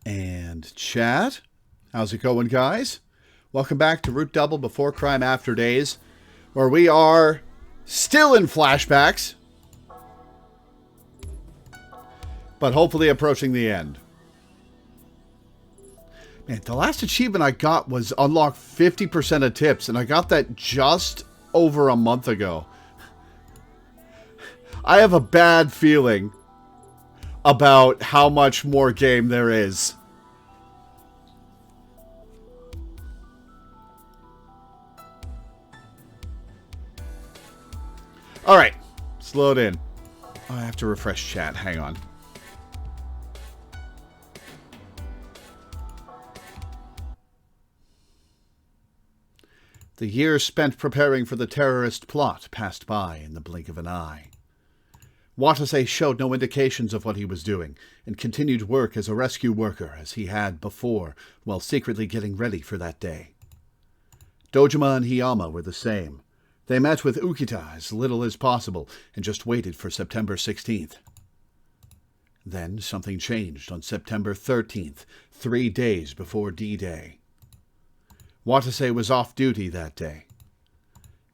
And chat. How's it going, guys? Welcome back to Root Double Before Crime After Days, where we are still in flashbacks, but hopefully approaching the end. Man, the last achievement I got was unlock 50% of tips, and I got that just over a month ago. I have a bad feeling about how much more game there is. Alright, let's load in. Oh, I have to refresh chat, hang on. The years spent preparing for the terrorist plot passed by in the blink of an eye. Watase showed no indications of what he was doing, and continued work as a rescue worker as he had before, while secretly getting ready for that day. Dojima and Hiyama were the same. They met with Ukita as little as possible, and just waited for September 16th. Then something changed on September 13th, 3 days before D-Day. Watase was off duty that day.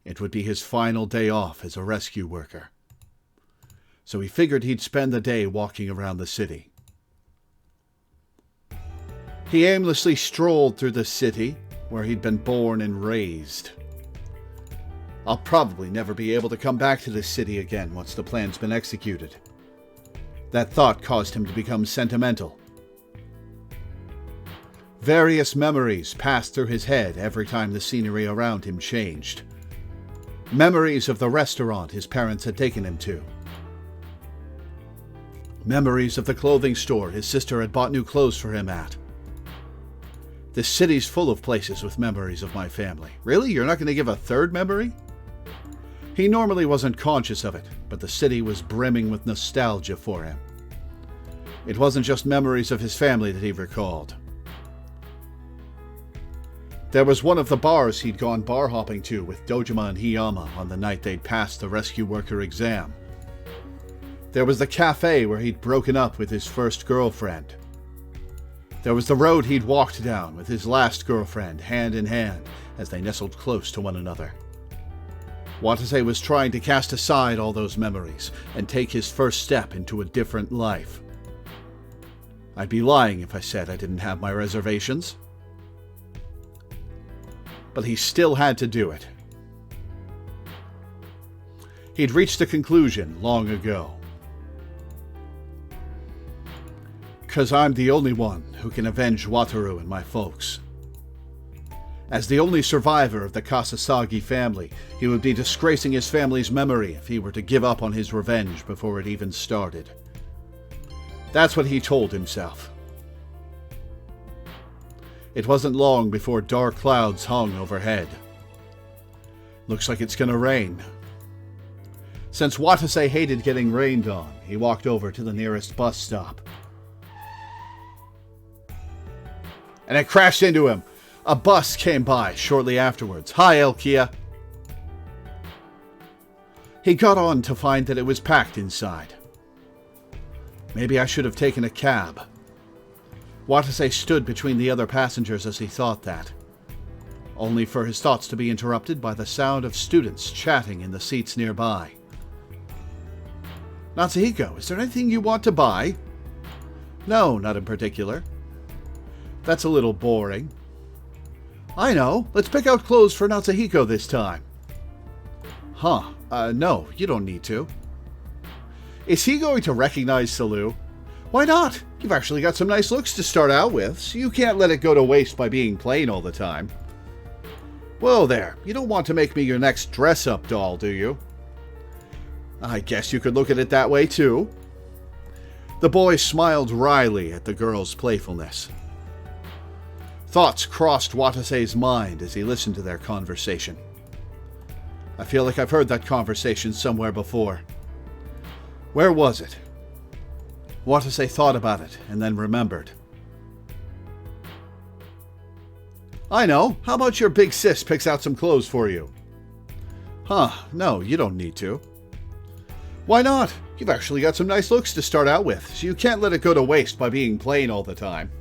It would be his final day off as a rescue worker. So he figured he'd spend the day walking around the city. He aimlessly strolled through the city, where he'd been born and raised. I'll probably never be able to come back to this city again once the plan's been executed. That thought caused him to become sentimental. Various memories passed through his head every time the scenery around him changed. Memories of the restaurant his parents had taken him to. Memories of the clothing store his sister had bought new clothes for him at. This city's full of places with memories of my family. Really? You're not going to give a third memory? He normally wasn't conscious of it, but the city was brimming with nostalgia for him. It wasn't just memories of his family that he recalled. There was one of the bars he'd gone bar hopping to with Dojima and Hiyama on the night they'd passed the rescue worker exam. There was the cafe where he'd broken up with his first girlfriend. There was the road he'd walked down with his last girlfriend, hand in hand, as they nestled close to one another. Watase was trying to cast aside all those memories and take his first step into a different life. I'd be lying if I said I didn't have my reservations. But he still had to do it. He'd reached a conclusion long ago. 'Cause I'm the only one who can avenge Wataru and my folks. As the only survivor of the Kasasagi family, he would be disgracing his family's memory if he were to give up on his revenge before it even started. That's what he told himself. It wasn't long before dark clouds hung overhead. Looks like it's gonna rain. Since Watase hated getting rained on, he walked over to the nearest bus stop. And it crashed into him. A bus came by shortly afterwards. Hi, Elkia. He got on to find that it was packed inside. Maybe I should have taken a cab. Watase stood between the other passengers as he thought that, only for his thoughts to be interrupted by the sound of students chatting in the seats nearby. Natsuhiko, is there anything you want to buy? No, not in particular. That's a little boring. I know. Let's pick out clothes for Natsuhiko this time. Huh. No, you don't need to. Is he going to recognize Salu? Why not? You've actually got some nice looks to start out with, so you can't let it go to waste by being plain all the time. Whoa there. You don't want to make me your next dress-up doll, do you? I guess you could look at it that way, too. The boy smiled wryly at the girl's playfulness. Thoughts crossed Watase's mind as he listened to their conversation. I feel like I've heard that conversation somewhere before. Where was it? Watase thought about it and then remembered. I know. How about your big sis picks out some clothes for you? Huh, no, you don't need to. Why not? You've actually got some nice looks to start out with, so you can't let it go to waste by being plain all the time.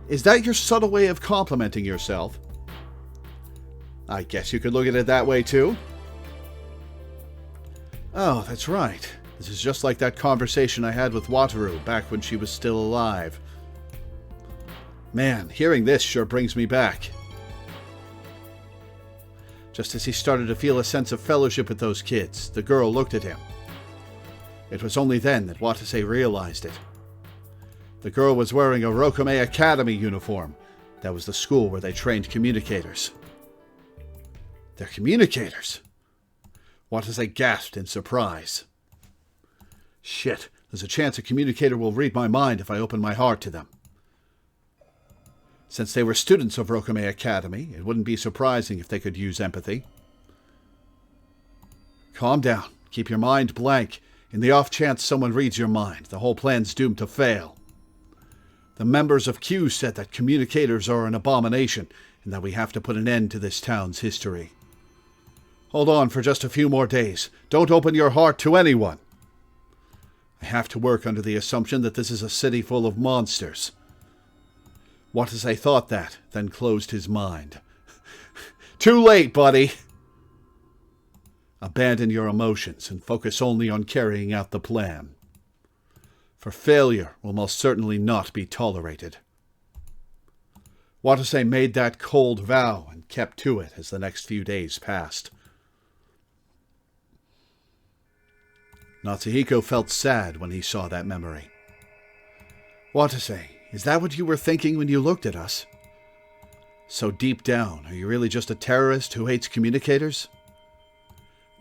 Is that your subtle way of complimenting yourself? I guess you could look at it that way too. Oh, that's right. This is just like that conversation I had with Wataru back when she was still alive. Man, hearing this sure brings me back. Just as he started to feel a sense of fellowship with those kids, the girl looked at him. It was only then that Watase realized it. The girl was wearing a Rokame Academy uniform. That was the school where they trained communicators. They're communicators! Watase gasped in surprise. Shit, there's a chance a communicator will read my mind if I open my heart to them. Since they were students of Rokame Academy, it wouldn't be surprising if they could use empathy. Calm down. Keep your mind blank. In the off chance someone reads your mind, the whole plan's doomed to fail. The members of Q said that communicators are an abomination, and that we have to put an end to this town's history. Hold on for just a few more days. Don't open your heart to anyone. I have to work under the assumption that this is a city full of monsters. Watase thought that, then closed his mind. Too late, buddy! Abandon your emotions and focus only on carrying out the plan. For failure will most certainly not be tolerated. Watase made that cold vow and kept to it as the next few days passed. Natsuhiko felt sad when he saw that memory. Watase, is that what you were thinking when you looked at us? So deep down, are you really just a terrorist who hates communicators?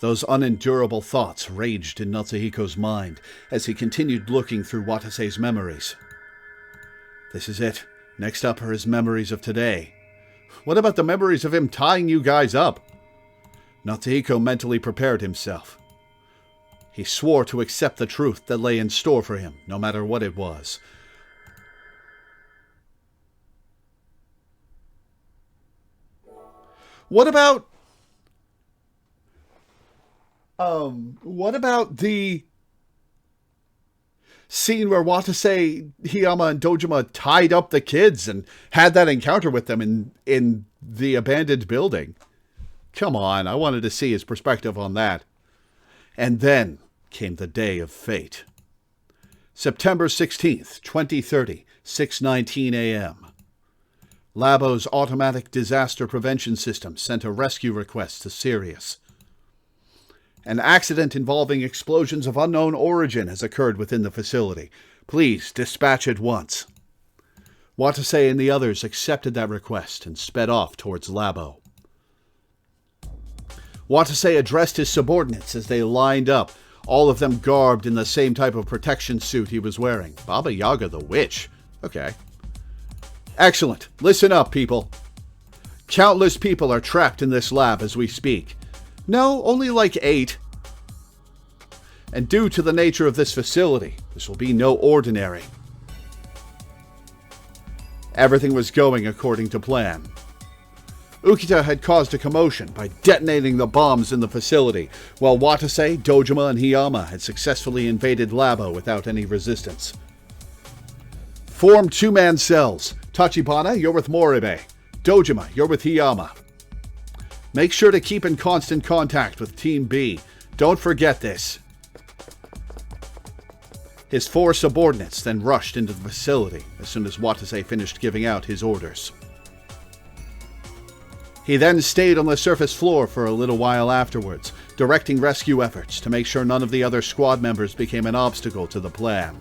Those unendurable thoughts raged in Natsuhiko's mind as he continued looking through Watase's memories. This is it. Next up are his memories of today. What about the memories of him tying you guys up? Natsuhiko mentally prepared himself. He swore to accept the truth that lay in store for him, no matter what it was. What about the scene where Watase, Hiyama, and Dojima tied up the kids and had that encounter with them in the abandoned building? Come on, I wanted to see his perspective on that. And then came the day of fate. September 16th, 2030, 6:19 a.m. Labo's automatic disaster prevention system sent a rescue request to Sirius. An accident involving explosions of unknown origin has occurred within the facility. Please dispatch at once. Watase and the others accepted that request and sped off towards Labo. Watase addressed his subordinates as they lined up, all of them garbed in the same type of protection suit he was wearing. Baba Yaga the Witch. Okay. Excellent. Listen up, people. Countless people are trapped in this lab as we speak. No, only like 8. And due to the nature of this facility, this will be no ordinary. Everything was going according to plan. Ukita had caused a commotion by detonating the bombs in the facility, while Watase, Dojima, and Hiyama had successfully invaded Labo without any resistance. Form 2-man cells. Tachibana, you're with Moribe. Dojima, you're with Hiyama. Make sure to keep in constant contact with Team B. Don't forget this. His 4 subordinates then rushed into the facility as soon as Watase finished giving out his orders. He then stayed on the surface floor for a little while afterwards, directing rescue efforts to make sure none of the other squad members became an obstacle to the plan.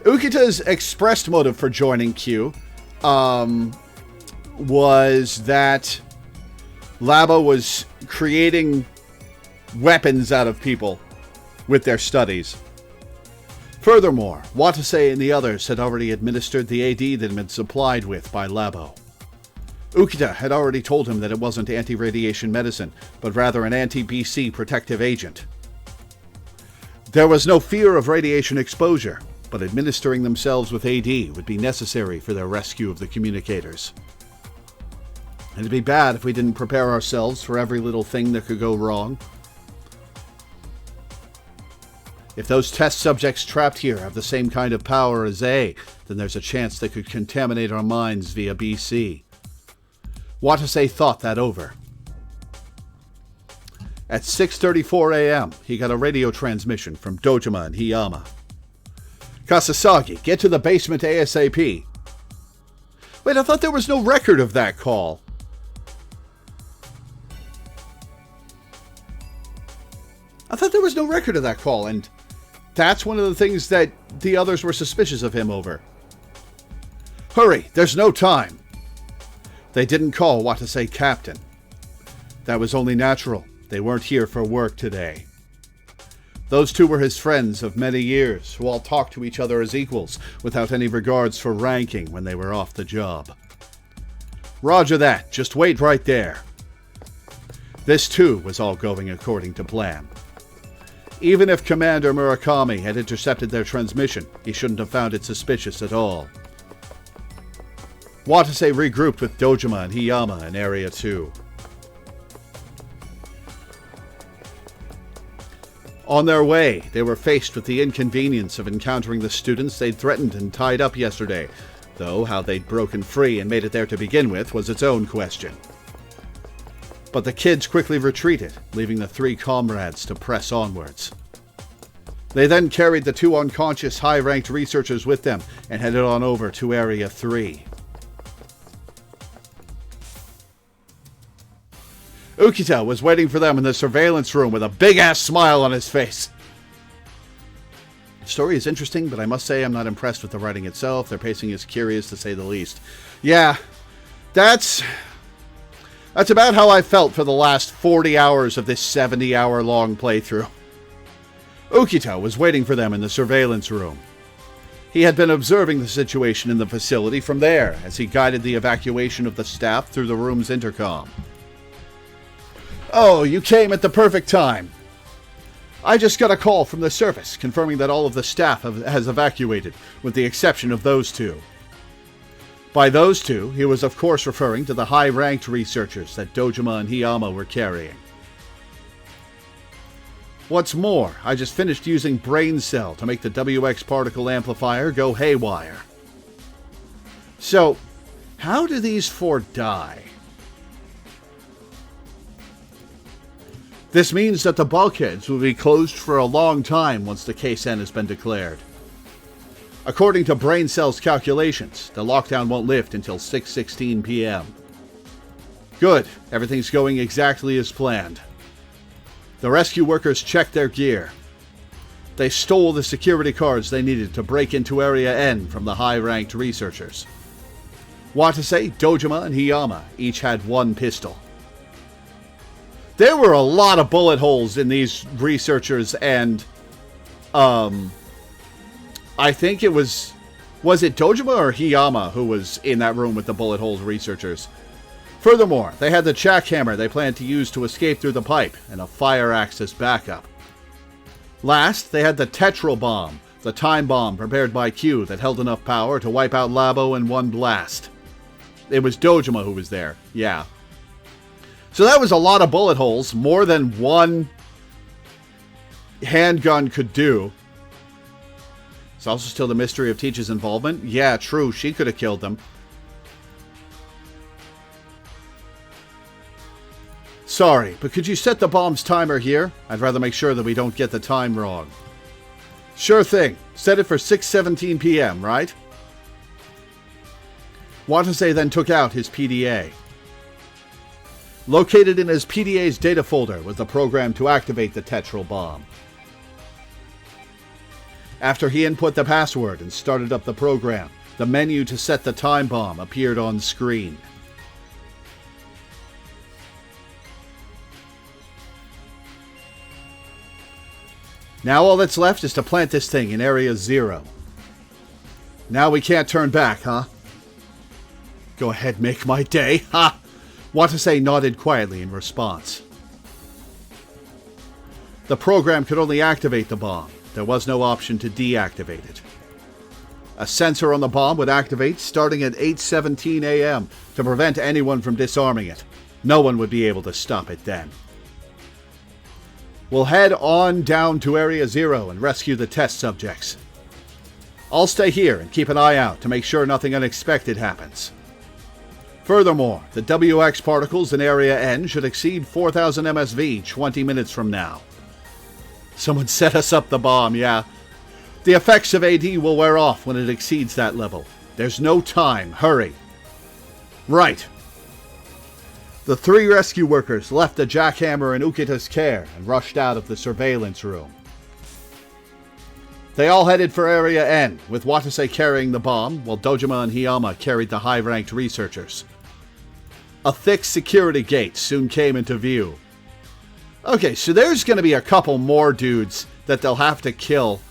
Ukita's expressed motive for joining Q was that Labo was creating weapons out of people with their studies. Furthermore, Watase and the others had already administered the AD that had been supplied with by Labo. Ukita had already told him that it wasn't anti-radiation medicine, but rather an anti-BC protective agent. There was no fear of radiation exposure, but administering themselves with AD would be necessary for their rescue of the communicators. It'd be bad if we didn't prepare ourselves for every little thing that could go wrong. If those test subjects trapped here have the same kind of power as A, then there's a chance they could contaminate our minds via BC. Watase thought that over. At 6:34 a.m., he got a radio transmission from Dojima and Hiyama. Kasasagi, get to the basement ASAP. Wait, I thought there was no record of that call. And that's one of the things that the others were suspicious of him over. Hurry, there's no time. They didn't call Watase captain. That was only natural. They weren't here for work today. Those two were his friends of many years, who all talked to each other as equals, without any regards for ranking when they were off the job. Roger that, just wait right there. This too was all going according to plan. Even if Commander Murakami had intercepted their transmission, he shouldn't have found it suspicious at all. Watase regrouped with Dojima and Hiyama in Area 2. On their way, they were faced with the inconvenience of encountering the students they'd threatened and tied up yesterday, though how they'd broken free and made it there to begin with was its own question. But the kids quickly retreated, leaving the three comrades to press onwards. They then carried the two unconscious high-ranked researchers with them and headed on over to Area 3. Ukita was waiting for them in the surveillance room with a big-ass smile on his face. The story is interesting, but I must say I'm not impressed with the writing itself. Their pacing is curious, to say the least. Yeah, that's about how I felt for the last 40 hours of this 70-hour-long playthrough. Ukita was waiting for them in the surveillance room. He had been observing the situation in the facility from there as he guided the evacuation of the staff through the room's intercom. Oh, you came at the perfect time. I just got a call from the service confirming that all of the staff has evacuated, with the exception of those two. By those two, he was of course referring to the high-ranked researchers that Dojima and Hiyama were carrying. What's more, I just finished using Brain Cell to make the WX particle amplifier go haywire. So, how do these four die? This means that the bulkheads will be closed for a long time once the case-end has been declared. According to Brain Cell's calculations, the lockdown won't lift until 6:16 p.m. Good, everything's going exactly as planned. The rescue workers checked their gear. They stole the security cards they needed to break into Area N from the high-ranked researchers. Watase, Dojima, and Hiyama each had one pistol. There were a lot of bullet holes in these researchers, and I think it was it Dojima or Hiyama who was in that room with the bullet holes researchers? Furthermore, they had the jackhammer they planned to use to escape through the pipe, and a fire axe as backup. Last, they had the Tetral bomb, the time bomb prepared by Q that held enough power to wipe out Labo in one blast. It was Dojima who was there, yeah. So that was a lot of bullet holes, more than one handgun could do. It's also still the mystery of Teach's involvement. Yeah, true, she could have killed them. Sorry, but could you set the bomb's timer here? I'd rather make sure that we don't get the time wrong. Sure thing. Set it for 6:17 p.m., right? Watase then took out his PDA. Located in his PDA's data folder was the program to activate the Tetral bomb. After he input the password and started up the program, the menu to set the time bomb appeared on screen. Now all that's left is to plant this thing in Area 0. Now we can't turn back, huh? Go ahead, make my day, ha! Watase nodded quietly in response. The program could only activate the bomb. There was no option to deactivate it. A sensor on the bomb would activate starting at 8:17 a.m. to prevent anyone from disarming it. No one would be able to stop it then. We'll head on down to Area 0 and rescue the test subjects. I'll stay here and keep an eye out to make sure nothing unexpected happens. Furthermore, the WX particles in Area N should exceed 4,000 MSV 20 minutes from now. Someone set us up the bomb, yeah. The effects of AD will wear off when it exceeds that level. There's no time. Hurry. Right. The 3 rescue workers left the jackhammer in Ukita's care and rushed out of the surveillance room. They all headed for Area N, with Watase carrying the bomb, while Dojima and Hiyama carried the high-ranked researchers. A thick security gate soon came into view. Okay, so there's going to be a couple more dudes that they'll have to kill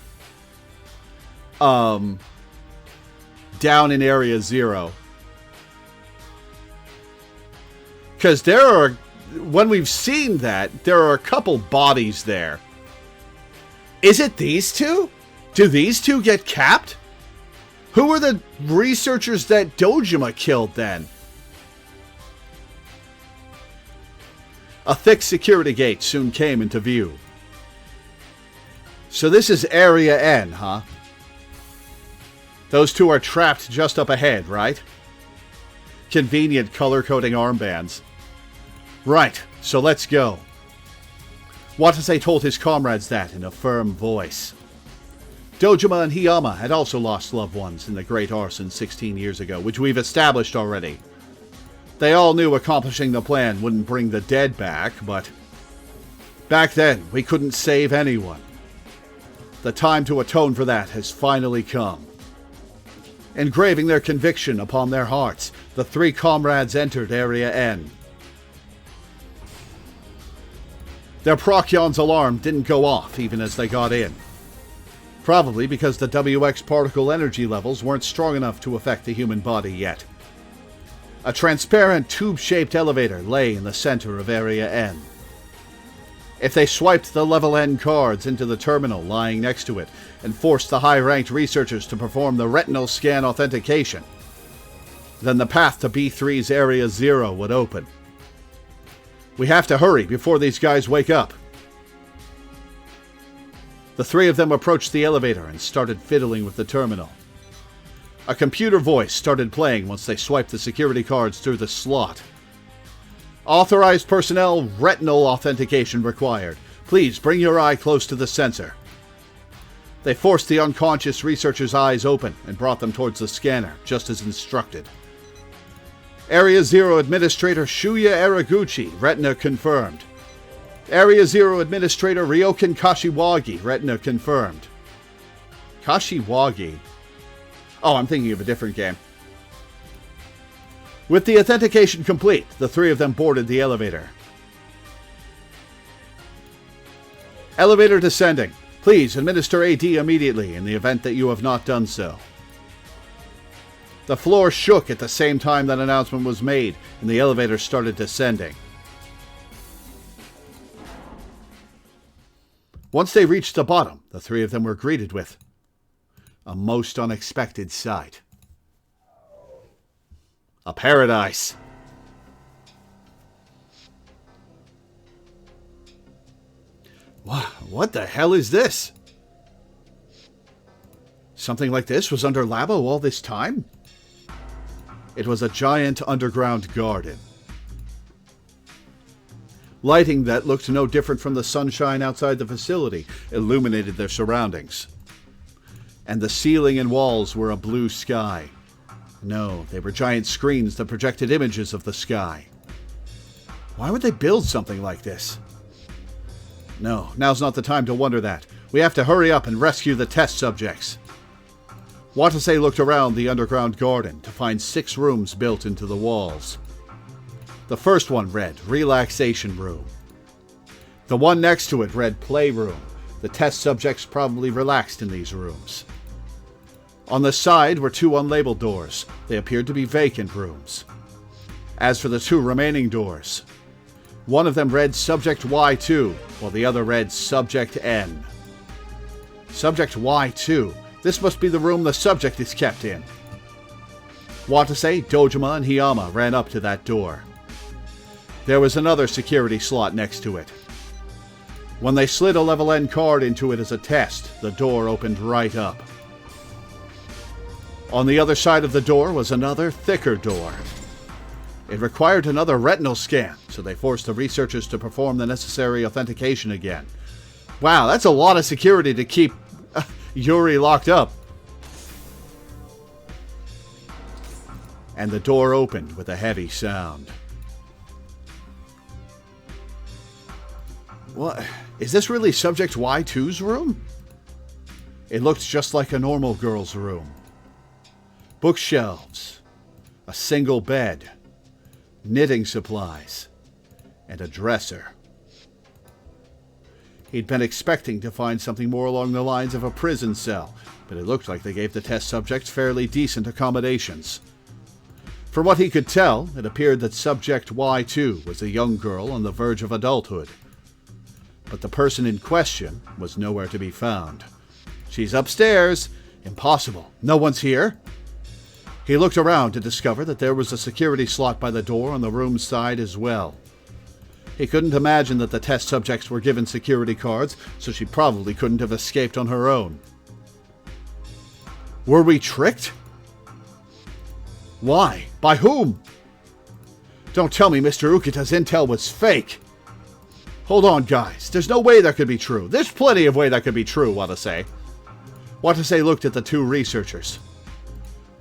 down in Area 0. Because when we've seen that, there are a couple bodies there. Is it these two? Do these two get capped? Who are the researchers that Dojima killed then? A thick security gate soon came into view. So this is Area N, huh? Those two are trapped just up ahead, right? Convenient color-coding armbands. Right, so let's go. Watase told his comrades that in a firm voice. Dojima and Hiyama had also lost loved ones in the Great Arson 16 years ago, which we've established already. They all knew accomplishing the plan wouldn't bring the dead back, but back then we couldn't save anyone. The time to atone for that has finally come. Engraving their conviction upon their hearts, the 3 comrades entered Area N. Their Procyon's alarm didn't go off even as they got in. Probably because the WX particle energy levels weren't strong enough to affect the human body yet. A transparent tube-shaped elevator lay in the center of Area N. If they swiped the Level N cards into the terminal lying next to it and forced the high-ranked researchers to perform the retinal scan authentication, then the path to B3's Area 0 would open. We have to hurry before these guys wake up. The 3 of them approached the elevator and started fiddling with the terminal. A computer voice started playing once they swiped the security cards through the slot. Authorized personnel, retinal authentication required. Please bring your eye close to the sensor. They forced the unconscious researcher's eyes open and brought them towards the scanner, just as instructed. Area 0 Administrator Shuya Araguchi, retina confirmed. Area 0 Administrator Ryokan Kashiwagi, retina confirmed. Kashiwagi? Oh, I'm thinking of a different game. With the authentication complete, the 3 of them boarded the elevator. Elevator descending. Please administer AD immediately in the event that you have not done so. The floor shook at the same time that announcement was made, and the elevator started descending. Once they reached the bottom, the 3 of them were greeted with a most unexpected sight. A paradise. What the hell is this? Something like this was under Labo all this time? It was a giant underground garden. Lighting that looked no different from the sunshine outside the facility illuminated their surroundings. And the ceiling and walls were a blue sky. No, they were giant screens that projected images of the sky. Why would they build something like this? No, now's not the time to wonder that. We have to hurry up and rescue the test subjects. Watase looked around the underground garden to find 6 rooms built into the walls. The first one read, Relaxation Room. The one next to it read, Playroom. The test subjects probably relaxed in these rooms. On the side were 2 unlabeled doors. They appeared to be vacant rooms. As for the 2 remaining doors, one of them read Subject Y2, while the other read Subject N. Subject Y2. This must be the room the subject is kept in. Watase, Dojima, and Hiyama ran up to that door. There was another security slot next to it. When they slid a level N card into it as a test, the door opened right up. On the other side of the door was another, thicker door. It required another retinal scan, so they forced the researchers to perform the necessary authentication again. Wow, that's a lot of security to keep Yuri locked up. And the door opened with a heavy sound. What? Is this really Subject Y2's room? It looked just like a normal girl's room. Bookshelves, a single bed, knitting supplies, and a dresser. He'd been expecting to find something more along the lines of a prison cell, but it looked like they gave the test subjects fairly decent accommodations. From what he could tell, it appeared that Subject Y2 was a young girl on the verge of adulthood. But the person in question was nowhere to be found. She's upstairs. Impossible. No one's here. He looked around to discover that there was a security slot by the door on the room's side as well. He couldn't imagine that the test subjects were given security cards, so she probably couldn't have escaped on her own. Were we tricked? Why? By whom? Don't tell me Mr. Ukita's intel was fake. Hold on, guys. There's no way that could be true. There's plenty of way that could be true, Watase. Watase looked at the two researchers.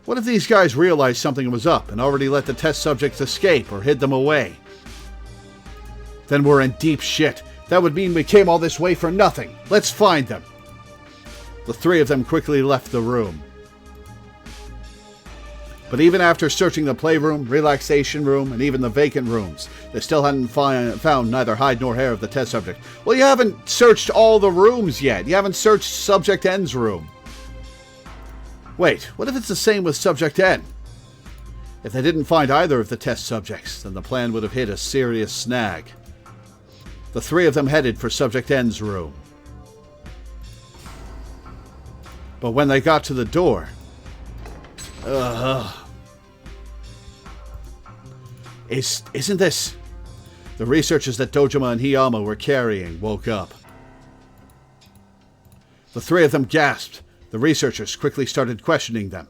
What if these guys realized something was up and already let the test subjects escape or hid them away? Then we're in deep shit. That would mean we came all this way for nothing. Let's find them. The three of them quickly left the room. But even after searching the playroom, relaxation room, and even the vacant rooms, they still hadn't found neither hide nor hair of the test subject. Well, you haven't searched all the rooms yet. You haven't searched Subject N's room. Wait, what if it's the same with Subject N? If they didn't find either of the test subjects, then the plan would have hit a serious snag. The three of them headed for Subject N's room. But when they got to the door... Isn't this... The researchers that Dojima and Hiyama were carrying woke up. The three of them gasped. The researchers quickly started questioning them.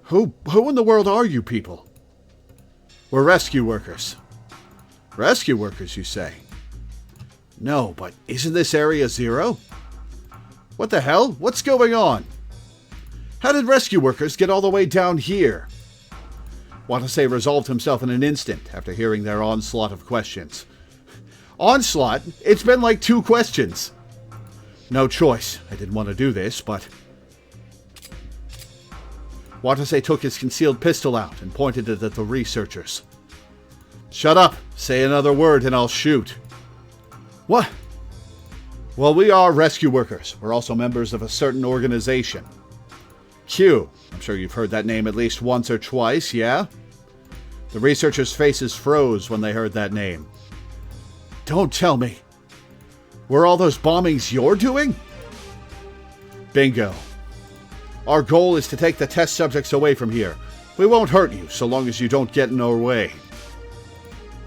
Who in the world are you people? We're rescue workers. Rescue workers, you say? No, but isn't this Area Zero? What the hell? What's going on? How did rescue workers get all the way down here? Watase resolved himself in an instant after hearing their onslaught of questions. Onslaught? It's been like 2 questions. No choice. I didn't want to do this, but... Watase took his concealed pistol out and pointed it at the researchers. Shut up. Say another word and I'll shoot. What? Well, we are rescue workers. We're also members of a certain organization. Q. I'm sure you've heard that name at least once or twice, yeah? The researchers' faces froze when they heard that name. Don't tell me. Were all those bombings you're doing? Bingo. Our goal is to take the test subjects away from here. We won't hurt you so long as you don't get in our way.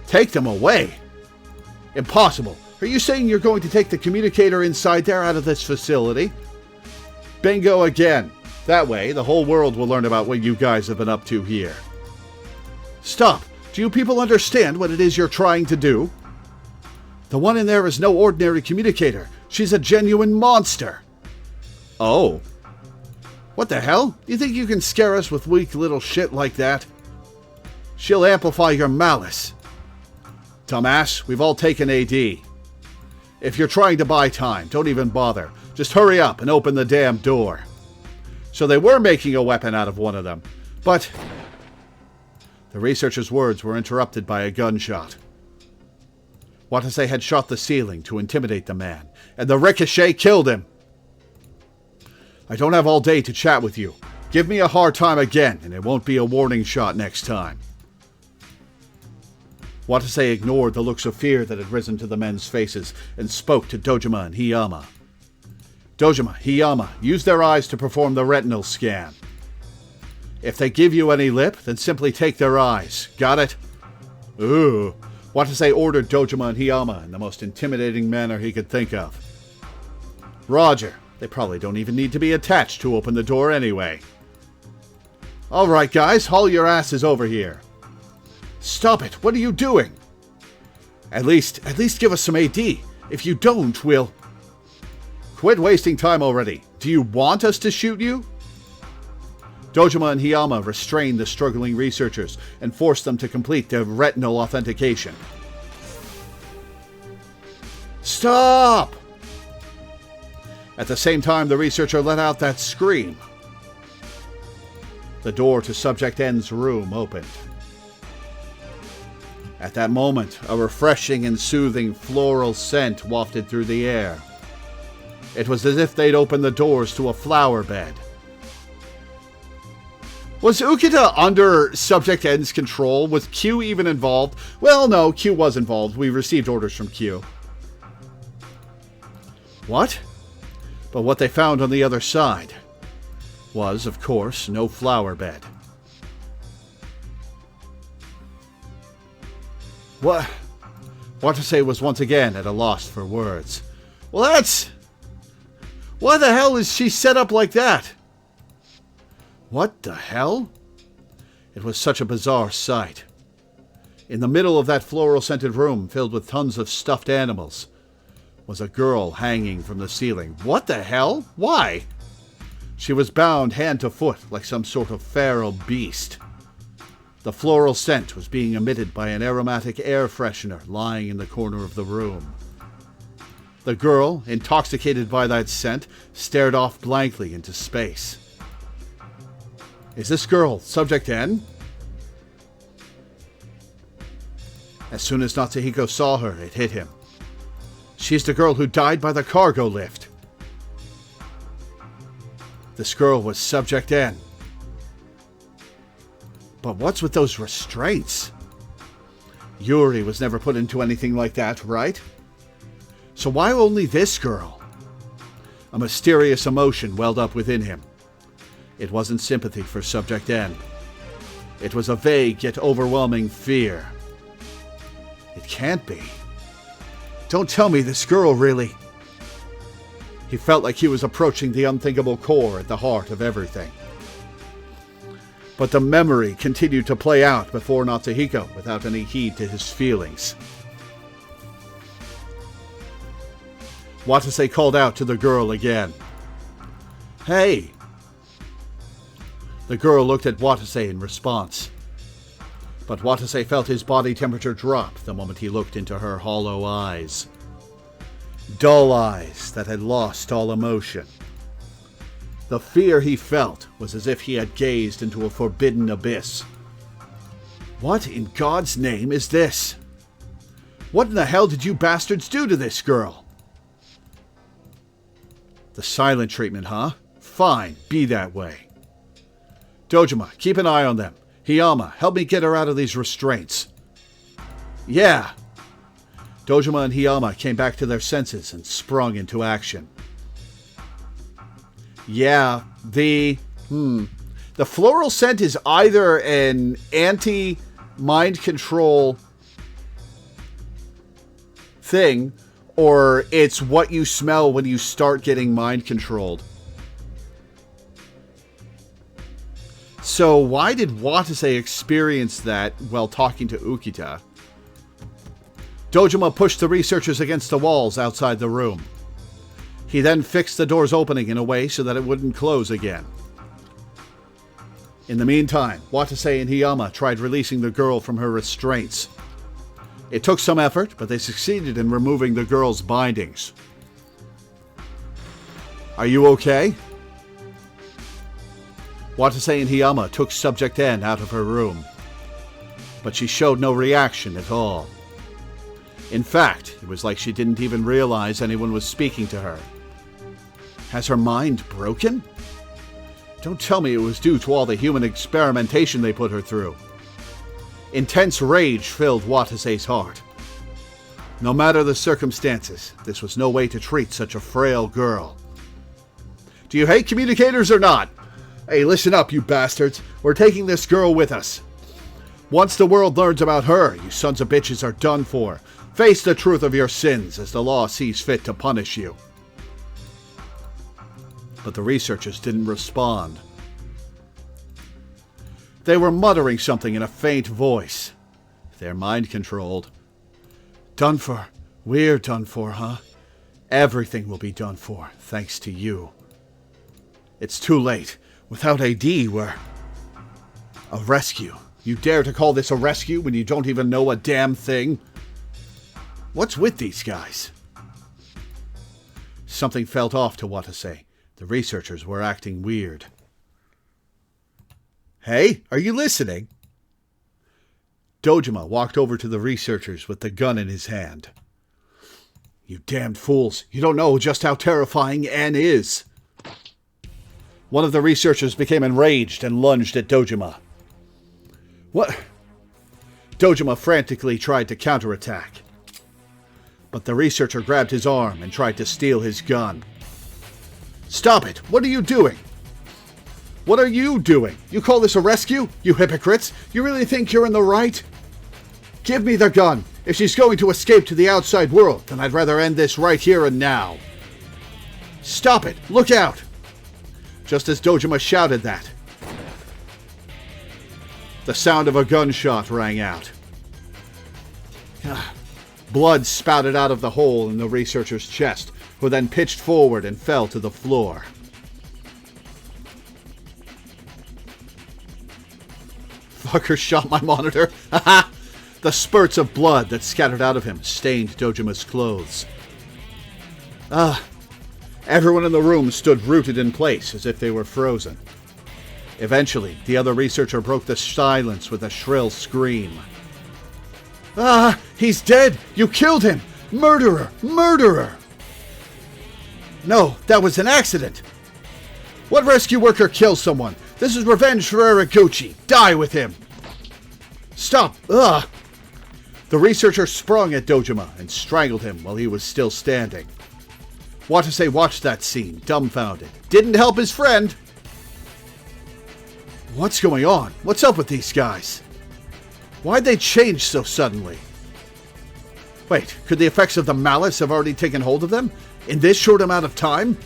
Take them away? Impossible. Are you saying you're going to take the communicator inside there out of this facility? Bingo again. That way, the whole world will learn about what you guys have been up to here. Stop. Do you people understand what it is you're trying to do? The one in there is no ordinary communicator. She's a genuine monster. Oh. What the hell? You think you can scare us with weak little shit like that? She'll amplify your malice. Dumbass, we've all taken AD. If you're trying to buy time, don't even bother. Just hurry up and open the damn door. So they were making a weapon out of one of them. But... The researcher's words were interrupted by a gunshot. Watase had shot the ceiling to intimidate the man, and the ricochet killed him. I don't have all day to chat with you. Give me a hard time again, and it won't be a warning shot next time. Watase ignored the looks of fear that had risen to the men's faces and spoke to Dojima and Hiyama. Dojima, Hiyama, use their eyes to perform the retinal scan. If they give you any lip, then simply take their eyes. Got it? Ooh. Watase ordered Dojima and Hiyama in the most intimidating manner he could think of. Roger. They probably don't even need to be attached to open the door anyway. Alright guys, haul your asses over here. Stop it, what are you doing? At least give us some AD. If you don't, we'll... Quit wasting time already. Do you want us to shoot you? Dojima and Hiyama restrained the struggling researchers and forced them to complete their retinal authentication. Stop! At the same time, the researcher let out that scream. The door to Subject N's room opened. At that moment, a refreshing and soothing floral scent wafted through the air. It was as if they'd opened the doors to a flower bed. Was Ukita under Subject N's control? Was Q even involved? Well, no, Q was involved. We received orders from Q. What? But what they found on the other side was, of course, no flower bed. What? Watase was once again at a loss for words. Well, that's... Why the hell is she set up like that? What the hell? It was such a bizarre sight. In the middle of that floral-scented room filled with tons of stuffed animals was a girl hanging from the ceiling. What the hell? Why? She was bound hand to foot like some sort of feral beast. The floral scent was being emitted by an aromatic air freshener lying in the corner of the room. The girl, intoxicated by that scent, stared off blankly into space. Is this girl Subject N? As soon as Natsuhiko saw her, it hit him. She's the girl who died by the cargo lift. This girl was Subject N. But what's with those restraints? Yuri was never put into anything like that, right? So why only this girl? A mysterious emotion welled up within him. It wasn't sympathy for Subject N. It was a vague yet overwhelming fear. It can't be. Don't tell me this girl really... He felt like he was approaching the unthinkable core at the heart of everything. But the memory continued to play out before Natsuhiko without any heed to his feelings. Watase called out to the girl again. Hey! The girl looked at Watase in response. But Watase felt his body temperature drop the moment he looked into her hollow eyes. Dull eyes that had lost all emotion. The fear he felt was as if he had gazed into a forbidden abyss. What in God's name is this? What in the hell did you bastards do to this girl? The silent treatment, huh? Fine, be that way. Dojima, keep an eye on them. Hiyama, help me get her out of these restraints. Yeah. Dojima and Hiyama came back to their senses and sprung into action. Yeah, the floral scent is either an anti-mind control thing, or it's what you smell when you start getting mind controlled. So why did Watase experience that while talking to Ukita? Dojima pushed the researchers against the walls outside the room. He then fixed the door's opening in a way so that it wouldn't close again. In the meantime, Watase and Hiyama tried releasing the girl from her restraints. It took some effort, but they succeeded in removing the girl's bindings. Are you okay? Watase and Hiyama took Subject N out of her room, but she showed no reaction at all. In fact, it was like she didn't even realize anyone was speaking to her. Has her mind broken? Don't tell me it was due to all the human experimentation they put her through. Intense rage filled Watase's heart. No matter the circumstances, this was no way to treat such a frail girl. Do you hate communicators or not? Hey, listen up, you bastards. We're taking this girl with us. Once the world learns about her, you sons of bitches are done for. Face the truth of your sins as the law sees fit to punish you. But the researchers didn't respond. They were muttering something in a faint voice. They're mind-controlled. Done for. We're done for, huh? Everything will be done for, thanks to you. It's too late. Without AD, we're... A rescue. You dare to call this a rescue when you don't even know a damn thing? What's with these guys? Something felt off to Watase. The researchers were acting weird. Hey, are you listening? Dojima walked over to the researchers with the gun in his hand. You damned fools. You don't know just how terrifying Anne is. One of the researchers became enraged and lunged at Dojima. What? Dojima frantically tried to counterattack. But the researcher grabbed his arm and tried to steal his gun. Stop it! What are you doing? What are you doing? You call this a rescue? You hypocrites! You really think you're in the right? Give me the gun! If she's going to escape to the outside world, then I'd rather end this right here and now. Stop it! Look out! Just as Dojima shouted that, the sound of a gunshot rang out. Blood spouted out of the hole in the researcher's chest, who then pitched forward and fell to the floor. Fucker shot my monitor. Haha! The spurts of blood that scattered out of him stained Dojima's clothes. Everyone in the room stood rooted in place as if they were frozen. Eventually, the other researcher broke the silence with a shrill scream. He's dead! You killed him! Murderer! Murderer! No, that was an accident! What rescue worker kills someone? This is revenge for Eriguchi! Die with him! Stop! The researcher sprung at Dojima and strangled him while he was still standing. Watase watched that scene, dumbfounded. Didn't help his friend! What's going on? What's up with these guys? Why'd they change so suddenly? Wait, could the effects of the malice have already taken hold of them? In this short amount of time?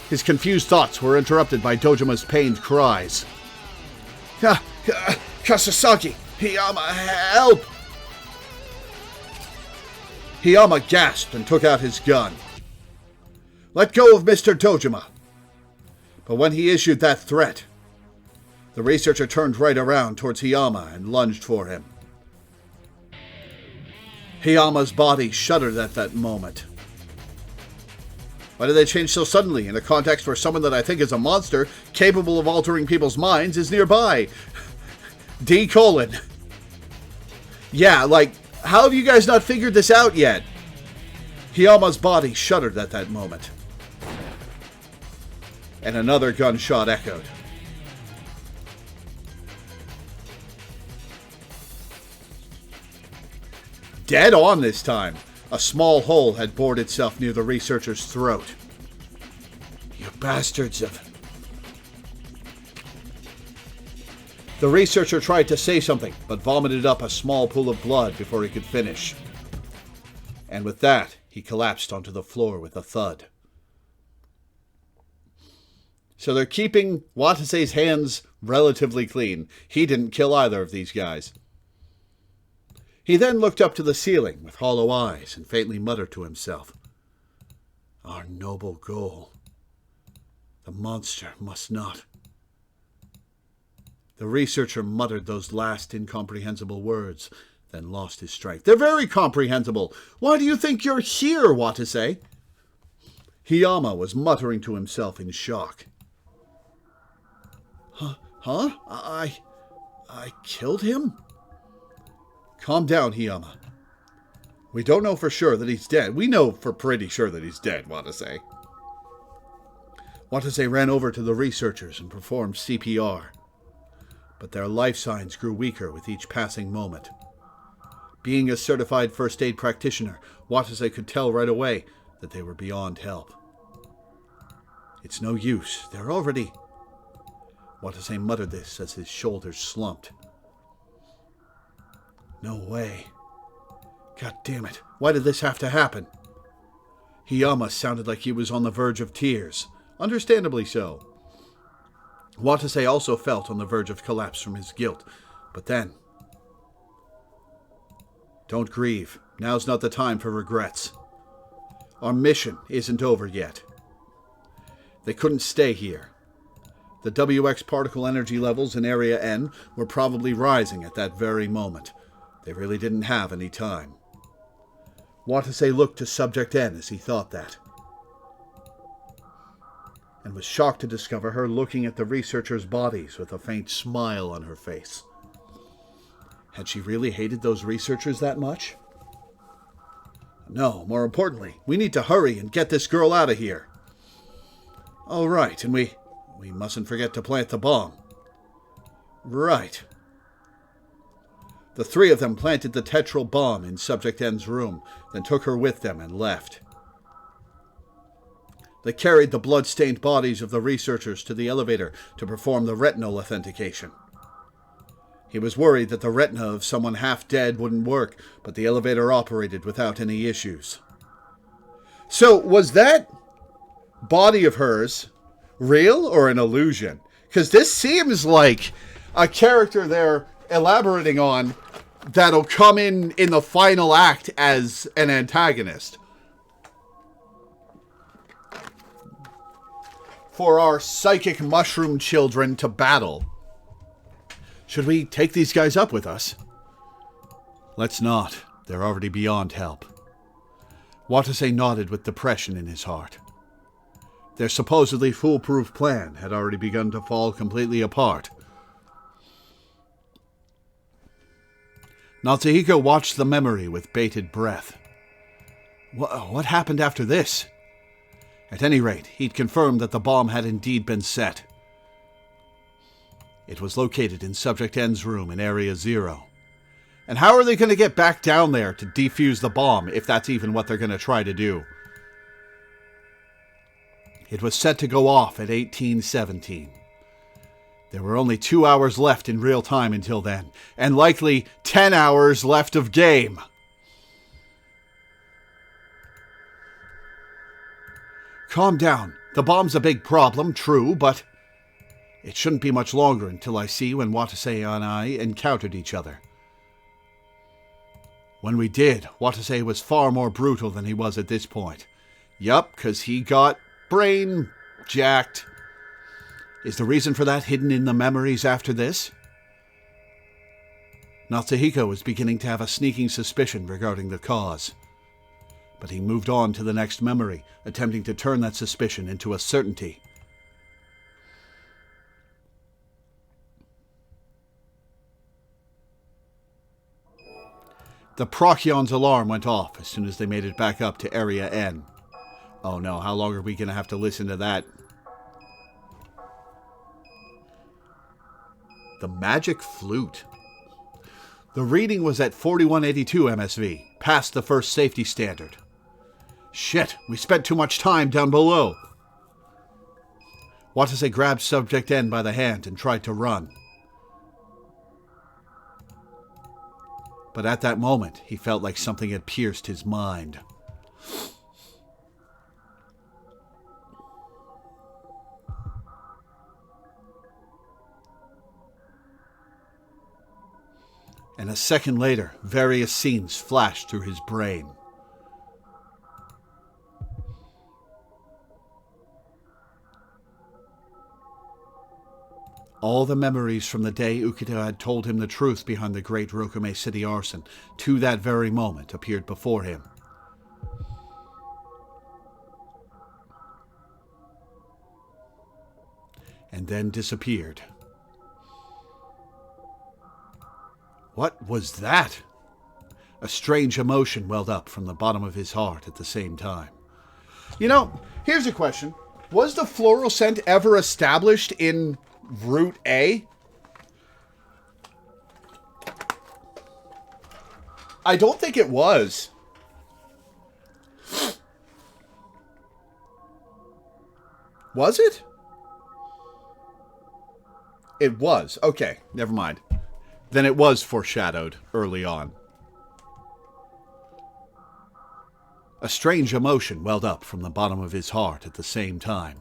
His confused thoughts were interrupted by Dojima's pained cries. Kasasagi! Hiyama, help! Hiyama gasped and took out his gun. Let go of Mr. Dojima. But when he issued that threat, the researcher turned right around towards Hiyama and lunged for him. Hiyama's body shuddered at that moment. Why did they change so suddenly in a context where someone that I think is a monster, capable of altering people's minds, is nearby? D:. Yeah, like, how have you guys not figured this out yet? Hiyama's body shuddered at that moment. And another gunshot echoed. Dead on this time. A small hole had bored itself near the researcher's throat. You bastards of... The researcher tried to say something, but vomited up a small pool of blood before he could finish. And with that, he collapsed onto the floor with a thud. So they're keeping Watase's hands relatively clean. He didn't kill either of these guys. He then looked up to the ceiling with hollow eyes and faintly muttered to himself, Our noble goal. The monster must not. The researcher muttered those last incomprehensible words, then lost his strength. They're very comprehensible. Why do you think you're here, Watase? Hiyama was muttering to himself in shock. Huh? I killed him? Calm down, Hiyama. We don't know for sure that he's dead. We know for pretty sure that he's dead, Watase. Watase ran over to the researchers and performed CPR. But their life signs grew weaker with each passing moment. Being a certified first aid practitioner, Watase could tell right away that they were beyond help. It's no use. They're already... Watase muttered this as his shoulders slumped. No way. God damn it. Why did this have to happen? He almost sounded like he was on the verge of tears. Understandably so. Watase also felt on the verge of collapse from his guilt. But then... Don't grieve. Now's not the time for regrets. Our mission isn't over yet. They couldn't stay here. The WX particle energy levels in Area N were probably rising at that very moment. They really didn't have any time. Watase looked to Subject N as he thought that, and was shocked to discover her looking at the researchers' bodies with a faint smile on her face. Had she really hated those researchers that much? No, more importantly, we need to hurry and get this girl out of here. Oh, right, and we mustn't forget to plant the bomb. Right. The three of them planted the tetral bomb in Subject N's room, then took her with them and left. They carried the blood-stained bodies of the researchers to the elevator to perform the retinal authentication. He was worried that the retina of someone half dead wouldn't work, but the elevator operated without any issues. So, was that body of hers real or an illusion? Because this seems like a character they're elaborating on that'll come in the final act as an antagonist. For our psychic mushroom children to battle. Should we take these guys up with us? Let's not. They're already beyond help. Watase nodded with depression in his heart. Their supposedly foolproof plan had already begun to fall completely apart. Natsuhiko watched the memory with bated breath. What happened after this? At any rate, he'd confirmed that the bomb had indeed been set. It was located in Subject N's room in Area 0. And how are they going to get back down there to defuse the bomb, if that's even what they're going to try to do? It was set to go off at 1817. There were only 2 hours left in real time until then, and likely 10 hours left of game. Calm down. The bomb's a big problem, true, but it shouldn't be much longer until I see when Watase and I encountered each other. When we did, Watase was far more brutal than he was at this point. Yup, 'cause he got brain jacked. Is the reason for that hidden in the memories after this? Natsuhiko was beginning to have a sneaking suspicion regarding the cause. But he moved on to the next memory, attempting to turn that suspicion into a certainty. The Procyon's alarm went off as soon as they made it back up to Area N. Oh no, how long are we going to have to listen to that? The magic flute. The reading was at 4182 MSV, past the first safety standard. Shit, we spent too much time down below. Watase grabbed Subject N by the hand and tried to run. But at that moment, he felt like something had pierced his mind. And a second later, various scenes flashed through his brain. All the memories from the day Ukita had told him the truth behind the great Rokume City arson, to that very moment, appeared before him. And then disappeared. What was that? A strange emotion welled up from the bottom of his heart at the same time. You know, here's a question. Was the floral scent ever established in Route A? I don't think it was. Was it? It was. Okay, never mind. than it was foreshadowed early on. A strange emotion welled up from the bottom of his heart at the same time.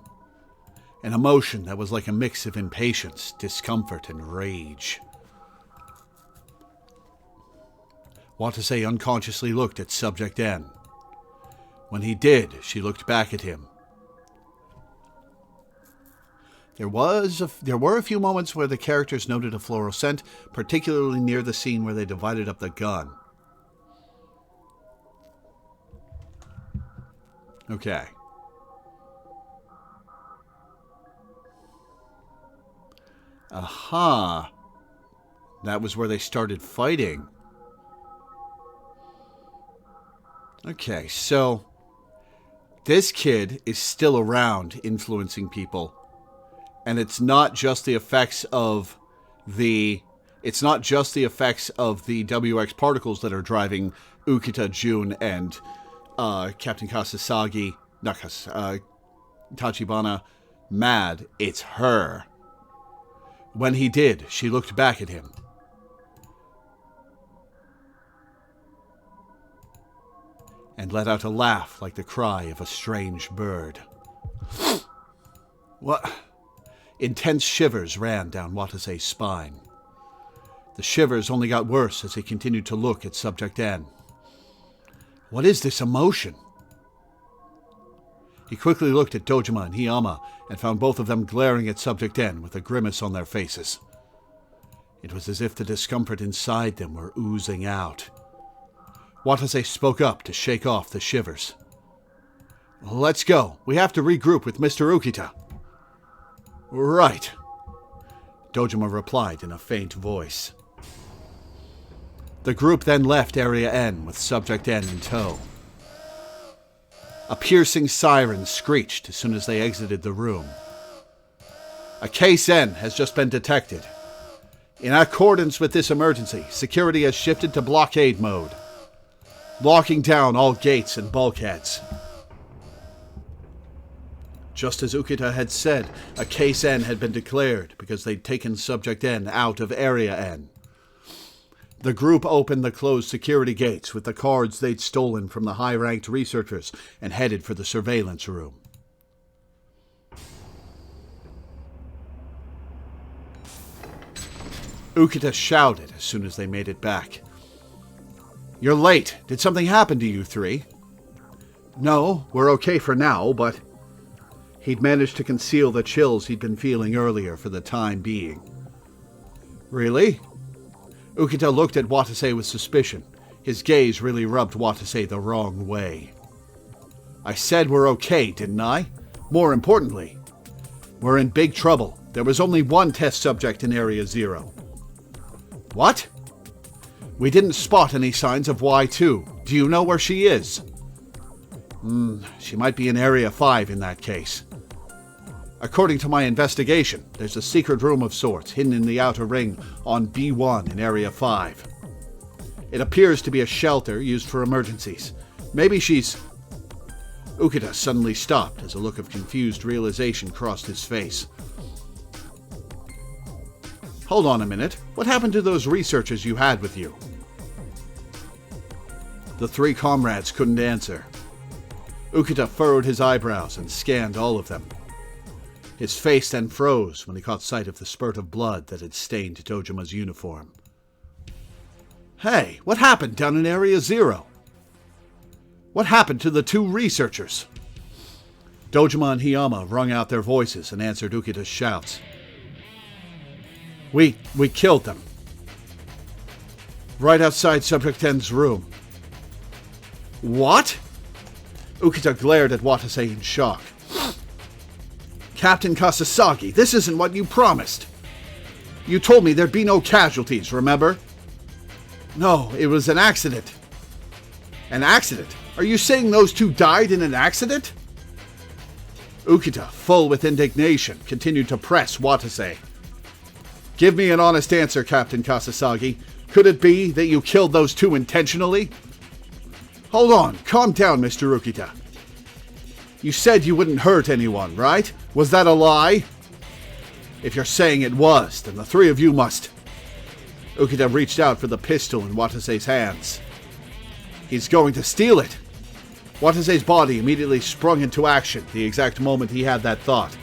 An emotion that was like a mix of impatience, discomfort, and rage. Watase unconsciously looked at Subject N. When he did, she looked back at him. There were a few moments where the characters noted a floral scent, particularly near the scene where they divided up the gun. Okay. Aha. That was where they started fighting. Okay, so this kid is still around influencing people. And it's not just the effects of the WX particles that are driving Ukita, Jun, and Captain Tachibana mad. It's her. When he did, she looked back at him. And let out a laugh like the cry of a strange bird. What? Intense shivers ran down Watase's spine. The shivers only got worse as he continued to look at Subject N. What is this emotion? He quickly looked at Dojima and Hiyama and found both of them glaring at Subject N with a grimace on their faces. It was as if the discomfort inside them were oozing out. Watase spoke up to shake off the shivers. Let's go. We have to regroup with Mr. Ukita. Right, Dojima replied in a faint voice. The group then left Area N with Subject N in tow. A piercing siren screeched as soon as they exited the room. A Case N has just been detected. In accordance with this emergency, security has shifted to blockade mode, locking down all gates and bulkheads. Just as Ukita had said, a Case N had been declared because they'd taken Subject N out of Area N. The group opened the closed security gates with the cards they'd stolen from the high-ranked researchers and headed for the surveillance room. Ukita shouted as soon as they made it back. You're late. Did something happen to you three? No, we're okay for now, but... He'd managed to conceal the chills he'd been feeling earlier for the time being. Really? Ukita looked at Watase with suspicion. His gaze really rubbed Watase the wrong way. I said we're okay, didn't I? More importantly, we're in big trouble. There was only one test subject in Area 0. What? We didn't spot any signs of Y2. Do you know where she is? She might be in Area 5 in that case. According to my investigation, there's a secret room of sorts hidden in the outer ring on B1 in Area 5. It appears to be a shelter used for emergencies. Maybe she's... Ukita suddenly stopped as a look of confused realization crossed his face. Hold on a minute. What happened to those researchers you had with you? The three comrades couldn't answer. Ukita furrowed his eyebrows and scanned all of them. His face then froze when he caught sight of the spurt of blood that had stained Dojima's uniform. Hey, what happened down in Area 0? What happened to the two researchers? Dojima and Hiyama wrung out their voices and answered Ukita's shouts. We killed them. Right outside Subject N's room. What? Ukita glared at Watase in shock. Captain Kasasagi, this isn't what you promised. You told me there'd be no casualties, remember? No, it was an accident. An accident? Are you saying those two died in an accident? Ukita, full with indignation, continued to press Watase. Give me an honest answer, Captain Kasasagi. Could it be that you killed those two intentionally? Hold on, calm down, Mr. Ukita. You said you wouldn't hurt anyone, right? Was that a lie? If you're saying it was, then the three of you must... Ukita reached out for the pistol in Watase's hands. He's going to steal it! Watase's body immediately sprung into action the exact moment he had that thought.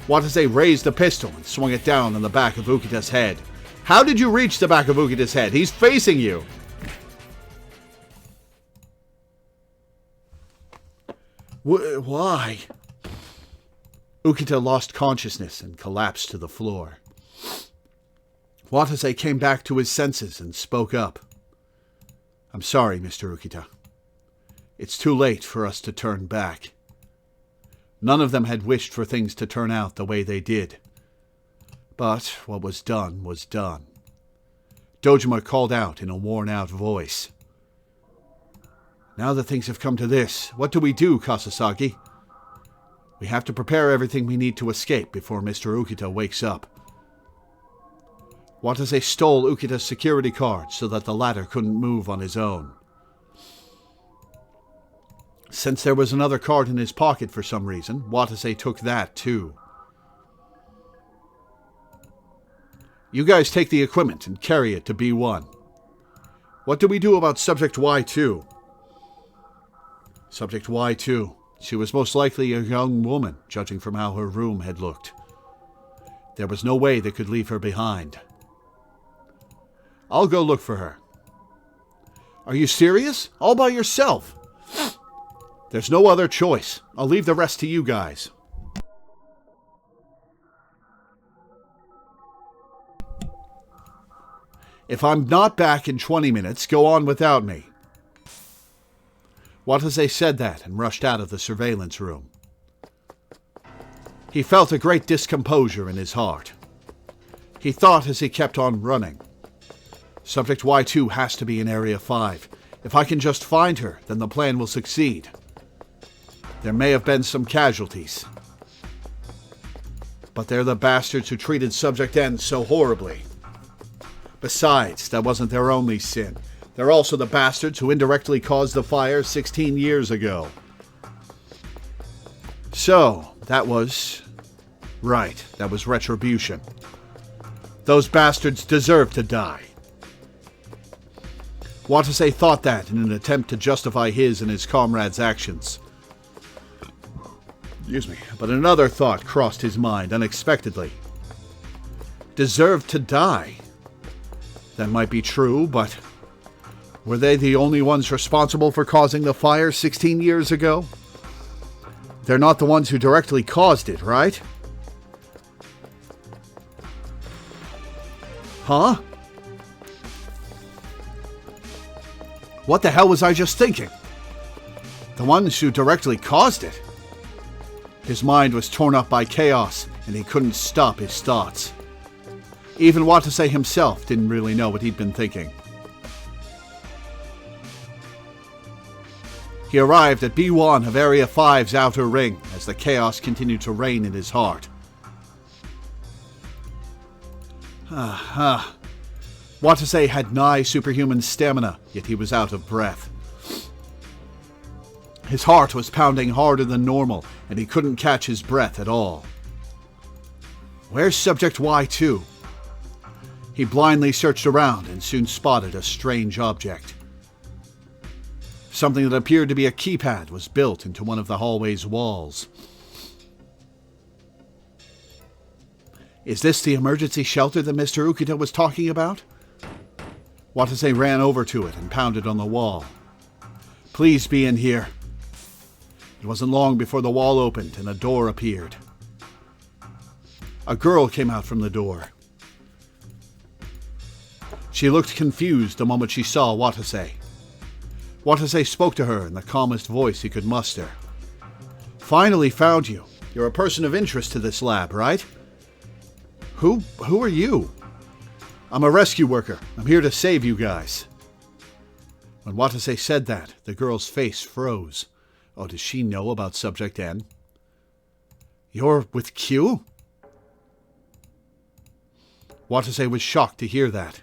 Watase raised the pistol and swung it down on the back of Ukita's head. How did you reach the back of Ukita's head? He's facing you! Why? Ukita lost consciousness and collapsed to the floor. Watase came back to his senses and spoke up. I'm sorry, Mr. Ukita. It's too late for us to turn back. None of them had wished for things to turn out the way they did. But what was done was done. Dojima called out in a worn-out voice. Now that things have come to this, what do we do, Kasasagi? We have to prepare everything we need to escape before Mr. Ukita wakes up. Watase stole Ukita's security card so that the latter couldn't move on his own. Since there was another card in his pocket for some reason, Watase took that too. You guys take the equipment and carry it to B1. What do we do about Subject Y2? Subject Y2. She was most likely a young woman, judging from how her room had looked. There was no way they could leave her behind. I'll go look for her. Are you serious? All by yourself? There's no other choice. I'll leave the rest to you guys. If I'm not back in 20 minutes, go on without me. Watase said that and rushed out of the surveillance room. He felt a great discomposure in his heart. He thought as he kept on running. Subject Y2 has to be in Area 5. If I can just find her, then the plan will succeed. There may have been some casualties. But they're the bastards who treated Subject N so horribly. Besides, that wasn't their only sin. They're also the bastards who indirectly caused the fire 16 years ago. So, that was... right, that was retribution. Those bastards deserve to die. Watase thought that in an attempt to justify his and his comrades' actions. Excuse me, but another thought crossed his mind unexpectedly. Deserved to die? That might be true, but... were they the only ones responsible for causing the fire 16 years ago? They're not the ones who directly caused it, right? Huh? What the hell was I just thinking? The ones who directly caused it? His mind was torn up by chaos, and he couldn't stop his thoughts. Even Watase himself didn't really know what he'd been thinking. He arrived at B1 of Area 5's outer ring as the chaos continued to reign in his heart. Watase had nigh superhuman stamina, yet he was out of breath. His heart was pounding harder than normal, and he couldn't catch his breath at all. Where's Subject Y2? He blindly searched around and soon spotted a strange object. Something that appeared to be a keypad was built into one of the hallway's walls. Is this the emergency shelter that Mr. Ukita was talking about? Watase ran over to it and pounded on the wall. Please be in here. It wasn't long before the wall opened and a door appeared. A girl came out from the door. She looked confused the moment she saw Watase. Watase spoke to her in the calmest voice he could muster. Finally found you. You're a person of interest to this lab, right? Who are you? I'm a rescue worker. I'm here to save you guys. When Watase said that, the girl's face froze. Oh, does she know about Subject N? You're with Q? Watase was shocked to hear that.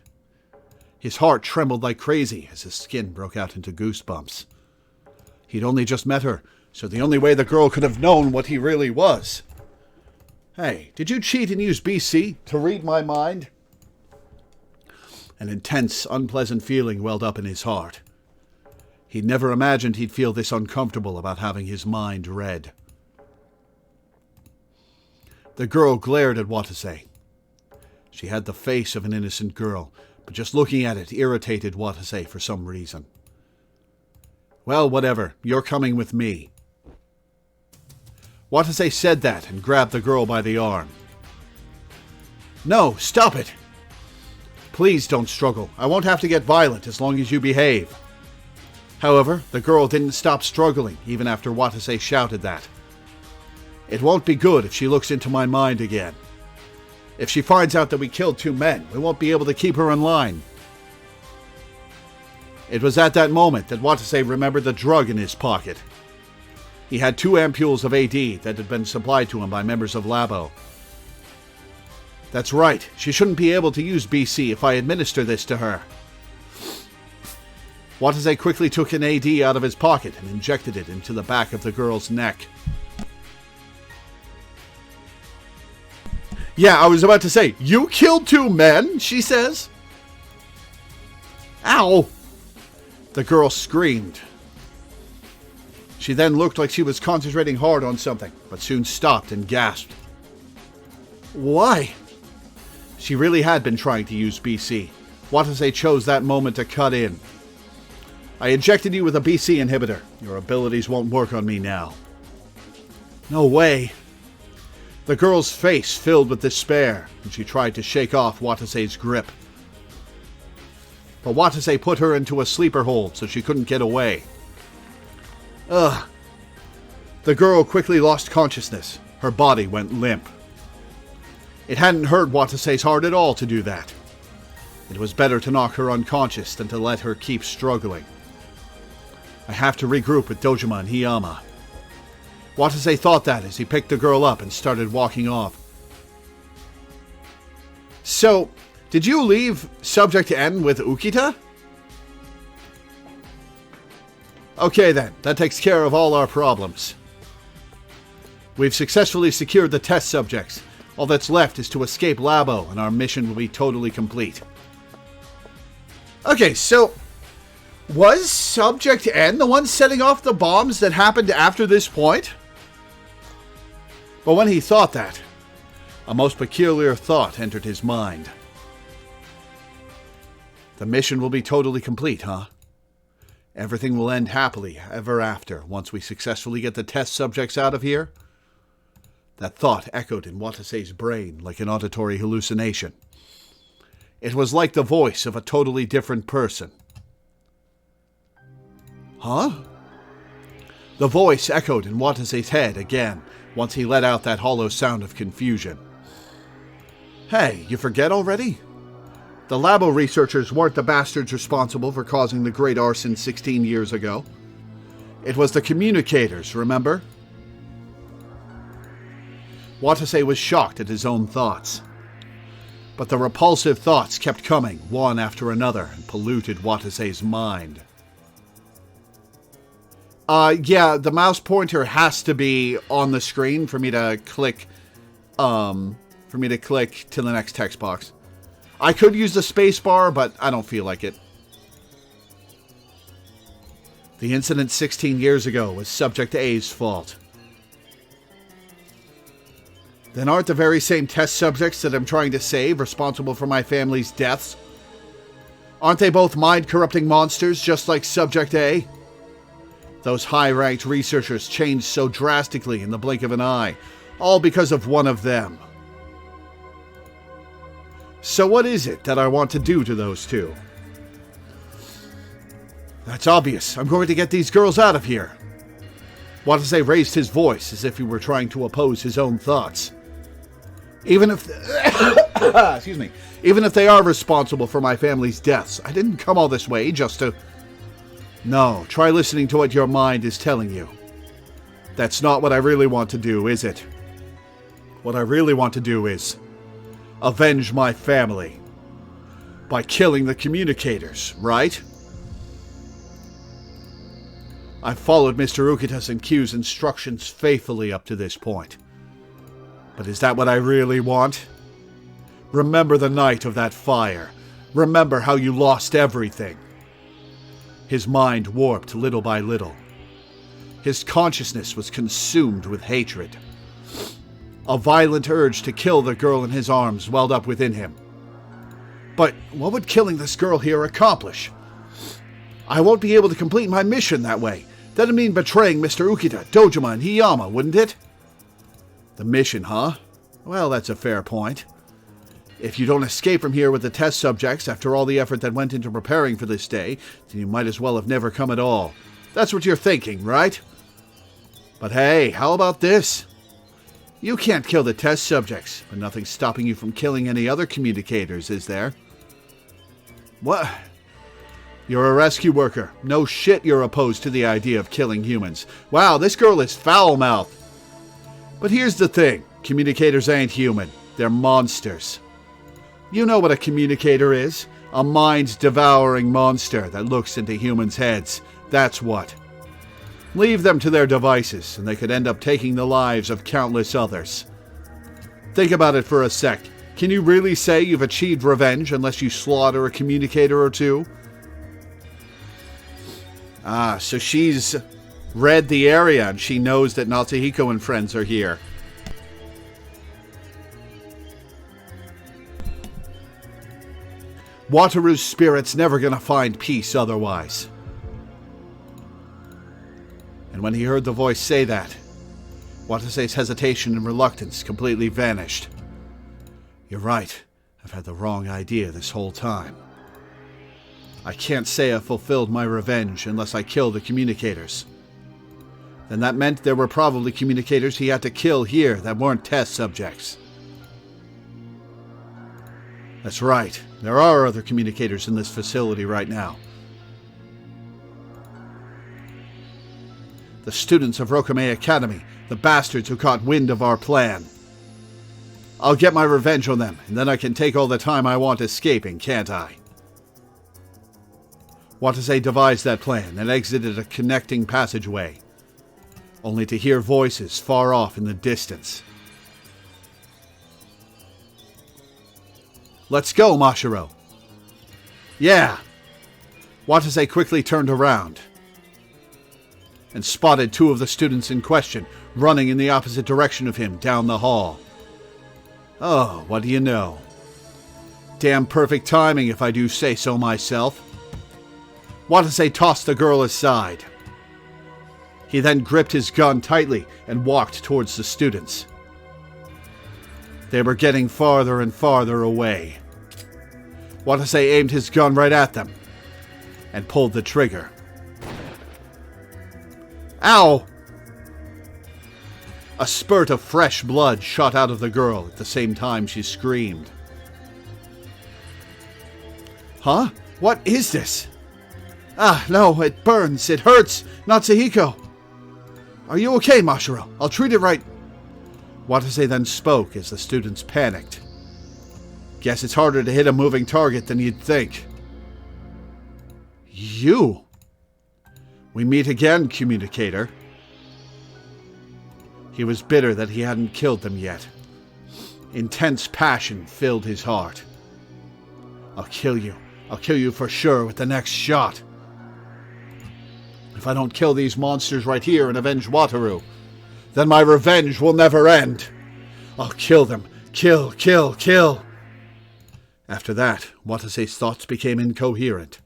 His heart trembled like crazy as his skin broke out into goosebumps. He'd only just met her, so the only way the girl could have known what he really was. Hey, did you cheat and use BC to read my mind? An intense, unpleasant feeling welled up in his heart. He'd never imagined he'd feel this uncomfortable about having his mind read. The girl glared at Watase. She had the face of an innocent girl, but just looking at it irritated Watase for some reason. Well, whatever. You're coming with me. Watase said that and grabbed the girl by the arm. No, stop it! Please don't struggle. I won't have to get violent as long as you behave. However, the girl didn't stop struggling even after Watase shouted that. It won't be good if she looks into my mind again. If she finds out that we killed 2 men, we won't be able to keep her in line. It was at that moment that Watase remembered the drug in his pocket. He had 2 ampules of AD that had been supplied to him by members of Labo. That's right, she shouldn't be able to use BC if I administer this to her. Watase quickly took an AD out of his pocket and injected it into the back of the girl's neck. Yeah, I was about to say, you killed 2 men, she says. Ow! The girl screamed. She then looked like she was concentrating hard on something, but soon stopped and gasped. Why? She really had been trying to use BC. Watase chose that moment to cut in. I injected you with a BC inhibitor. Your abilities won't work on me now. No way. The girl's face filled with despair, and she tried to shake off Watase's grip. But Watase put her into a sleeper hold so she couldn't get away. Ugh. The girl quickly lost consciousness. Her body went limp. It hadn't hurt Watase's heart at all to do that. It was better to knock her unconscious than to let her keep struggling. I have to regroup with Dojima and Hiyama. Watase thought that as he picked the girl up and started walking off. So, did you leave Subject N with Ukita? Okay then, that takes care of all our problems. We've successfully secured the test subjects. All that's left is to escape Labo and our mission will be totally complete. Okay, so was Subject N the one setting off the bombs that happened after this point? But when he thought that, a most peculiar thought entered his mind. The mission will be totally complete, huh? Everything will end happily ever after once we successfully get the test subjects out of here? That thought echoed in Watase's brain like an auditory hallucination. It was like the voice of a totally different person. Huh? The voice echoed in Watase's head again once he let out that hollow sound of confusion. Hey, you forget already? The Labo researchers weren't the bastards responsible for causing the Great Arson 16 years ago. It was the communicators, remember? Watase was shocked at his own thoughts. But the repulsive thoughts kept coming, one after another, and polluted Watase's mind. Yeah, the mouse pointer has to be on the screen for me to click, to the next text box. I could use the space bar, but I don't feel like it. The incident 16 years ago was Subject A's fault. Then aren't the very same test subjects that I'm trying to save responsible for my family's deaths? Aren't they both mind-corrupting monsters just like Subject A? Those high-ranked researchers changed so drastically in the blink of an eye, all because of one of them. So what is it that I want to do to those two? That's obvious. I'm going to get these girls out of here. Watase raised his voice as if he were trying to oppose his own thoughts. Even if... excuse me. Even if they are responsible for my family's deaths, I didn't come all this way just to... No, try listening to what your mind is telling you. That's not what I really want to do, is it? What I really want to do is... avenge my family. By killing the communicators, right? I've followed Mr. Ukitas and Q's instructions faithfully up to this point. But is that what I really want? Remember the night of that fire, Remember how you lost everything. His mind warped little by little. His consciousness was consumed with hatred. A violent urge to kill the girl in his arms welled up within him. But what would killing this girl here accomplish? I won't be able to complete my mission that way. That'd mean betraying Mr. Ukita, Dojima, and Hiyama, wouldn't it? The mission, huh? Well, that's a fair point. If you don't escape from here with the test subjects after all the effort that went into preparing for this day, then you might as well have never come at all. That's what you're thinking, right? But hey, how about this? You can't kill the test subjects, but nothing's stopping you from killing any other communicators, is there? What? You're a rescue worker. No shit you're opposed to the idea of killing humans. Wow, this girl is foul-mouthed. But here's the thing. Communicators ain't human. They're monsters. You know what a communicator is? A mind-devouring monster that looks into humans' heads. That's what. Leave them to their devices, and they could end up taking the lives of countless others. Think about it for a sec. Can you really say you've achieved revenge unless you slaughter a communicator or two? Ah, so she's read the area and she knows that Natsuhiko and friends are here. Wataru's spirit's never gonna find peace otherwise. And when he heard the voice say that, Watase's hesitation and reluctance completely vanished. You're right. I've had the wrong idea this whole time. I can't say I fulfilled my revenge unless I kill the communicators. Then that meant there were probably communicators he had to kill here that weren't test subjects. That's right. There are other communicators in this facility right now. The students of Rokume Academy, the bastards who caught wind of our plan. I'll get my revenge on them, and then I can take all the time I want escaping, can't I? Watase devised that plan and exited a connecting passageway, only to hear voices far off in the distance. Let's go, Mashiro. Yeah. Watase quickly turned around and spotted two of the students in question running in the opposite direction of him down the hall. Oh, what do you know? Damn perfect timing if I do say so myself. Watase tossed the girl aside. He then gripped his gun tightly and walked towards the students. They were getting farther and farther away. Watase aimed his gun right at them and pulled the trigger. Ow! A spurt of fresh blood shot out of the girl at the same time she screamed. Huh? What is this? Ah, no, it burns. It hurts. Natsuhiko. Are you okay, Mashiro? I'll treat it right. Watase then spoke as the students panicked. Guess it's harder to hit a moving target than you'd think. You? We meet again, communicator. He was bitter that he hadn't killed them yet. Intense passion filled his heart. I'll kill you. I'll kill you for sure with the next shot. If I don't kill these monsters right here and avenge Wataru, then my revenge will never end. I'll kill them. Kill, kill, kill. After that, Watase's thoughts became incoherent.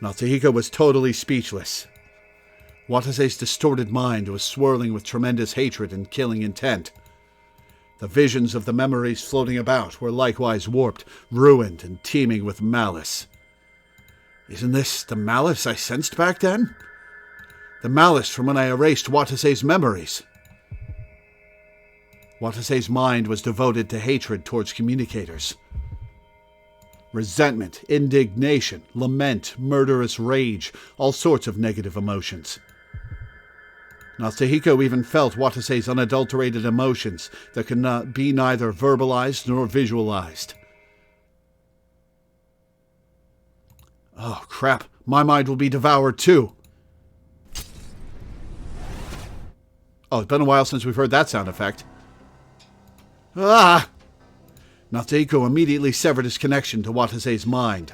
Natsuhiko was totally speechless. Watase's distorted mind was swirling with tremendous hatred and killing intent. The visions of the memories floating about were likewise warped, ruined, and teeming with malice. Isn't this the malice I sensed back then? The malice from when I erased Watase's memories. Watase's mind was devoted to hatred towards communicators. Resentment, indignation, lament, murderous rage, all sorts of negative emotions. Natsuhiko even felt Watase's unadulterated emotions that could not be neither verbalized nor visualized. Oh, crap. My mind will be devoured, too. Oh, it's been a while since we've heard that sound effect. Ah! Natsuhiko immediately severed his connection to Watase's mind.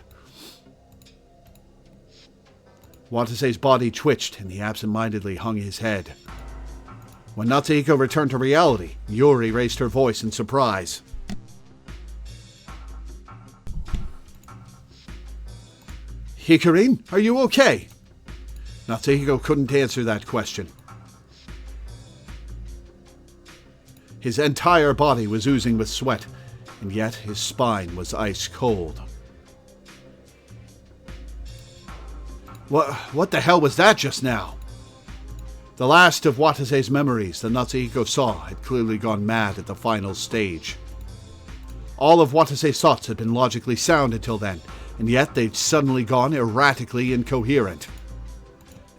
Watase's body twitched, and he absent-mindedly hung his head. When Natsuhiko returned to reality, Yuri raised her voice in surprise. Hikarin, are you okay? Natsuhiko couldn't answer that question. His entire body was oozing with sweat, and yet his spine was ice cold. What the hell was that just now? The last of Watase's memories that Natsuhiko saw had clearly gone mad at the final stage. All of Watase's thoughts had been logically sound until then, and yet they'd suddenly gone erratically incoherent.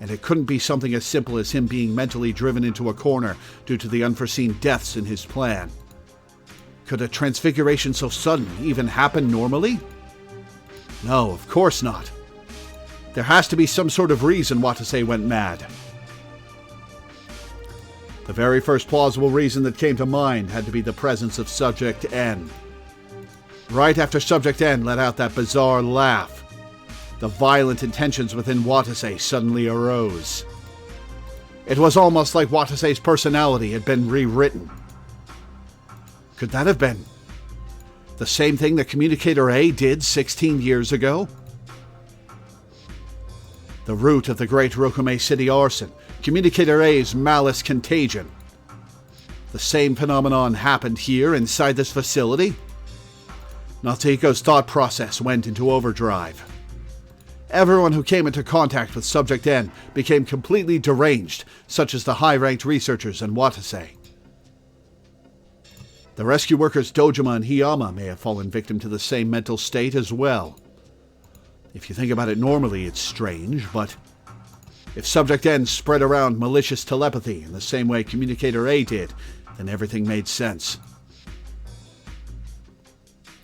And it couldn't be something as simple as him being mentally driven into a corner due to the unforeseen deaths in his plan. Could a transfiguration so sudden even happen normally? No, of course not. There has to be some sort of reason Watase went mad. The very first plausible reason that came to mind had to be the presence of Subject N. Right after Subject N let out that bizarre laugh, the violent intentions within Watase suddenly arose. It was almost like Watase's personality had been rewritten. Could that have been the same thing that Communicator A did 16 years ago? The root of the Great Rokume City arson, Communicator A's malice contagion. The same phenomenon happened here inside this facility? Natsuhiko's thought process went into overdrive. Everyone who came into contact with Subject N became completely deranged, such as the high-ranked researchers and Watase. The rescue workers Dojima and Hiyama may have fallen victim to the same mental state as well. If you think about it normally, it's strange, but if Subject N spread around malicious telepathy in the same way Communicator A did, then everything made sense.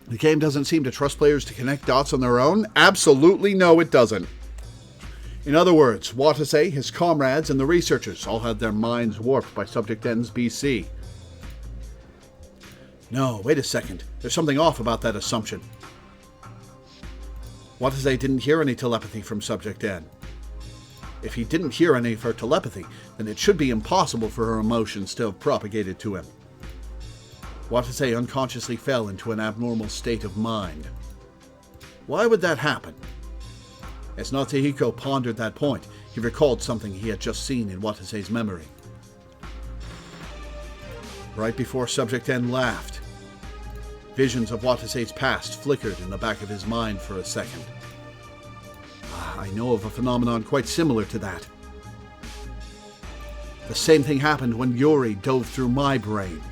The game doesn't seem to trust players to connect dots on their own? Absolutely no, it doesn't. In other words, Watase, his comrades, and the researchers all had their minds warped by Subject N's BC. No, wait a second. There's something off about that assumption. Watase didn't hear any telepathy from Subject N. If he didn't hear any of her telepathy, then it should be impossible for her emotions to have propagated to him. Watase unconsciously fell into an abnormal state of mind. Why would that happen? As Natsuhiko pondered that point, he recalled something he had just seen in Watase's memory. Right before Subject N laughed, visions of Watase's past flickered in the back of his mind for a second. I know of a phenomenon quite similar to that. The same thing happened when Yuri dove through my brain.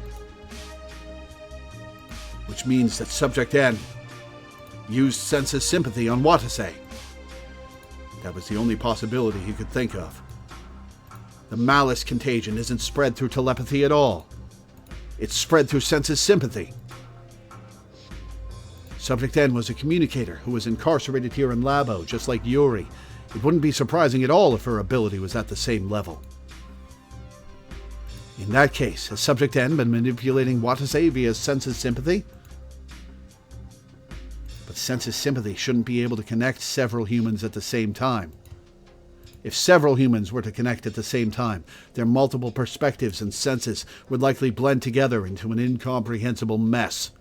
Which means that Subject N used sense sympathy on Watase. That was the only possibility he could think of. The malice contagion isn't spread through telepathy at all. It's spread through sense sympathy. Subject N was a communicator who was incarcerated here in Labo, just like Yuri. It wouldn't be surprising at all if her ability was at the same level. In that case, has Subject N been manipulating Watase via sense sympathy? But sense sympathy shouldn't be able to connect several humans at the same time. If several humans were to connect at the same time, their multiple perspectives and senses would likely blend together into an incomprehensible mess.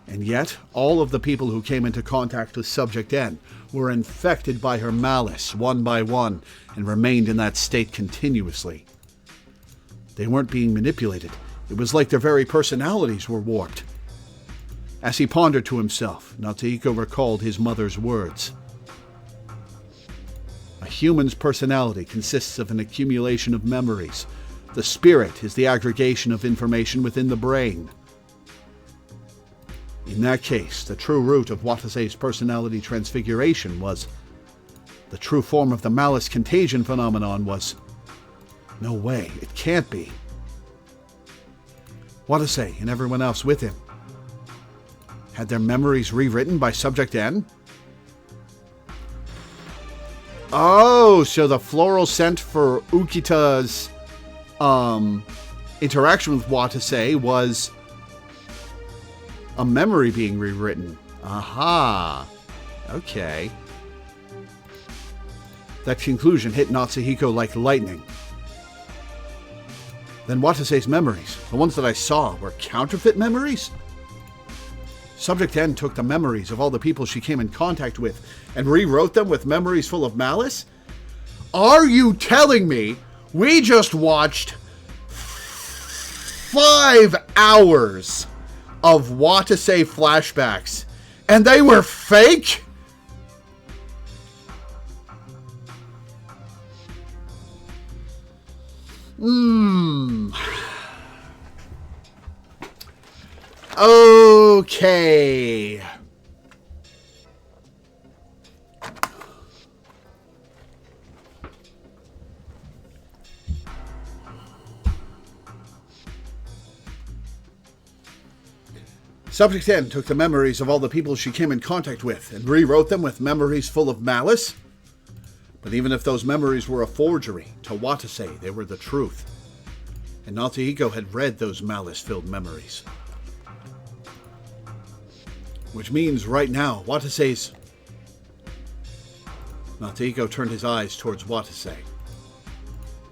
And yet, all of the people who came into contact with Subject N were infected by her malice one by one and remained in that state continuously. They weren't being manipulated. It was like their very personalities were warped. As he pondered to himself, Natsuhiko recalled his mother's words. A human's personality consists of an accumulation of memories. The spirit is the aggregation of information within the brain. In that case, the true root of Watase's personality transfiguration was... the true form of the malice contagion phenomenon was... no way, it can't be. Watase and everyone else with him had their memories rewritten by Subject N? Oh, so the floral scent for Ukita's interaction with Watase was A memory being rewritten. Aha. Okay. That conclusion hit Natsuhiko like lightning. Then Watase's memories, the ones that I saw, were counterfeit memories? Subject N took the memories of all the people she came in contact with and rewrote them with memories full of malice? Are you telling me we just watched 5 hours of Watase flashbacks and they were fake? Okay. Subject 10 took the memories of all the people she came in contact with and rewrote them with memories full of malice. But even if those memories were a forgery, to Watase they were the truth. And Natsuhiko had read those malice-filled memories. Which means right now, Watase's... Natsuhiko turned his eyes towards Watase.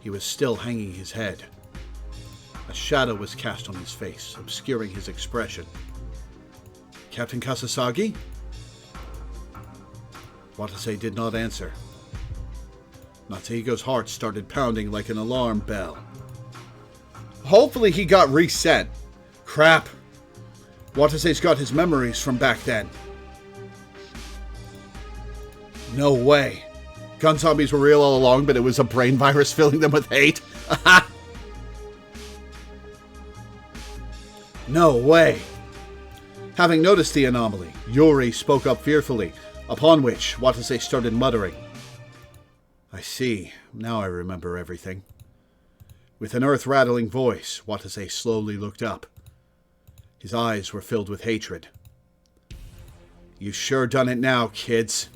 He was still hanging his head. A shadow was cast on his face, obscuring his expression. Captain Kasasagi? Watase did not answer. Natsuhiko's heart started pounding like an alarm bell. Hopefully he got reset. Crap. Watase's got his memories from back then. No way. Gun zombies were real all along, but it was a brain virus filling them with hate? No way. Having noticed the anomaly, Yuri spoke up fearfully, upon which Watase started muttering. I see. Now I remember everything. With an earth-rattling voice, Watase slowly looked up. His eyes were filled with hatred. You sure done it now, kids.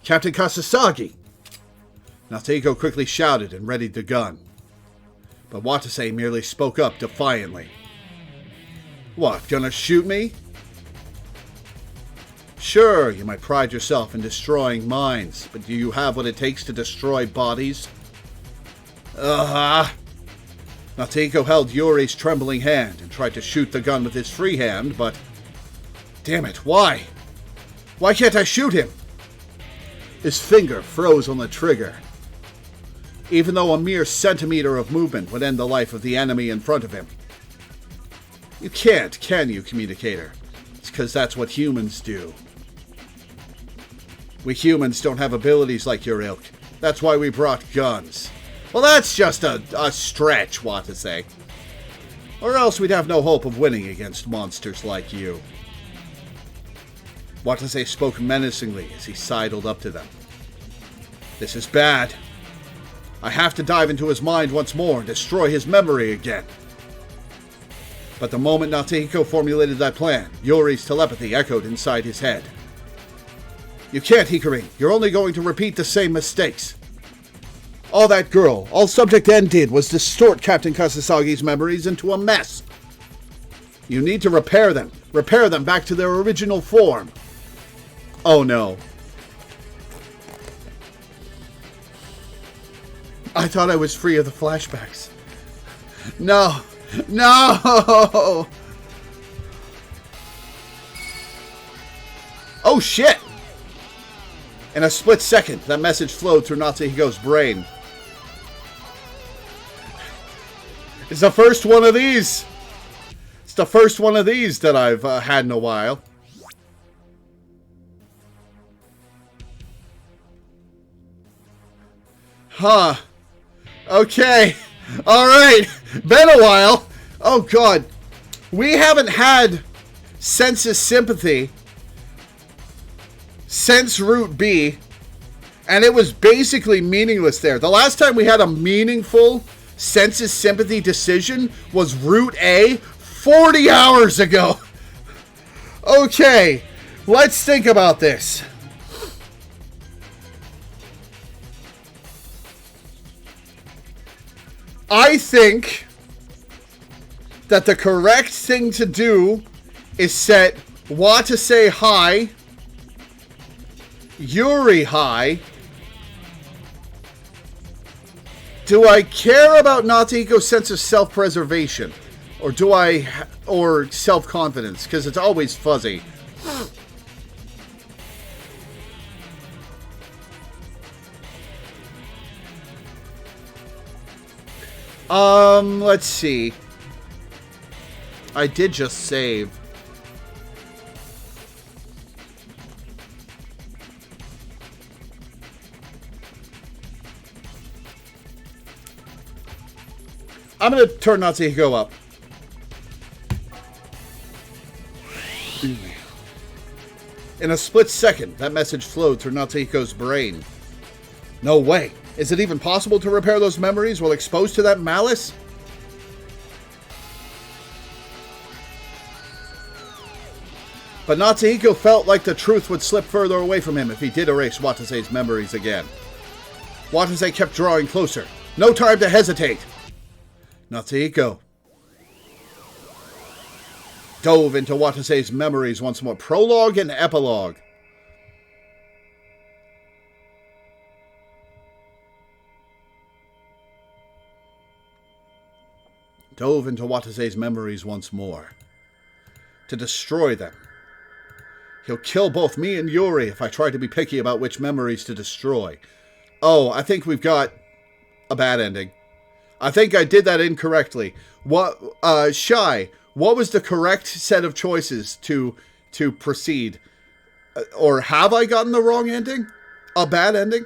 Captain Kasasagi! Natsuhiko quickly shouted and readied the gun. But Watase merely spoke up defiantly. What, gonna shoot me? Sure, you might pride yourself in destroying minds, but do you have what it takes to destroy bodies? Natsuhiko held Yuri's trembling hand and tried to shoot the gun with his free hand, but... Damn it, why? Why can't I shoot him? His finger froze on the trigger. Even though a mere centimeter of movement would end the life of the enemy in front of him. You can't, can you, communicator? It's because that's what humans do. We humans don't have abilities like your ilk. That's why we brought guns. Well, that's just a stretch, Watase. Or else we'd have no hope of winning against monsters like you. Watase spoke menacingly as he sidled up to them. This is bad. I have to dive into his mind once more and destroy his memory again. But the moment Natsuhiko formulated that plan, Yuri's telepathy echoed inside his head. You can't, Hikari. You're only going to repeat the same mistakes. All that girl, all Subject N did was distort Captain Kasasagi's memories into a mess. You need to repair them back to their original form. Oh no. I thought I was free of the flashbacks. No! No! Oh shit! In a split second, that message flowed through Natsuhiko's brain. It's the first one of these! It's the first one of these that I've had in a while. Huh. Okay. Alright. Been a while. Oh god. We haven't had Sense's Sympathy since Route B. And it was basically meaningless there. The last time we had a meaningful Sense's Sympathy decision was Route A 40 hours ago. Okay. Let's think about this. I think that the correct thing to do is set Watase high, Yuri high. Do I care about Natsuhiko's sense of self-preservation? Or self-confidence? Because it's always fuzzy. Let's see. I did just save. I'm going to turn Natsuhiko up. In a split second, that message flowed through Natsuhiko's brain. No way. Is it even possible to repair those memories while exposed to that malice? But Natsuhiko felt like the truth would slip further away from him if he did erase Watase's memories again. Watase kept drawing closer. No time to hesitate. Natsuhiko dove into Watase's memories once more. Prologue and epilogue. Dove into Watase's memories once more. To destroy them. He'll kill both me and Yuri if I try to be picky about which memories to destroy. Oh, I think we've got a bad ending. I think I did that incorrectly. Shy, what was the correct set of choices to proceed? Or have I gotten the wrong ending? A bad ending?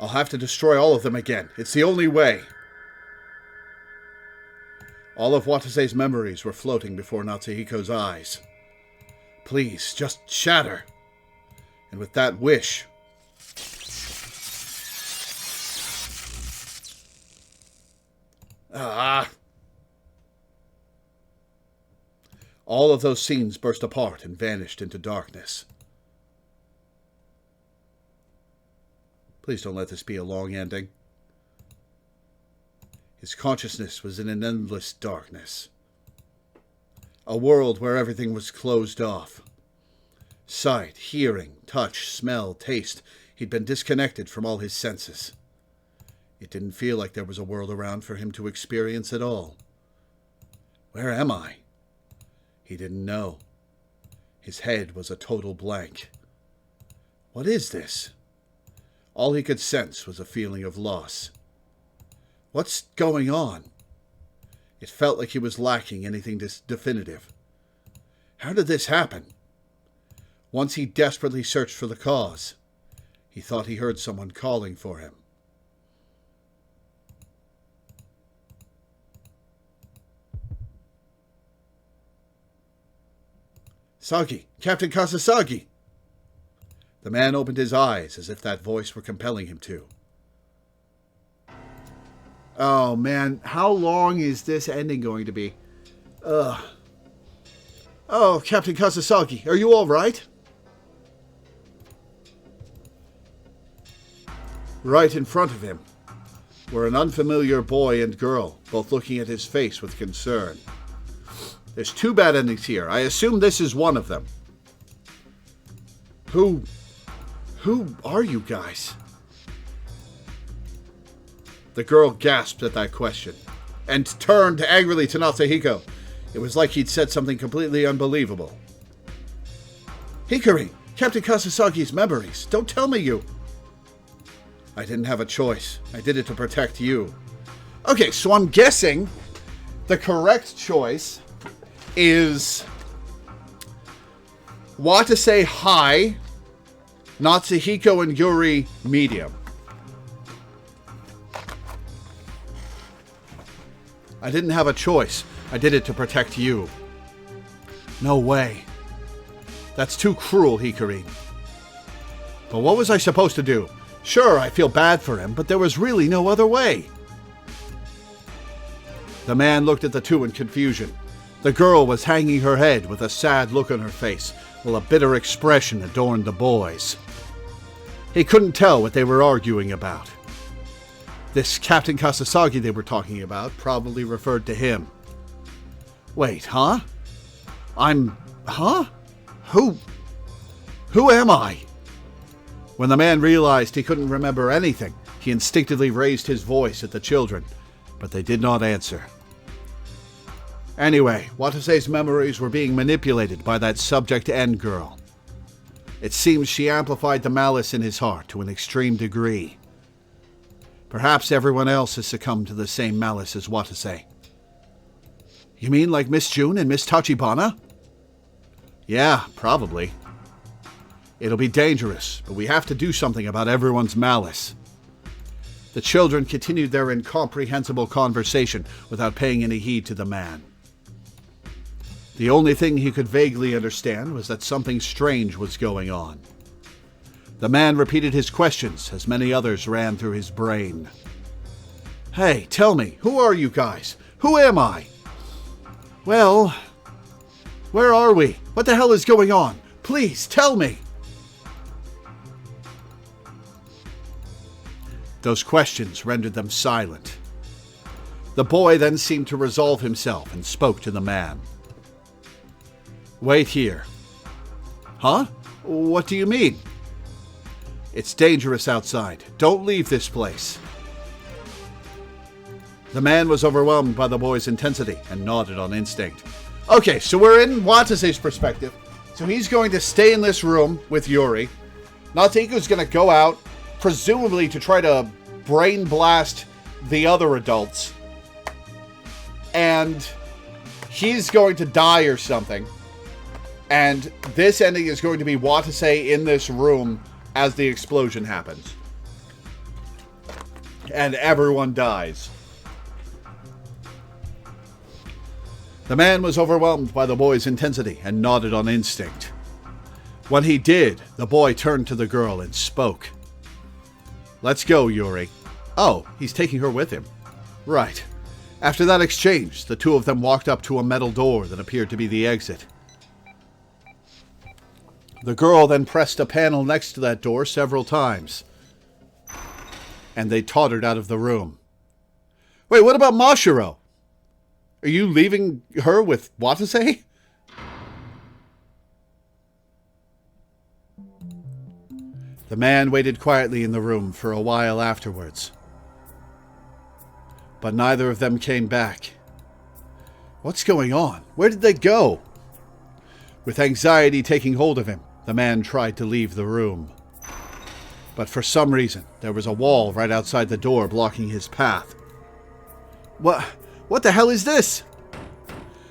I'll have to destroy all of them again. It's the only way. All of Watase's memories were floating before Natsuhiko's eyes. Please, just shatter. And with that wish... All of those scenes burst apart and vanished into darkness. Please don't let this be a long ending. His consciousness was in an endless darkness. A world where everything was closed off. Sight, hearing, touch, smell, taste. He'd been disconnected from all his senses. It didn't feel like there was a world around for him to experience at all. Where am I? He didn't know. His head was a total blank. What is this? All he could sense was a feeling of loss. What's going on? It felt like he was lacking anything definitive. How did this happen? Once he desperately searched for the cause, he thought he heard someone calling for him. Sagi, Captain Kasasagi! The man opened his eyes as if that voice were compelling him to. Oh, man. How long is this ending going to be? Oh, Captain Kasasagi, are you all right? Right in front of him were an unfamiliar boy and girl, both looking at his face with concern. There's two bad endings here. I assume this is one of them. Who are you guys? The girl gasped at that question and turned angrily to Natsuhiko. It was like he'd said something completely unbelievable. Hikari, Captain Kasasagi's memories. Don't tell me you... I didn't have a choice. I did it to protect you. Okay, so I'm guessing the correct choice is Watase high, Natsuhiko and Yuri medium. I didn't have a choice. I did it to protect you. No way. That's too cruel, Hikari. But what was I supposed to do? Sure, I feel bad for him, but there was really no other way. The man looked at the two in confusion. The girl was hanging her head with a sad look on her face, while a bitter expression adorned the boys. He couldn't tell what they were arguing about. This Captain Kasasagi they were talking about probably referred to him. Wait, huh? Huh? Who am I? When the man realized he couldn't remember anything, he instinctively raised his voice at the children, but they did not answer. Anyway, Watase's memories were being manipulated by that Subject N girl. It seems she amplified the malice in his heart to an extreme degree. Perhaps everyone else has succumbed to the same malice as Watase. You mean like Miss June and Miss Tachibana? Yeah, probably. It'll be dangerous, but we have to do something about everyone's malice. The children continued their incomprehensible conversation without paying any heed to the man. The only thing he could vaguely understand was that something strange was going on. The man repeated his questions as many others ran through his brain. Hey, tell me, who are you guys? Who am I? Well, where are we? What the hell is going on? Please, tell me. Those questions rendered them silent. The boy then seemed to resolve himself and spoke to the man. Wait here. Huh? What do you mean? It's dangerous outside. Don't leave this place. The man was overwhelmed by the boy's intensity and nodded on instinct. Okay, so we're in Watase's perspective. So he's going to stay in this room with Yuri. Natsuhiko's going to go out, presumably to try to brain blast the other adults. And he's going to die or something. And this ending is going to be Watase in this room as the explosion happens. And everyone dies. The man was overwhelmed by the boy's intensity and nodded on instinct. When he did, the boy turned to the girl and spoke. Let's go, Yuri. Oh, he's taking her with him. Right. After that exchange, the two of them walked up to a metal door that appeared to be the exit. The girl then pressed a panel next to that door several times. And they tottered out of the room. Wait, what about Mashiro? Are you leaving her with Watase? The man waited quietly in the room for a while afterwards. But neither of them came back. What's going on? Where did they go? With anxiety taking hold of him, the man tried to leave the room. But for some reason, there was a wall right outside the door blocking his path. What the hell is this?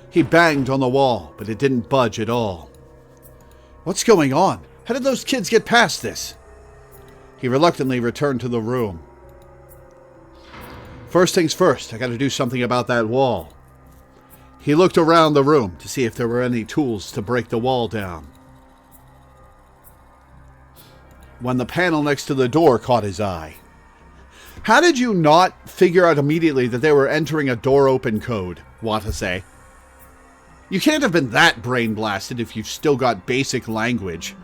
He banged on the wall, but it didn't budge at all. What's going on? How did those kids get past this? He reluctantly returned to the room. First things first, I gotta do something about that wall. He looked around the room to see if there were any tools to break the wall down. When the panel next to the door caught his eye. How did you not figure out immediately that they were entering a door open code, Watase? You can't have been that brain blasted if you've still got basic language.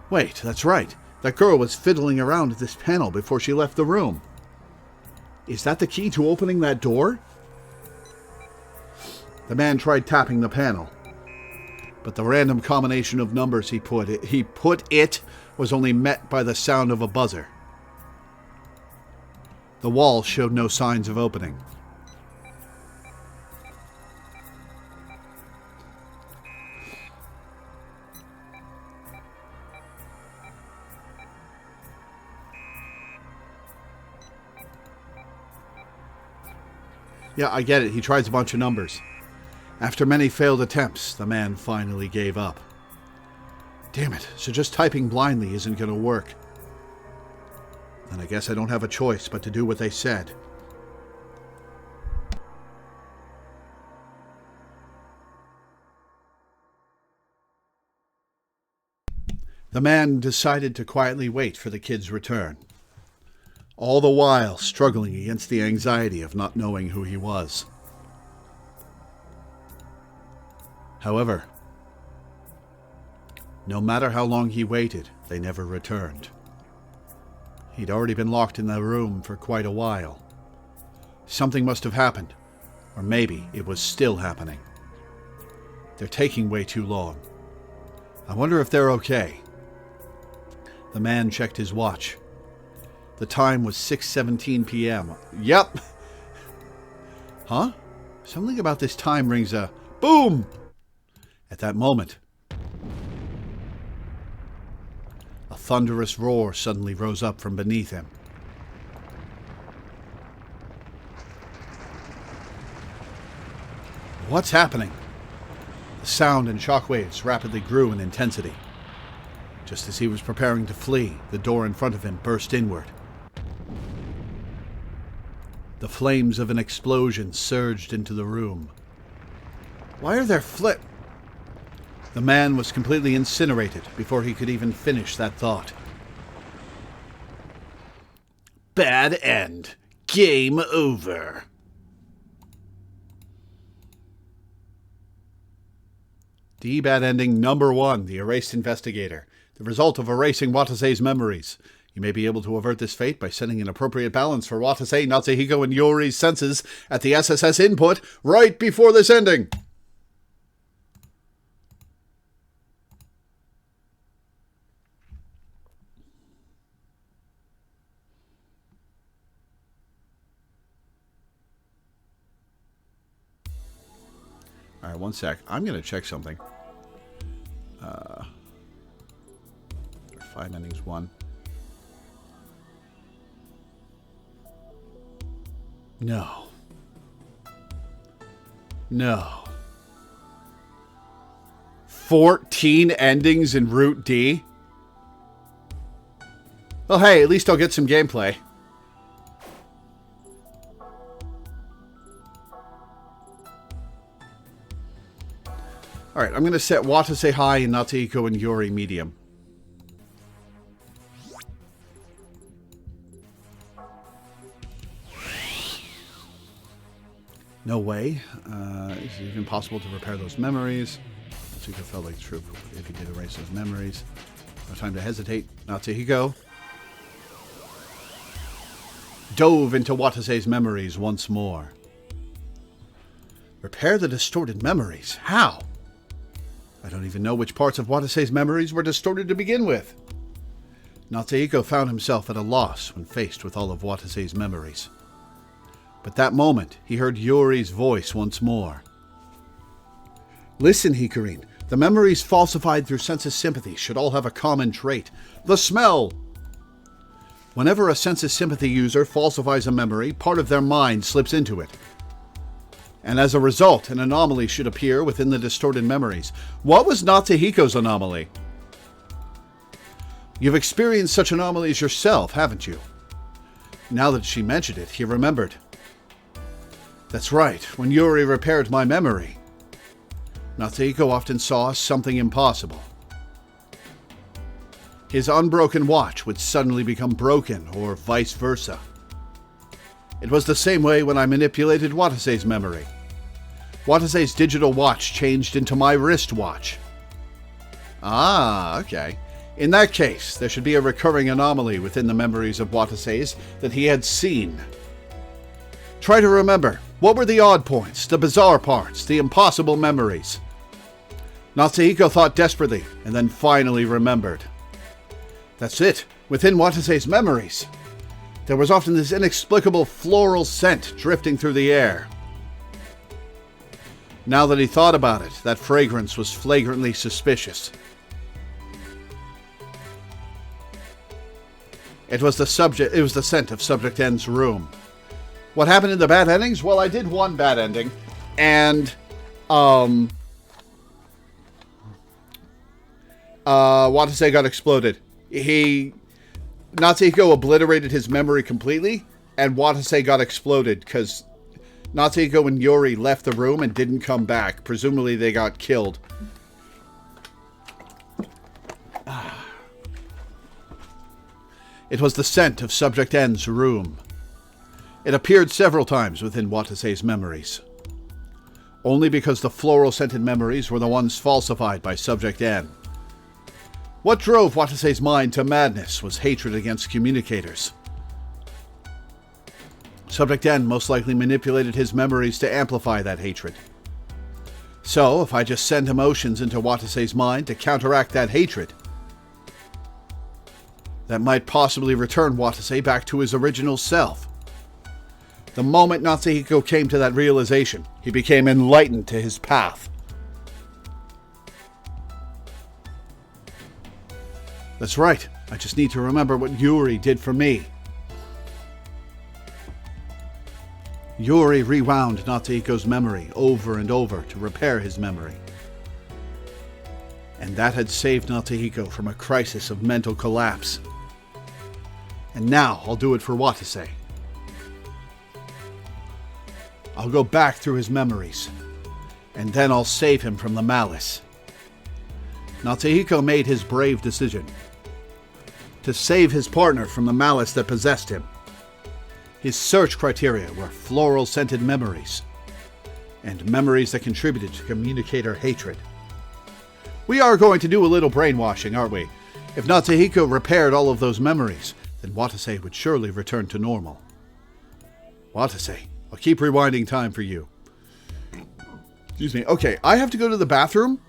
Wait, that's right. That girl was fiddling around with this panel before she left the room. Is that the key to opening that door? The man tried tapping the panel, but the random combination of numbers he put it was only met by the sound of a buzzer. The wall showed no signs of opening. Yeah, I get it. He tries a bunch of numbers. After many failed attempts, the man finally gave up. Damn it, so just typing blindly isn't going to work. Then I guess I don't have a choice but to do what they said. The man decided to quietly wait for the kid's return, all the while struggling against the anxiety of not knowing who he was. However, no matter how long he waited, they never returned. He'd already been locked in the room for quite a while. Something must have happened, or maybe it was still happening. They're taking way too long. I wonder if they're okay. The man checked his watch. The time was 6:17 p.m. Yep! Huh? Something about this time rings a boom! At that moment, a thunderous roar suddenly rose up from beneath him. What's happening? The sound and shockwaves rapidly grew in intensity. Just as he was preparing to flee, the door in front of him burst inward. The flames of an explosion surged into the room. Why are there The man was completely incinerated before he could even finish that thought. Bad end. Game over. The bad ending number 1, The Erased Investigator. The result of erasing Watase's memories. You may be able to avert this fate by setting an appropriate balance for Watase, Natsuhiko, and Yori's senses at the SSS input right before this ending. Alright, one sec. I'm going to check something. 5 endings, 1. No. No. 14 endings in Route D? Well, hey, at least I'll get some gameplay. Alright, I'm going to set Watase high and Natsuhiko and Yori medium. No way. Is it even possible to repair those memories? Natsuhiko felt like true if he did erase those memories. No time to hesitate. Natsuhiko dove into Watase's memories once more. Repair the distorted memories? How? I don't even know which parts of Watase's memories were distorted to begin with. Natsuhiko found himself at a loss when faced with all of Watase's memories. But that moment, he heard Yori's voice once more. Listen, Hikarin. The memories falsified through sense of sympathy should all have a common trait. The smell! Whenever a sense of sympathy user falsifies a memory, part of their mind slips into it. And as a result, an anomaly should appear within the distorted memories. What was Natsuhiko's anomaly? You've experienced such anomalies yourself, haven't you? Now that she mentioned it, he remembered. That's right, when Yuri repaired my memory. Natsuhiko often saw something impossible. His unbroken watch would suddenly become broken, or vice versa. It was the same way when I manipulated Watase's memory. Watase's digital watch changed into my wristwatch. Ah, okay. In that case, there should be a recurring anomaly within the memories of Watase's that he had seen. Try to remember, what were the odd points, the bizarre parts, the impossible memories? Natsuhiko thought desperately, and then finally remembered. That's it, within Watase's memories. There was often this inexplicable floral scent drifting through the air. Now that he thought about it, that fragrance was flagrantly suspicious. It was the scent of Subject N's room. What happened in the bad endings? Well, I did one bad ending, and Watase got exploded. Natsuhiko obliterated his memory completely, and Watase got exploded because Natsuhiko and Yori left the room and didn't come back. Presumably they got killed. It was the scent of Subject N's room. It appeared several times within Watase's memories. only because the floral-scented memories were the ones falsified by Subject N. What drove Watase's mind to madness was hatred against communicators. Subject N most likely manipulated his memories to amplify that hatred. So, if I just send emotions into Watase's mind to counteract that hatred, that might possibly return Watase back to his original self. The moment Natsuhiko came to that realization, he became enlightened to his path. That's right, I just need to remember what Yuri did for me. Yuri rewound Natsuhiko's memory over and over to repair his memory. And that had saved Natsuhiko from a crisis of mental collapse. And now I'll do it for Watase. I'll go back through his memories, and then I'll save him from the malice. Natsuhiko made his brave decision to save his partner from the malice that possessed him. His search criteria were floral-scented memories, and memories that contributed to communicator hatred. We are going to do a little brainwashing, aren't we? If Natsuhiko repaired all of those memories, then Watase would surely return to normal. Watase, I'll keep rewinding time for you. Excuse me. Okay, I have to go to the bathroom.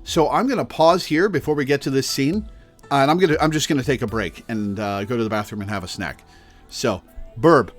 So I'm going to pause here before we get to this scene. And I'm just gonna take a break and go to the bathroom and have a snack. So, Burb.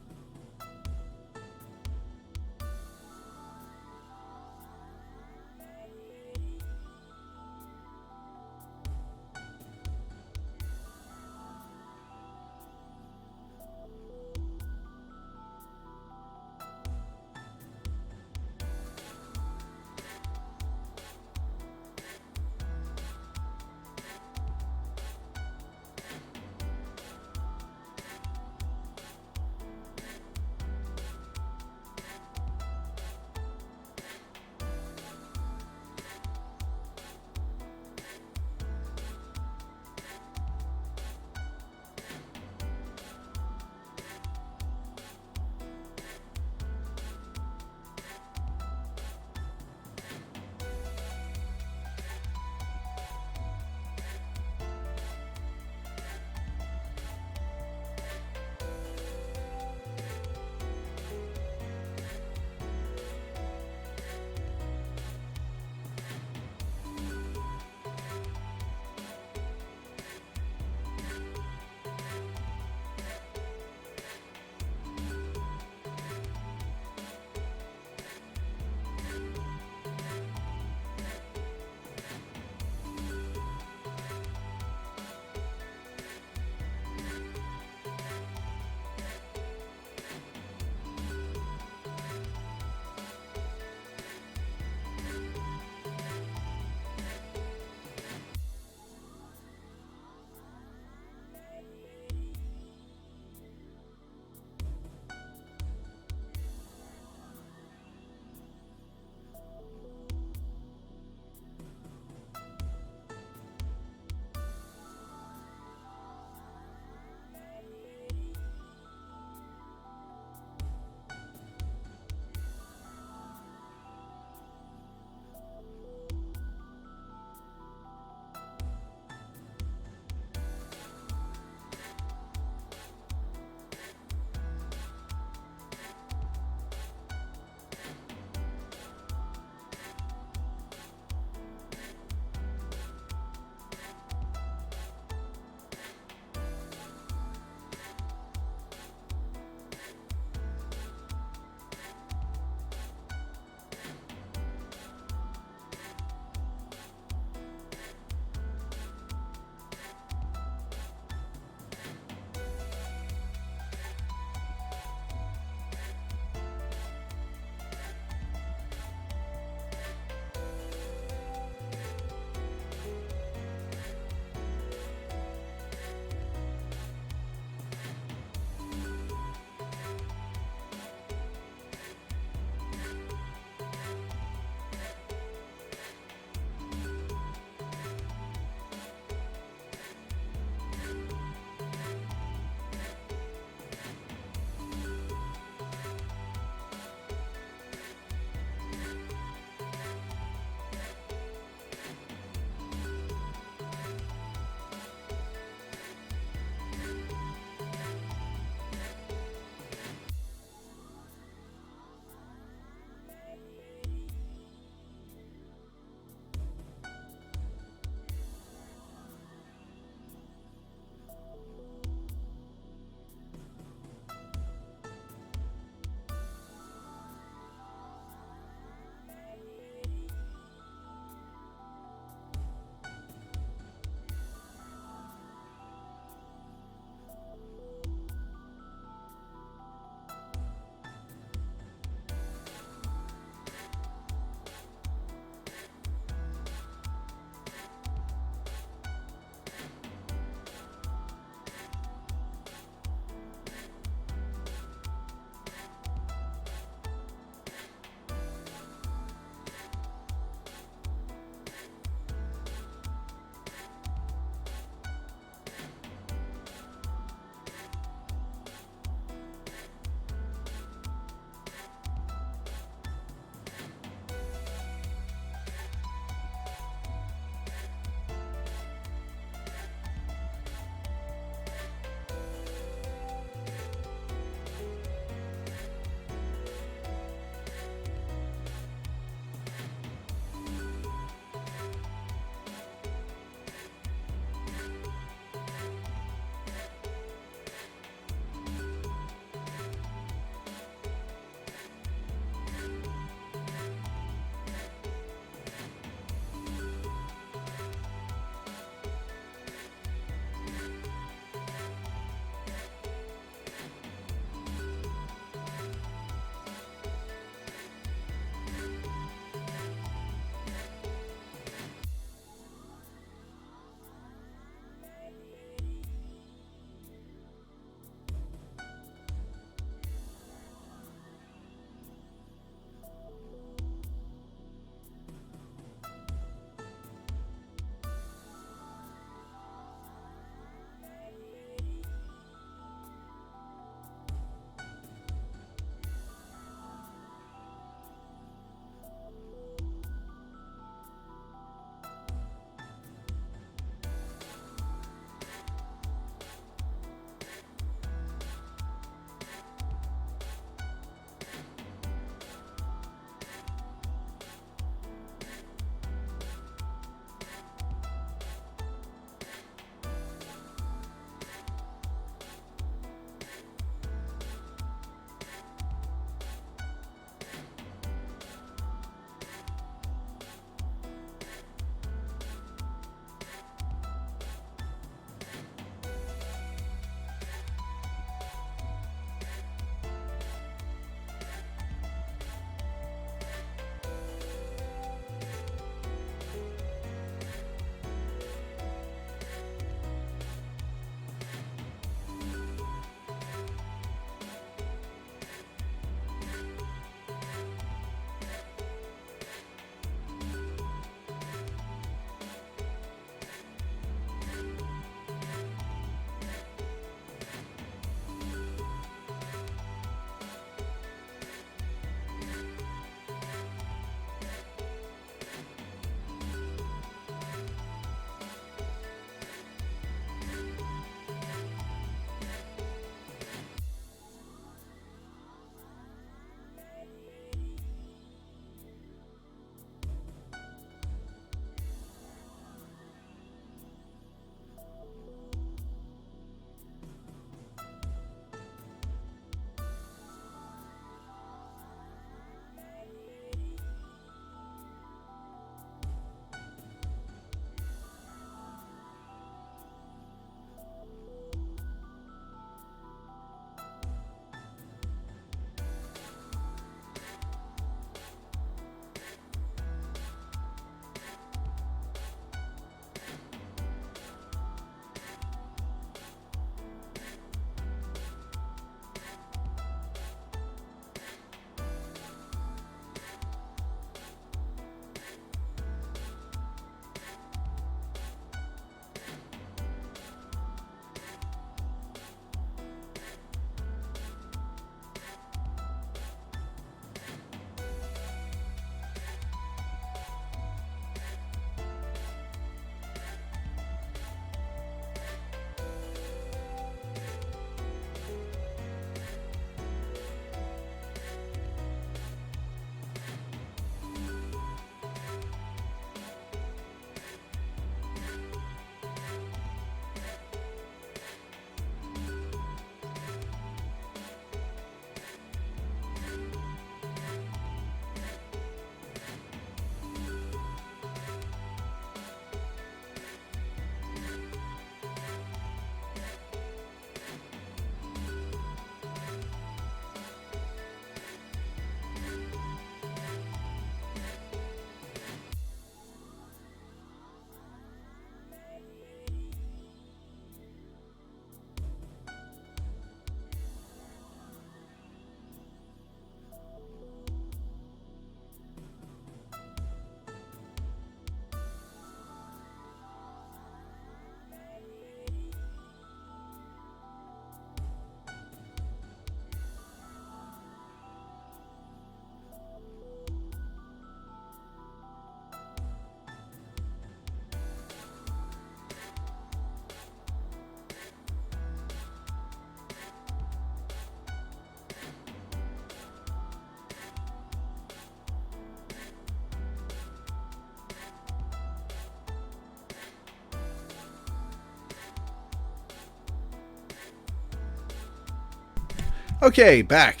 Okay, back.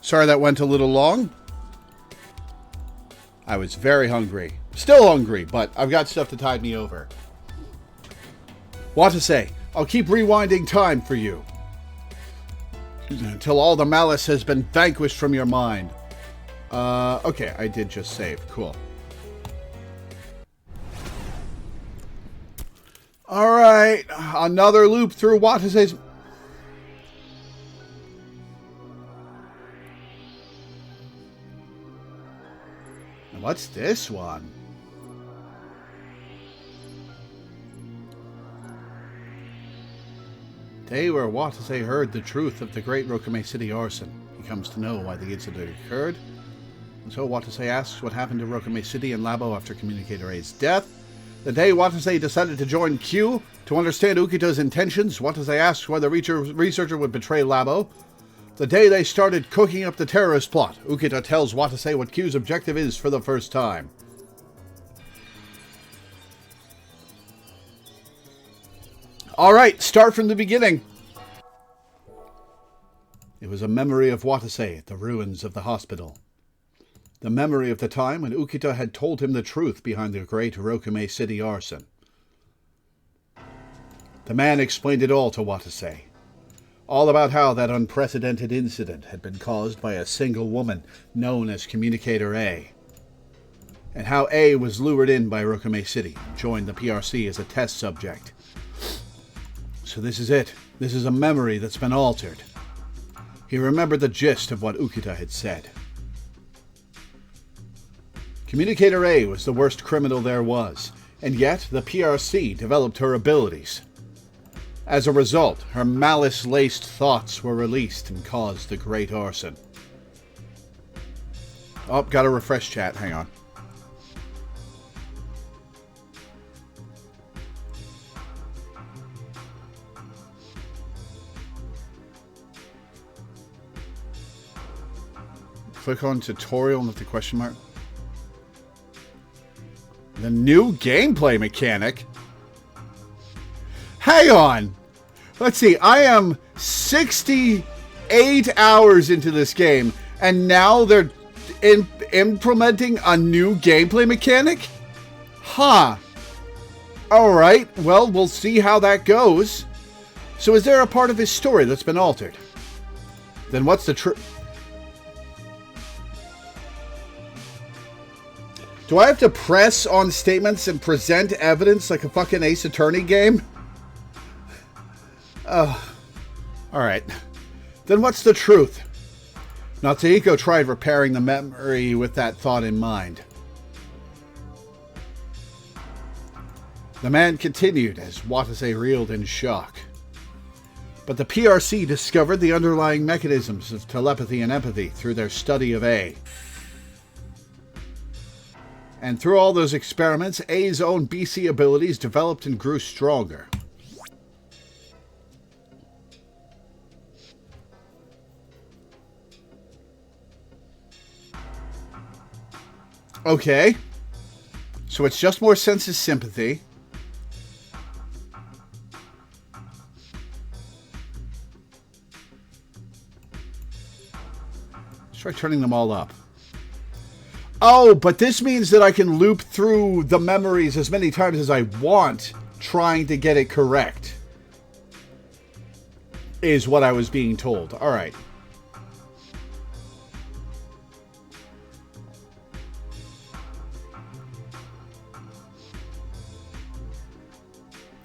Sorry that went a little long. I was very hungry. Still hungry, but I've got stuff to tide me over. What to say? I'll keep rewinding time for you. Until all the malice has been vanquished from your mind. Okay, I did just save. Cool. Alright, another loop through Watase's... What's this one? Day where Watase heard the truth of the great Rokame City arson. He comes to know why the incident occurred. And so Watase asks what happened to Rokame City and Labo after Communicator A's death. The day Watase decided to join Q to understand Ukita's intentions, Watase asks why the researcher would betray Labo. The day they started cooking up the terrorist plot, Ukita tells Watase what Q's objective is for the first time. Alright, start from the beginning. It was a memory of Watase at the ruins of the hospital. The memory of the time when Ukita had told him the truth behind the great Rokame City arson. The man explained it all to Watase. All about how that unprecedented incident had been caused by a single woman known as Communicator A. And how A was lured in by Rokame City and joined the PRC as a test subject. So this is it. This is a memory that's been altered. He remembered the gist of what Ukita had said. Communicator A was the worst criminal there was, and yet the PRC developed her abilities. As a result, her malice-laced thoughts were released and caused the great arson. Oh, gotta refresh chat. Hang on. Click on tutorial and with the question mark. The new gameplay mechanic? Hang on. Let's see. I am 68 hours into this game, and now they're implementing a new gameplay mechanic? Huh. Alright. Well, we'll see how that goes. So is there a part of his story that's been altered? Then what's the truth? Do I have to press on statements and present evidence like a fucking Ace Attorney game? Alright. Then what's the truth? Natsuhiko tried repairing the memory with that thought in mind. The man continued as Watase reeled in shock. But the PRC discovered the underlying mechanisms of telepathy and empathy through their study of A. And through all those experiments, A's own BC abilities developed and grew stronger. Okay. So it's just more sense of sympathy. Let's try turning them all up. Oh, but this means that I can loop through the memories as many times as I want, trying to get it correct. Is what I was being told. Alright.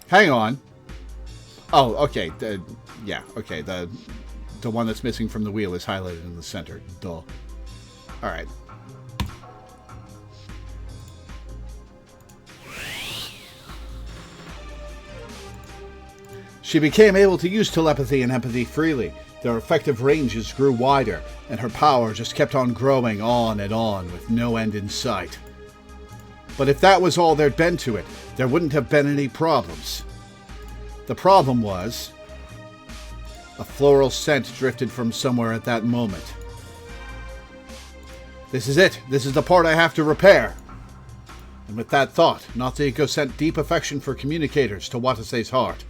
Hang on. Oh, okay. Yeah, okay. The one that's missing from the wheel is highlighted in the center. Duh. Alright. She became able to use telepathy and empathy freely. Their effective ranges grew wider, and her power just kept on growing on and on with no end in sight. But if that was all there'd been to it, there wouldn't have been any problems. The problem was, a floral scent drifted from somewhere at that moment. This is it. This is the part I have to repair. And with that thought, Natsuhiko sent deep affection for communicators to Watase's heart.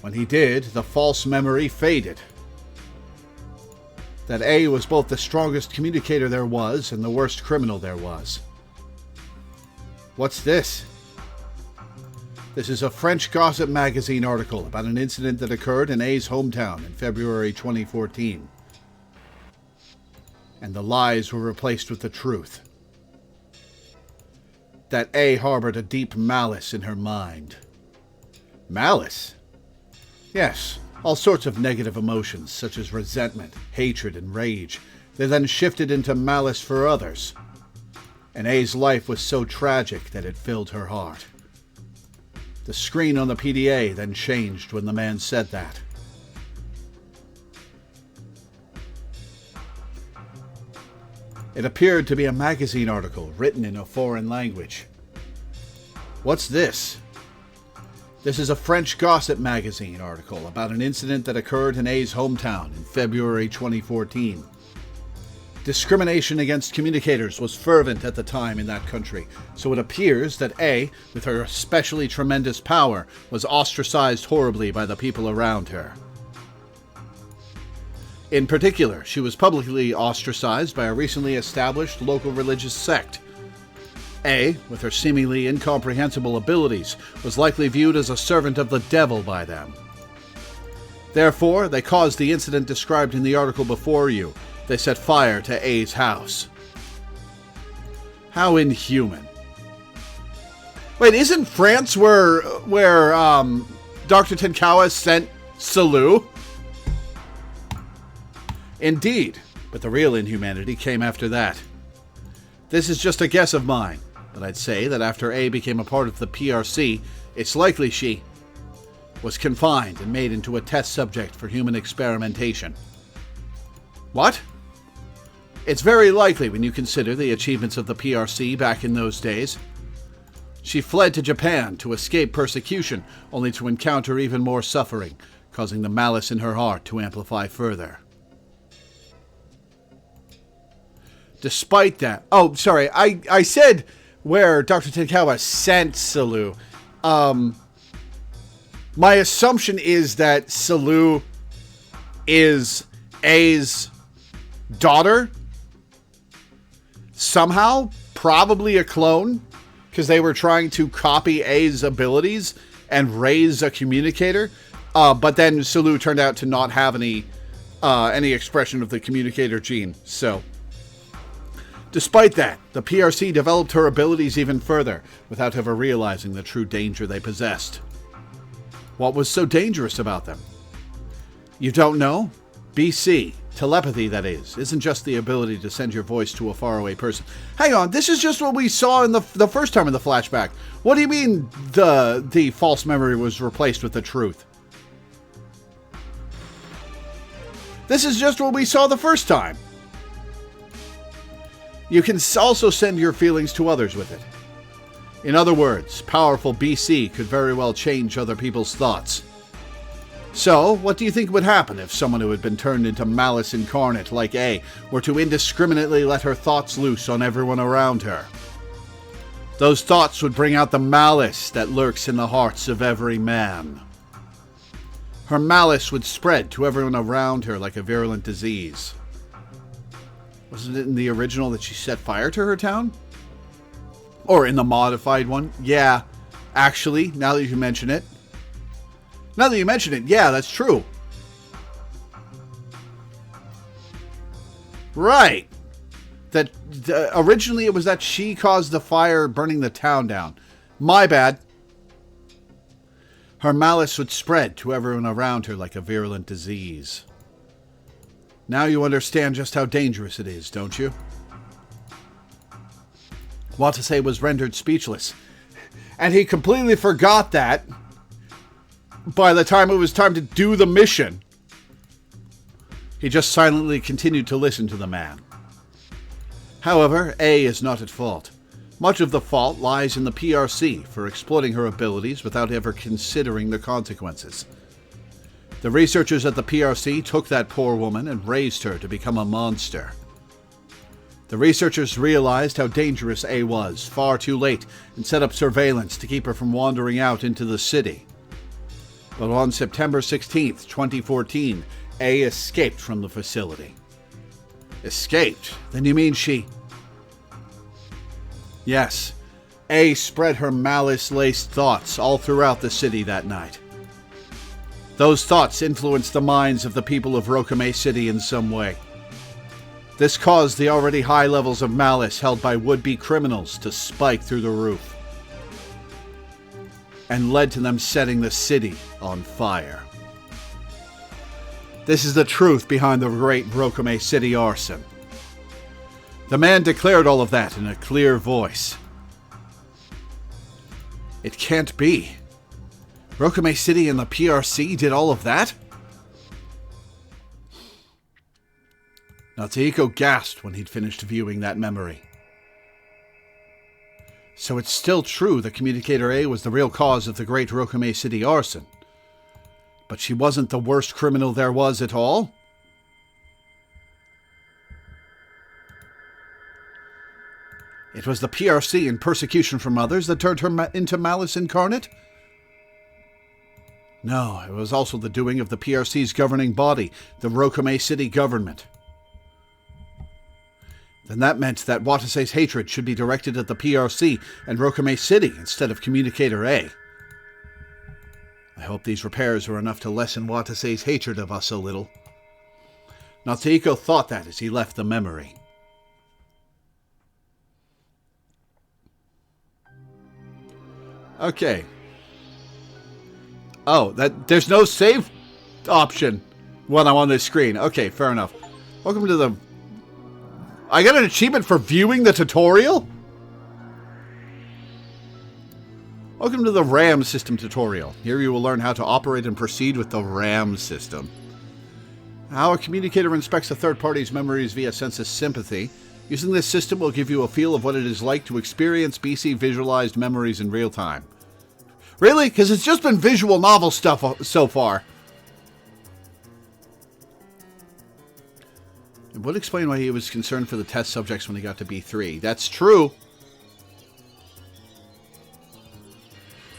When he did, the false memory faded, That A was both the strongest communicator there was and the worst criminal there was. What's this? This is a French gossip magazine article about an incident that occurred in A's hometown in February 2014. And the lies were replaced with the truth. That A harbored a deep malice in her mind. Malice? Yes, all sorts of negative emotions, such as resentment, hatred, and rage. They then shifted into malice for others. And A's life was so tragic that it filled her heart. The screen on the PDA then changed when the man said that. It appeared to be a magazine article written in a foreign language. What's this? This is a French gossip magazine article about an incident that occurred in A's hometown in February 2014. Discrimination against communicators was fervent at the time in that country, so it appears that A, with her especially tremendous power, was ostracized horribly by the people around her. In particular, she was publicly ostracized by a recently established local religious sect. A, with her seemingly incomprehensible abilities, was likely viewed as a servant of the devil by them. Therefore, they caused the incident described in the article before you. They set fire to A's house. How inhuman. Wait, isn't France where Dr. Tenkawa sent Salu? Indeed, but the real inhumanity came after that. This is just a guess of mine, but I'd say that after A became a part of the PRC, it's likely she was confined and made into a test subject for human experimentation. What? It's very likely when you consider the achievements of the PRC back in those days. She fled to Japan to escape persecution, only to encounter even more suffering, causing the malice in her heart to amplify further. Despite that... Oh, sorry, I said where Dr. Tenkawa sent Salu. My assumption is that Salu is A's daughter. Somehow, probably a clone, because they were trying to copy A's abilities and raise a communicator. But then Salu turned out to not have any expression of the communicator gene. So, despite that, the PRC developed her abilities even further, without ever realizing the true danger they possessed. What was so dangerous about them? You don't know? BC. Telepathy, that is, isn't just the ability to send your voice to a faraway person. Hang on, this is just what we saw in the first time in the flashback. What do you mean the false memory was replaced with the truth? This is just what we saw the first time. You can also send your feelings to others with it. In other words, powerful BC could very well change other people's thoughts. So, what do you think would happen if someone who had been turned into malice incarnate, like A, were to indiscriminately let her thoughts loose on everyone around her? Those thoughts would bring out the malice that lurks in the hearts of every man. Her malice would spread to everyone around her like a virulent disease. Wasn't it in the original that she set fire to her town? Or in the modified one? Yeah, actually, now that you mention it. Yeah, that's true. Right. That originally it was that she caused the fire burning the town down. My bad. Her malice would spread to everyone around her like a virulent disease. Now you understand just how dangerous it is, don't you? Watase was rendered speechless. And he completely forgot that by the time it was time to do the mission. He just silently continued to listen to the man. However, A is not at fault. Much of the fault lies in the PRC for exploiting her abilities without ever considering the consequences. The researchers at the PRC took that poor woman and raised her to become a monster. The researchers realized how dangerous A was far too late and set up surveillance to keep her from wandering out into the city. But on September 16th, 2014, A escaped from the facility. Escaped? Then you mean she... Yes. A spread her malice-laced thoughts all throughout the city that night. Those thoughts influenced the minds of the people of Rokame City in some way. This caused the already high levels of malice held by would-be criminals to spike through the roof, and led to them setting the city on fire. This is the truth behind the great Rokame City arson. The man declared all of that in a clear voice. It can't be. Rokame City and the PRC did all of that? Natsuhiko gasped when he'd finished viewing that memory. So it's still true that Communicator A was the real cause of the great Rokame City arson. But she wasn't the worst criminal there was at all? It was the PRC and persecution from others that turned her into malice incarnate? No, it was also the doing of the PRC's governing body, the Rokame City government. Then that meant that Watase's hatred should be directed at the PRC and Rokame City instead of Communicator A. I hope these repairs were enough to lessen Watase's hatred of us a little. Natsuhiko thought that as he left the memory. Okay. Oh, there's no save option when I'm on this screen. Okay, fair enough. Welcome to the... I got an achievement for viewing the tutorial? Welcome to the RAM system tutorial. Here you will learn how to operate and proceed with the RAM system. How a communicator inspects a third party's memories via sense of sympathy. Using this system will give you a feel of what it is like to experience BC visualized memories in real time. Really? Because it's just been visual novel stuff so far. It would explain why he was concerned for the test subjects when he got to B3. That's true.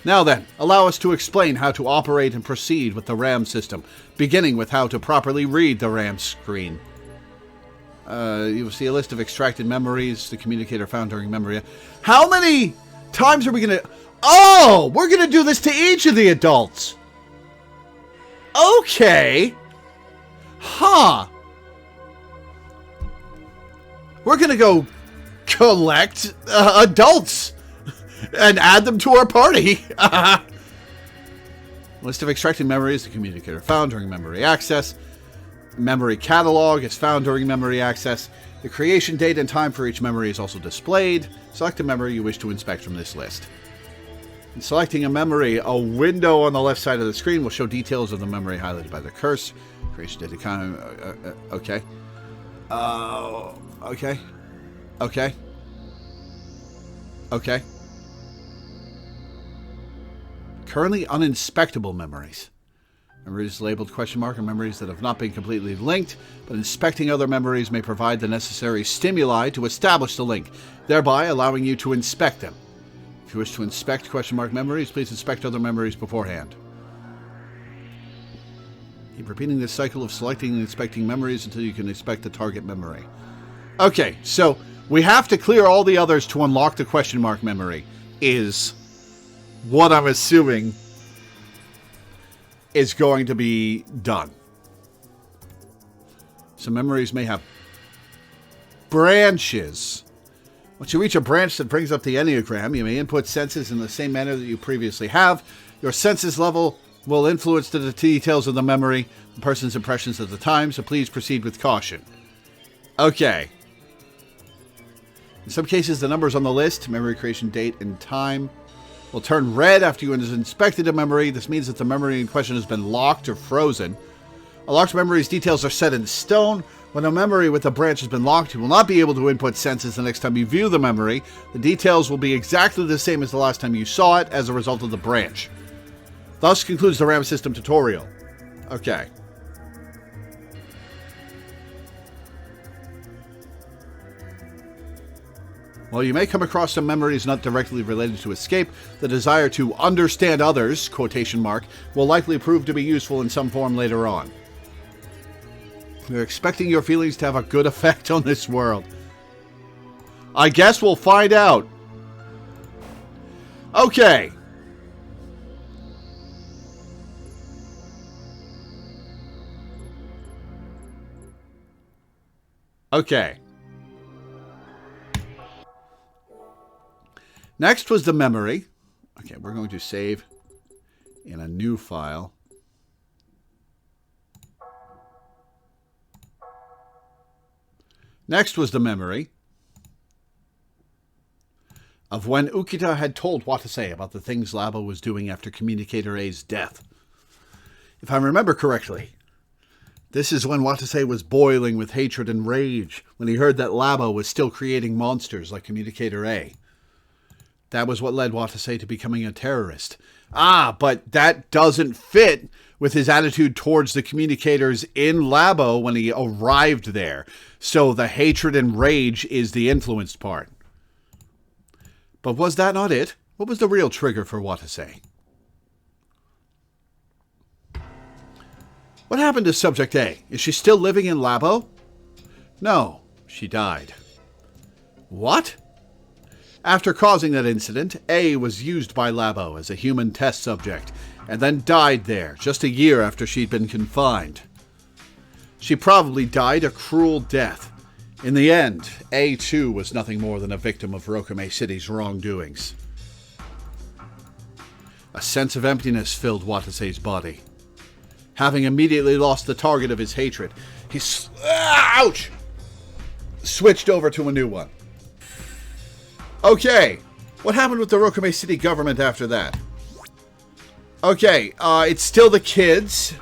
Now then, allow us to explain how to operate and proceed with the RAM system, beginning with how to properly read the RAM screen. You will see a list of extracted memories the communicator found during memory. How many times are we going to... Oh! We're going to do this to each of the adults! Okay! Huh! We're going to go collect adults and add them to our party. List of extracted memories the communicator found during memory access. Memory catalog is found during memory access. The creation date and time for each memory is also displayed. Select a memory you wish to inspect from this list. In selecting a memory, a window on the left side of the screen will show details of the memory highlighted by the curse. Creation date and okay. Okay. Okay. Okay. Currently uninspectable memories. Memories labeled question mark are memories that have not been completely linked, but inspecting other memories may provide the necessary stimuli to establish the link, thereby allowing you to inspect them. If you wish to inspect question mark memories, please inspect other memories beforehand. Keep repeating this cycle of selecting and inspecting memories until you can inspect the target memory. Okay, so we have to clear all the others to unlock the question mark memory, is what I'm assuming is going to be done. Some memories may have branches. Once you reach a branch that brings up the Enneagram, you may input senses in the same manner that you previously have. Your senses level will influence the details of the memory, the person's impressions at the time, so please proceed with caution. Okay. In some cases, the numbers on the list, memory creation date and time, will turn red after you have inspected a memory. This means that the memory in question has been locked or frozen. A locked memory's details are set in stone. When a memory with a branch has been locked, you will not be able to input senses the next time you view the memory. The details will be exactly the same as the last time you saw it as a result of the branch. Thus concludes the RAM system tutorial. Okay. While you may come across some memories not directly related to escape, the desire to understand others, quotation mark, will likely prove to be useful in some form later on. You're expecting your feelings to have a good effect on this world. I guess we'll find out. Okay. Okay. Next was the memory. Okay, we're going to save in a new file. Next was the memory of when Ukita had told Watase about the things Labo was doing after Communicator A's death. If I remember correctly, this is when Watase was boiling with hatred and rage when he heard that Labo was still creating monsters like Communicator A. That was what led Watase to becoming a terrorist. But that doesn't fit with his attitude towards the communicators in Labo when he arrived there. So the hatred and rage is the influenced part. But was that not it? What was the real trigger for Watase? What happened to Subject A? Is she still living in Labo? No, she died. What? After causing that incident, A was used by Labo as a human test subject, and then died there just a year after she'd been confined. She probably died a cruel death. In the end, A too was nothing more than a victim of Rokame City's wrongdoings. A sense of emptiness filled Watase's body. Having immediately lost the target of his hatred, he switched over to a new one. Okay, what happened with the Rokame City government after that? Okay, it's still the kids.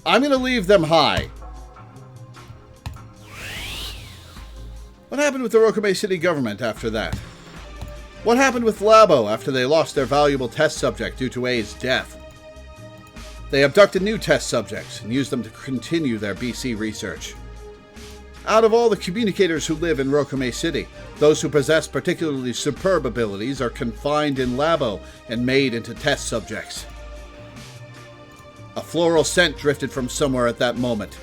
I'm going to leave them high. What happened with the Rokame City government after that? What happened with Labo after they lost their valuable test subject due to A's death? They abducted new test subjects and used them to continue their BC research. Out of all the communicators who live in Rokame City, those who possess particularly superb abilities are confined in Labo and made into test subjects. A floral scent drifted from somewhere at that moment.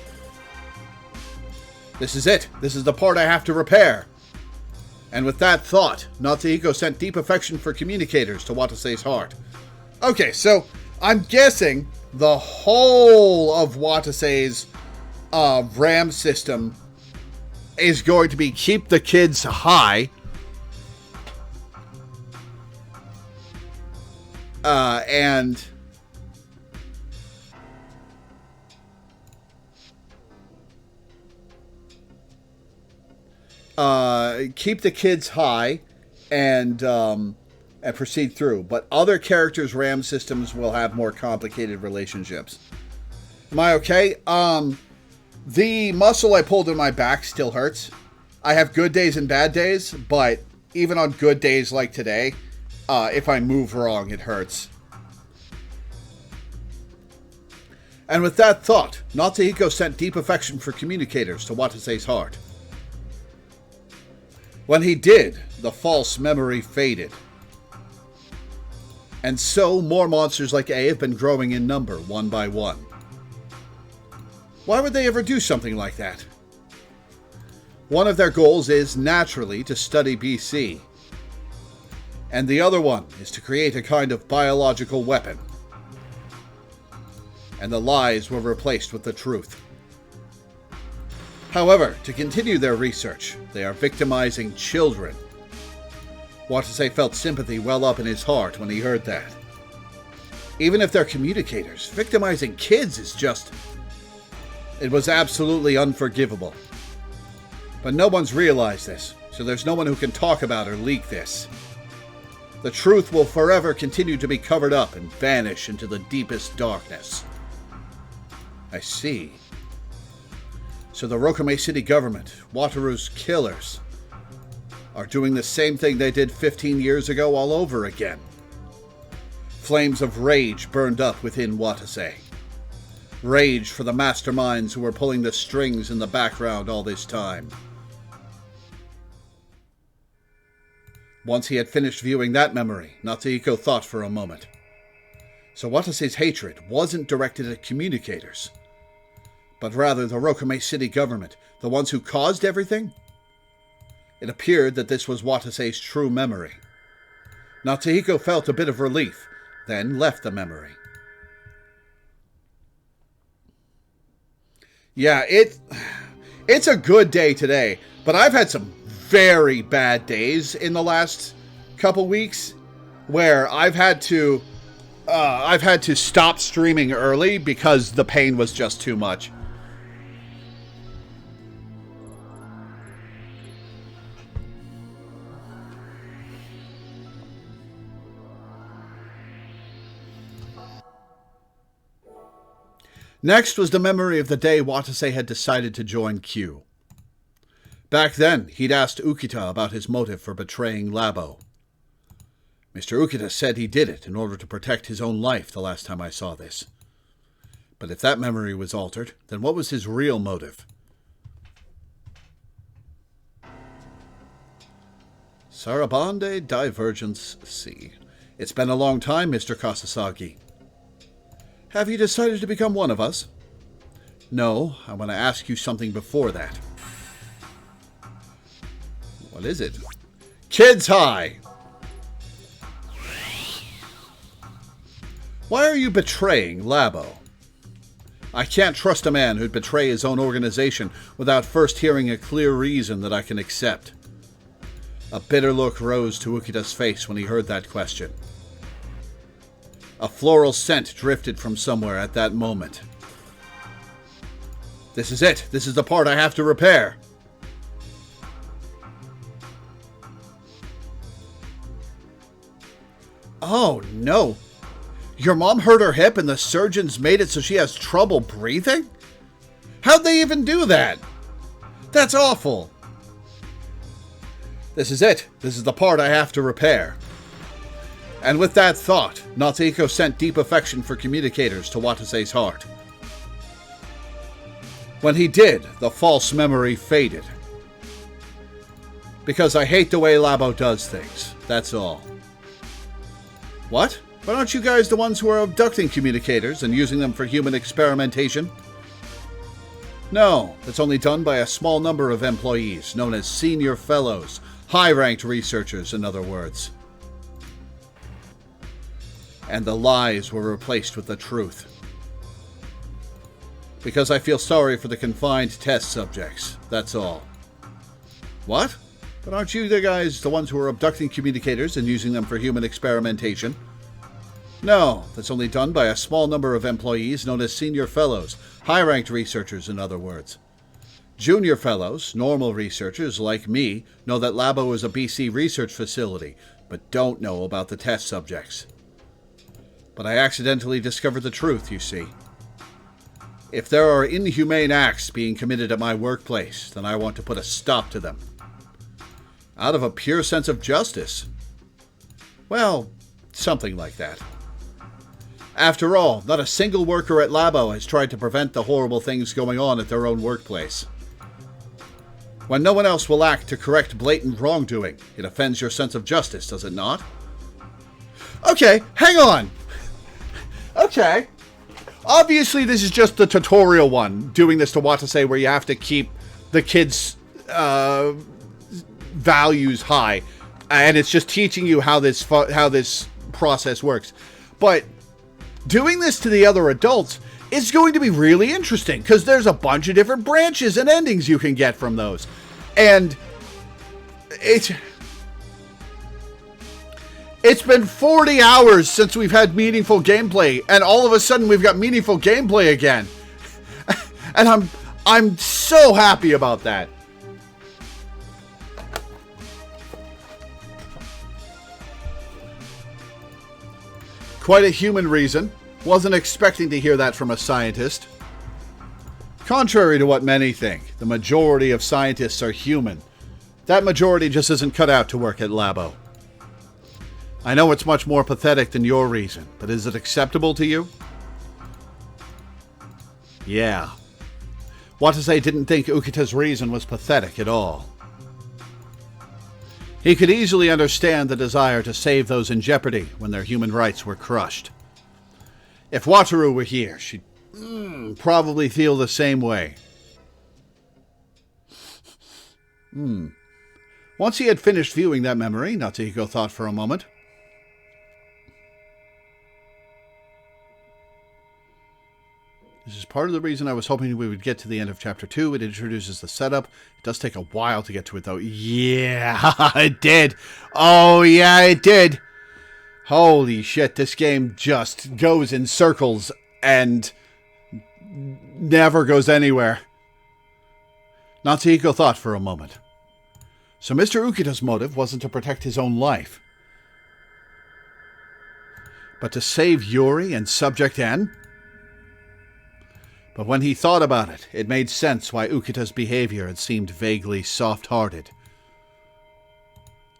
This is it. This is the part I have to repair. And with that thought, Natsuhiko sent deep affection for communicators to Watase's heart. Okay, so I'm guessing the whole of Watase's RAM system is going to be keep the kids high. And keep the kids high and proceed through. But other characters' RAM systems will have more complicated relationships. Am I okay? The muscle I pulled in my back still hurts. I have good days and bad days, but even on good days like today, if I move wrong, it hurts. And with that thought, Natsuhiko sent deep affection for communicators to Watase's heart. When he did, the false memory faded. And so, more monsters like A have been growing in number, one by one. Why would they ever do something like that? One of their goals is, naturally, to study BC. And the other one is to create a kind of biological weapon. And the lies were replaced with the truth. However, to continue their research, they are victimizing children. Watase felt sympathy well up in his heart when he heard that. Even if they're communicators, victimizing kids is just... It was absolutely unforgivable. But no one's realized this, so there's no one who can talk about or leak this. The truth will forever continue to be covered up and vanish into the deepest darkness. I see. So the Rokame City government, Wataru's killers, are doing the same thing they did 15 years ago all over again. Flames of rage burned up within Watase. Rage for the masterminds who were pulling the strings in the background all this time. Once he had finished viewing that memory, Natsuhiko thought for a moment. So Watase's hatred wasn't directed at communicators, but rather the Rokame City government, the ones who caused everything? It appeared that this was Watase's true memory. Natsuhiko felt a bit of relief, then left the memory. Yeah, it's a good day today, but I've had some very bad days in the last couple weeks where I've had to stop streaming early because the pain was just too much. Next was the memory of the day Watase had decided to join Q. Back then, he'd asked Ukita about his motive for betraying Labo. Mr. Ukita said he did it in order to protect his own life the last time I saw this. But if that memory was altered, then what was his real motive? Sarabande Divergence C. It's been a long time, Mr. Kasasagi. Have you decided to become one of us? No, I want to ask you something before that. What is it? Kids High! Why are you betraying Labo? I can't trust a man who'd betray his own organization without first hearing a clear reason that I can accept. A bitter look rose to Ukita's face when he heard that question. A floral scent drifted from somewhere at that moment. This is it. This is the part I have to repair. Oh, no. Your mom hurt her hip and the surgeons made it so she has trouble breathing? How'd they even do that? That's awful. This is it. This is the part I have to repair. And with that thought, Natsuhiko sent deep affection for communicators to Watase's heart. When he did, the false memory faded. Because I hate the way Labo does things, that's all. What? But aren't you guys the ones who are abducting communicators and using them for human experimentation? No, that's only done by a small number of employees, known as senior fellows, high-ranked researchers, in other words. And the lies were replaced with the truth. Because I feel sorry for the confined test subjects, that's all. What? But aren't you the guys the ones who are abducting communicators and using them for human experimentation? No, that's only done by a small number of employees known as senior fellows, high-ranked researchers, in other words. Junior fellows, normal researchers like me, know that Labo is a BC research facility, but don't know about the test subjects. But I accidentally discovered the truth, you see. If there are inhumane acts being committed at my workplace, then I want to put a stop to them. Out of a pure sense of justice. Well, something like that. After all, not a single worker at Labo has tried to prevent the horrible things going on at their own workplace. When no one else will act to correct blatant wrongdoing, it offends your sense of justice, does it not? Okay, hang on! Okay. Obviously, this is just the tutorial one, doing this to Watase, where you have to keep the kids' values high. And it's just teaching you how this process works. But doing this to the other adults is going to be really interesting, because there's a bunch of different branches and endings you can get from those. And it's been 40 hours since we've had meaningful gameplay, and all of a sudden we've got meaningful gameplay again. And I'm so happy about that. Quite a human reason. Wasn't expecting to hear that from a scientist. Contrary to what many think, the majority of scientists are human. That majority just isn't cut out to work at Labo. I know it's much more pathetic than your reason, but is it acceptable to you? Yeah. Watase didn't think Ukita's reason was pathetic at all. He could easily understand the desire to save those in jeopardy when their human rights were crushed. If Wataru were here, she'd probably feel the same way. Once he had finished viewing that memory, Natsuhiko thought for a moment. This is part of the reason I was hoping we would get to the end of Chapter 2. It introduces the setup. It does take a while to get to it, though. Yeah, it did. Oh, yeah, it did. Holy shit, this game just goes in circles and never goes anywhere. Natsuhiko thought for a moment. So Mr. Ukita's motive wasn't to protect his own life, but to save Yuri and Subject N? But when he thought about it, it made sense why Ukita's behavior had seemed vaguely soft-hearted.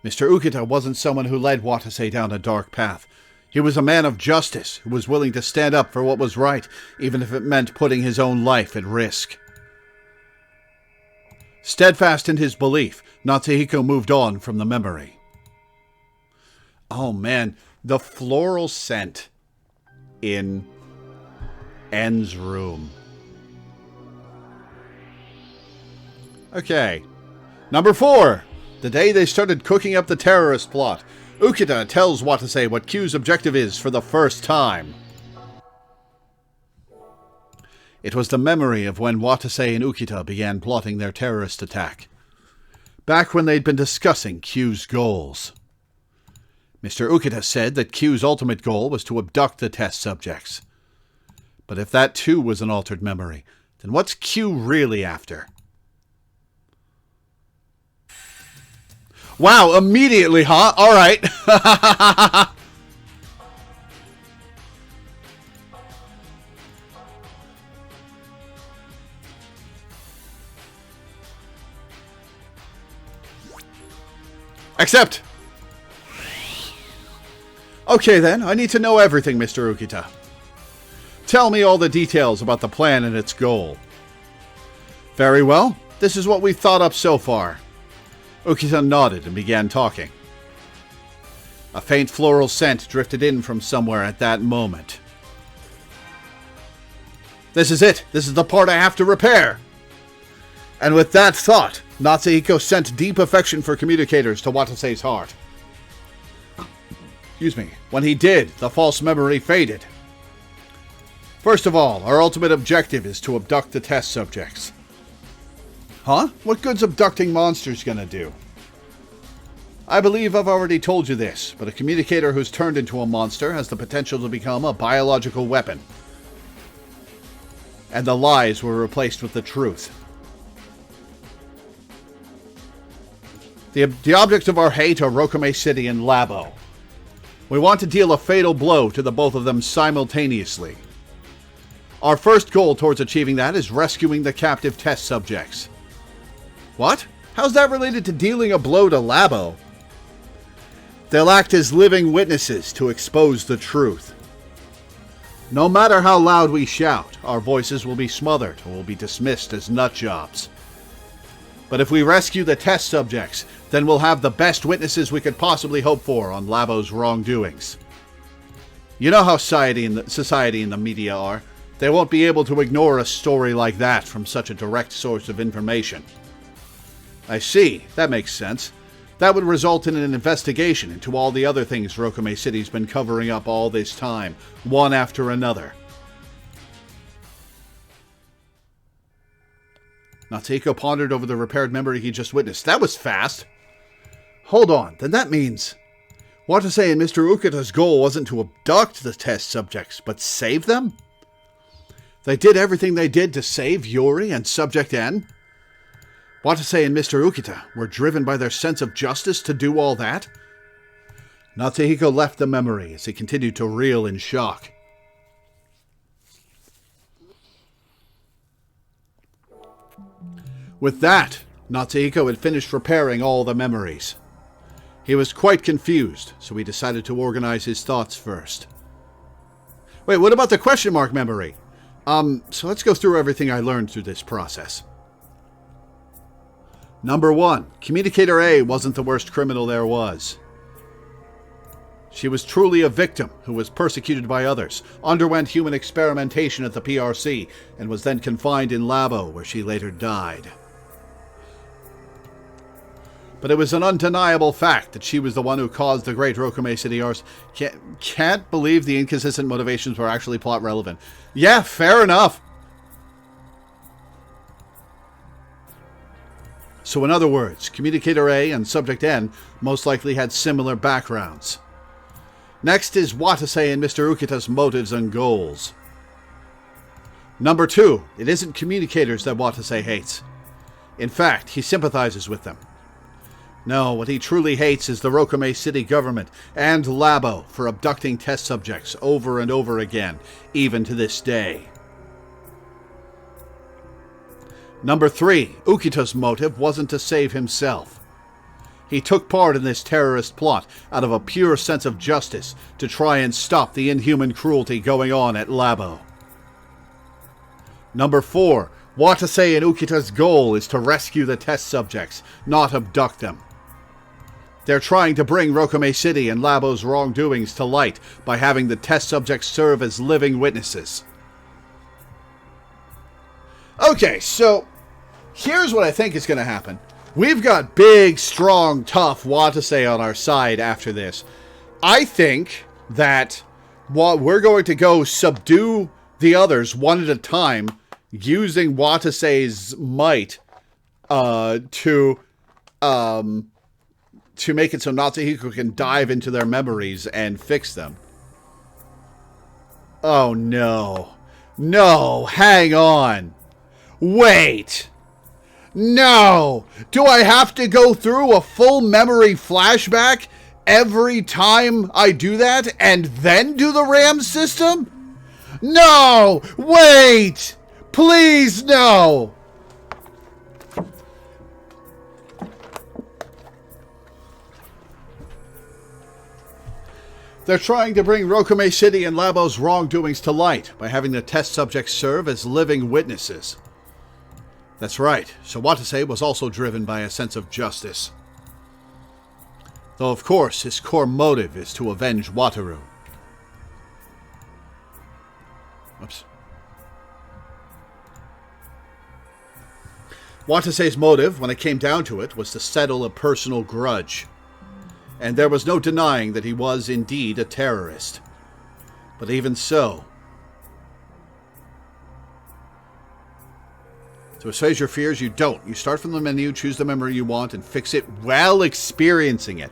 Mr. Ukita wasn't someone who led Watase down a dark path. He was a man of justice who was willing to stand up for what was right, even if it meant putting his own life at risk. Steadfast in his belief, Natsuhiko moved on from the memory. Oh man, the floral scent in N's room. Okay. Number 4. The day they started cooking up the terrorist plot, Ukita tells Watase what Q's objective is for the first time. It was the memory of when Watase and Ukita began plotting their terrorist attack. Back when they'd been discussing Q's goals. Mr. Ukita said that Q's ultimate goal was to abduct the test subjects. But if that too was an altered memory, then what's Q really after? Wow, immediately, huh? Alright. Accept! Okay then, I need to know everything, Mr. Ukita. Tell me all the details about the plan and its goal. Very well, this is what we've thought up so far. Ukita nodded and began talking. A faint floral scent drifted in from somewhere at that moment. This is it. This is the part I have to repair. And with that thought, Natsuhiko sent deep affection for communicators to Watase's heart. Excuse me. When he did, the false memory faded. First of all, our ultimate objective is to abduct the test subjects. Huh? What good's abducting monsters gonna do? I believe I've already told you this, but a communicator who's turned into a monster has the potential to become a biological weapon. And the lies were replaced with the truth. The objects of our hate are Rokame City and Labo. We want to deal a fatal blow to the both of them simultaneously. Our first goal towards achieving that is rescuing the captive test subjects. What? How's that related to dealing a blow to Labo? They'll act as living witnesses to expose the truth. No matter how loud we shout, our voices will be smothered or will be dismissed as nutjobs. But if we rescue the test subjects, then we'll have the best witnesses we could possibly hope for on Labo's wrongdoings. You know how society and the media are. They won't be able to ignore a story like that from such a direct source of information. I see. That makes sense. That would result in an investigation into all the other things Rokame City's been covering up all this time, one after another. Natsuhiko pondered over the repaired memory he just witnessed. That was fast. Hold on, then that means Watase and Mr. Ukita's goal wasn't to abduct the test subjects, but save them? They did everything they did to save Yuri and Subject N? Watase and Mr. Ukita were driven by their sense of justice to do all that? Natsuhiko left the memory as he continued to reel in shock. With that, Natsuhiko had finished repairing all the memories. He was quite confused, so he decided to organize his thoughts first. Wait, what about the question mark memory? So let's go through everything I learned through this process. Number 1. Communicator A wasn't the worst criminal there was. She was truly a victim who was persecuted by others, underwent human experimentation at the PRC, and was then confined in Labo, where she later died. But it was an undeniable fact that she was the one who caused the Great Rokume City arson. Can't believe the inconsistent motivations were actually plot relevant. Yeah, fair enough. So in other words, Communicator A and Subject N most likely had similar backgrounds. Next is Watase and Mr. Ukita's motives and goals. Number 2, it isn't communicators that Watase hates. In fact, he sympathizes with them. No, what he truly hates is the Rokume City government and Labo for abducting test subjects over and over again, even to this day. Number 3, Ukita's motive wasn't to save himself. He took part in this terrorist plot out of a pure sense of justice to try and stop the inhuman cruelty going on at Labo. Number 4, Watase and Ukita's goal is to rescue the test subjects, not abduct them. They're trying to bring Rokume City and Labo's wrongdoings to light by having the test subjects serve as living witnesses. Okay, so here's what I think is going to happen. We've got big, strong, tough Watase on our side after this. I think that we're going to go subdue the others one at a time using Watase's might to make it so Natsuhiko can dive into their memories and fix them. Oh no. No, hang on. Wait. No! Do I have to go through a full memory flashback every time I do that and then do the RAM system? No! Wait! Please, no! They're trying to bring Rokume City and Labo's wrongdoings to light by having the test subjects serve as living witnesses. That's right, so Watase was also driven by a sense of justice. Though, of course, his core motive is to avenge Wataru. Oops. Watase's motive, when it came down to it, was to settle a personal grudge. And there was no denying that he was indeed a terrorist. But even so, to assuage your fears, you don't. You start from the menu, choose the memory you want, and fix it while experiencing it.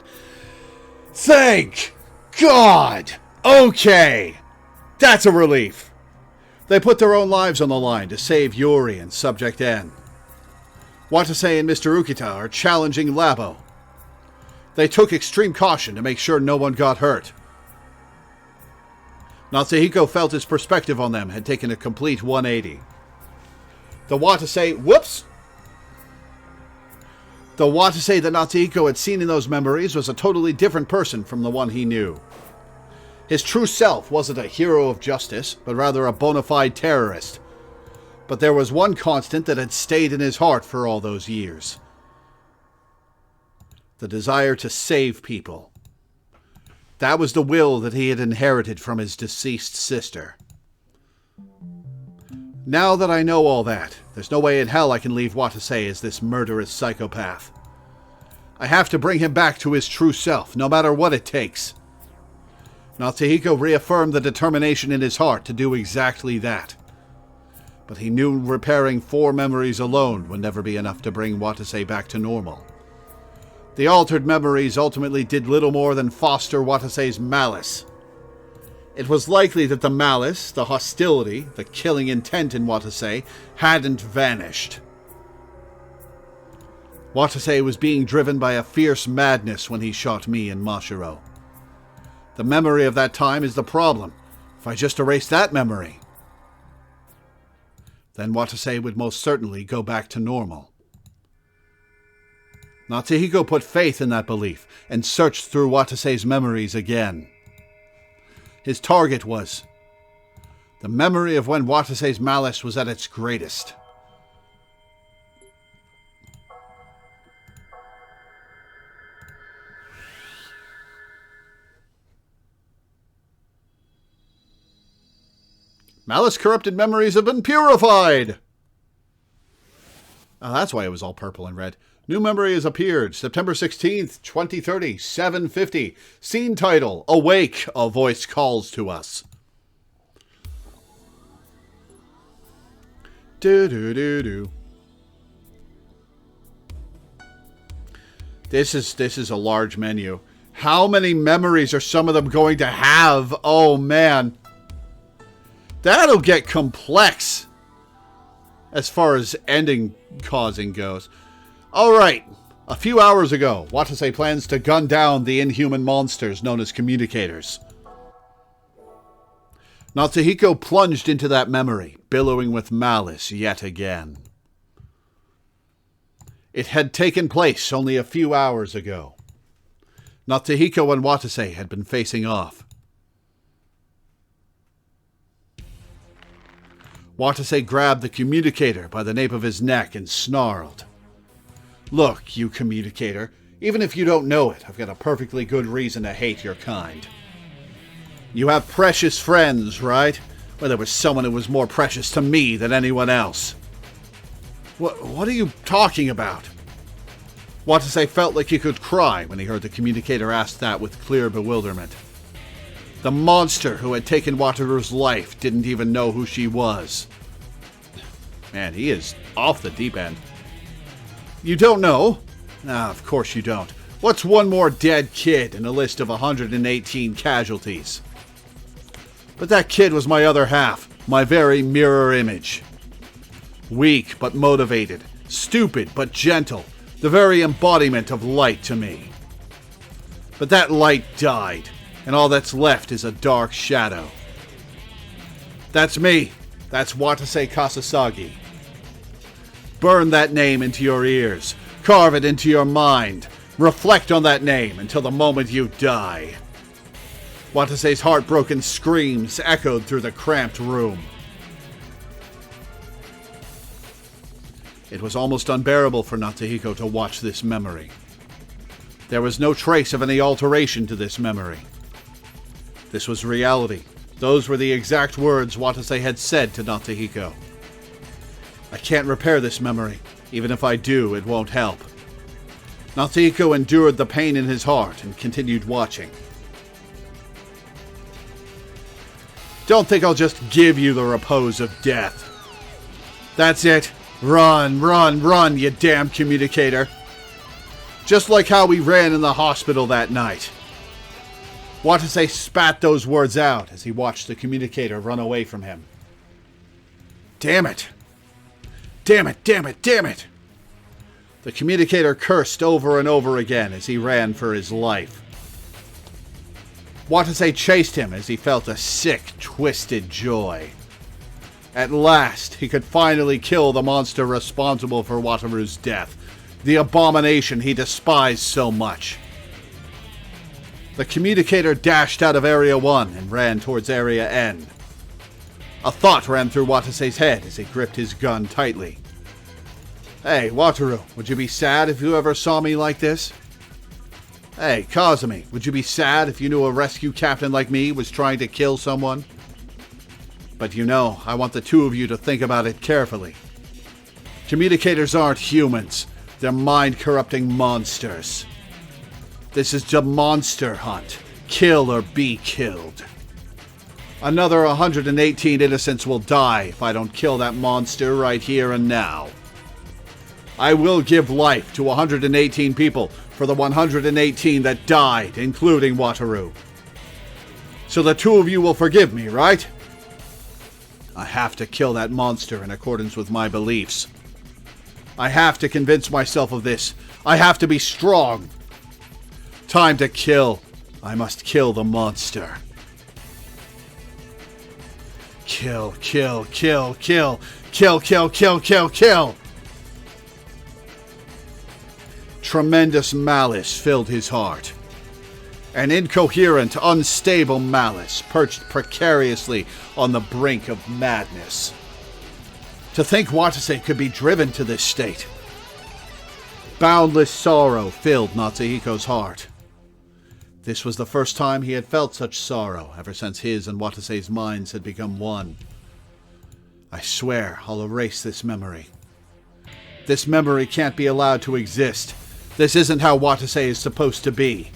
Thank God! Okay! That's a relief. They put their own lives on the line to save Yuri and Subject N. Watase and Mr. Ukita are challenging Labo. They took extreme caution to make sure no one got hurt. Natsuhiko felt his perspective on them had taken a complete 180. The Watase that Natsuhiko had seen in those memories was a totally different person from the one he knew. His true self wasn't a hero of justice, but rather a bona fide terrorist. But there was one constant that had stayed in his heart for all those years. The desire to save people. That was the will that he had inherited from his deceased sister. Now that I know all that, there's no way in hell I can leave Watase as this murderous psychopath. I have to bring him back to his true self, no matter what it takes. Natsuhiko reaffirmed the determination in his heart to do exactly that. But he knew repairing 4 memories alone would never be enough to bring Watase back to normal. The altered memories ultimately did little more than foster Watase's malice. It was likely that the malice, the hostility, the killing intent in Watase hadn't vanished. Watase was being driven by a fierce madness when he shot me and Mashiro. The memory of that time is the problem. If I just erase that memory, then Watase would most certainly go back to normal. Natsuhiko put faith in that belief and searched through Watase's memories again. His target was the memory of when Watase's malice was at its greatest. Malice-corrupted memories have been purified! Oh, that's why it was all purple and red. New memory has appeared. September 16th, 2030, 7:50. Scene title, Awake, a voice calls to us. Do-do-do-do. This is a large menu. How many memories are some of them going to have? Oh, man. That'll get complex as far as ending causing goes. Alright, a few hours ago, Watase plans to gun down the inhuman monsters known as communicators. Natsuhiko plunged into that memory, billowing with malice yet again. It had taken place only a few hours ago. Natsuhiko and Watase had been facing off. Watase grabbed the communicator by the nape of his neck and snarled. Look, you communicator, even if you don't know it, I've got a perfectly good reason to hate your kind. You have precious friends, right? Well, there was someone who was more precious to me than anyone else. What are you talking about? Watase felt like he could cry when he heard the communicator ask that with clear bewilderment. The monster who had taken Wataru's life didn't even know who she was. Man, he is off the deep end. You don't know? Nah, of course you don't. What's one more dead kid in a list of 118 casualties? But that kid was my other half, my very mirror image. Weak but motivated, stupid but gentle, the very embodiment of light to me. But that light died, and all that's left is a dark shadow. That's me. That's Watase Kasasagi. Burn that name into your ears. Carve it into your mind. Reflect on that name until the moment you die. Watase's heartbroken screams echoed through the cramped room. It was almost unbearable for Natsuhiko to watch this memory. There was no trace of any alteration to this memory. This was reality. Those were the exact words Watase had said to Natsuhiko. I can't repair this memory. Even if I do, it won't help. Natsuhiko endured the pain in his heart and continued watching. Don't think I'll just give you the repose of death. That's it. Run, run, run, you damn communicator. Just like how we ran in the hospital that night. Watase spat those words out as he watched the communicator run away from him. Damn it. Damn it, damn it, damn it. The communicator cursed over and over again as he ran for his life. Watase chased him as he felt a sick, twisted joy. At last, he could finally kill the monster responsible for Wataru's death, the abomination he despised so much. The communicator dashed out of Area 1 and ran towards Area N. A thought ran through Watase's head as he gripped his gun tightly. Hey, Wataru, would you be sad if you ever saw me like this? Hey, Kazumi, would you be sad if you knew a rescue captain like me was trying to kill someone? But you know, I want the two of you to think about it carefully. Communicators aren't humans. They're mind-corrupting monsters. This is a monster hunt. Kill or be killed. Another 118 innocents will die if I don't kill that monster right here and now. I will give life to 118 people for the 118 that died, including Wataru. So the two of you will forgive me, right? I have to kill that monster in accordance with my beliefs. I have to convince myself of this. I have to be strong. Time to kill. I must kill the monster. Kill, kill, kill, kill. Kill, kill, kill, kill, kill. Tremendous malice filled his heart. An incoherent, unstable malice perched precariously on the brink of madness. To think Watase could be driven to this state. Boundless sorrow filled Natsuhiko's heart. This was the first time he had felt such sorrow ever since his and Watase's minds had become one. I swear I'll erase this memory. This memory can't be allowed to exist. This isn't how Watase is supposed to be.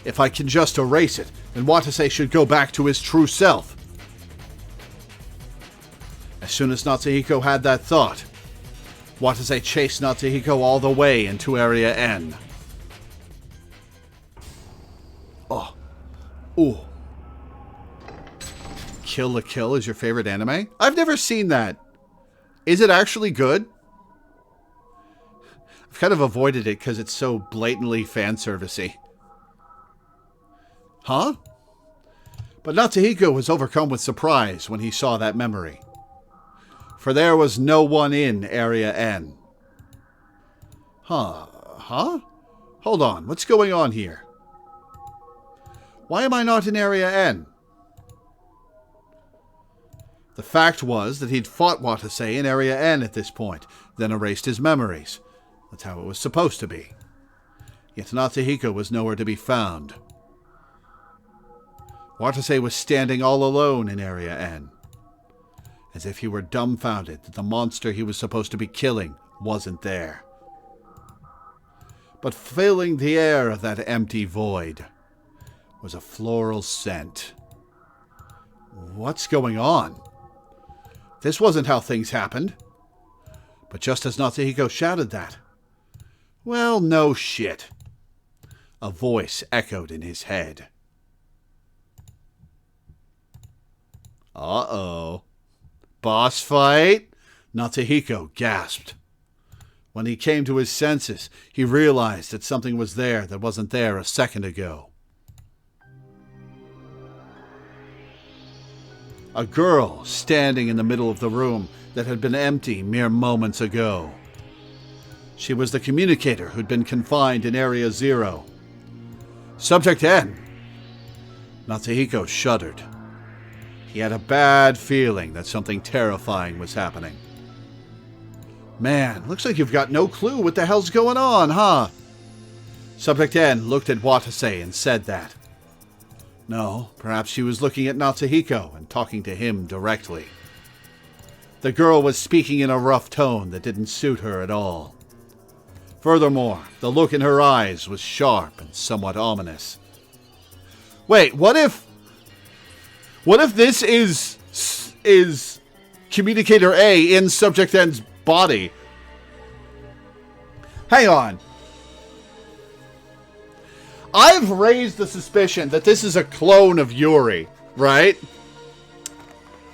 If I can just erase it, then Watase should go back to his true self. As soon as Natsuhiko had that thought, Watase chased Natsuhiko all the way into Area N. Oh. Ooh. Kill la Kill is your favorite anime? I've never seen that. Is it actually good? I've kind of avoided it because it's so blatantly fan-servicey. Huh? But Natsuhiko was overcome with surprise when he saw that memory. For there was no one in Area N. Huh? Hold on, what's going on here? Why am I not in Area N? The fact was that he'd fought Watase in Area N at this point, then erased his memories. That's how it was supposed to be. Yet Natsuhiko was nowhere to be found. Watase was standing all alone in Area N, as if he were dumbfounded that the monster he was supposed to be killing wasn't there. But filling the air of that empty void was a floral scent. What's going on? This wasn't how things happened. But just as Natsuhiko shouted that, well, no shit. A voice echoed in his head. Uh-oh. Boss fight? Natsuhiko gasped. When he came to his senses, he realized that something was there that wasn't there a second ago. A girl standing in the middle of the room that had been empty mere moments ago. She was the communicator who'd been confined in Area 0. Subject N. Natsuhiko shuddered. He had a bad feeling that something terrifying was happening. Man, looks like you've got no clue what the hell's going on, huh? Subject N looked at Watase and said that. No, perhaps she was looking at Natsuhiko and talking to him directly. The girl was speaking in a rough tone that didn't suit her at all. Furthermore, the look in her eyes was sharp and somewhat ominous. Wait, what if this is Communicator A in Subject N's body? Hang on. I've raised the suspicion that this is a clone of Yuri, right?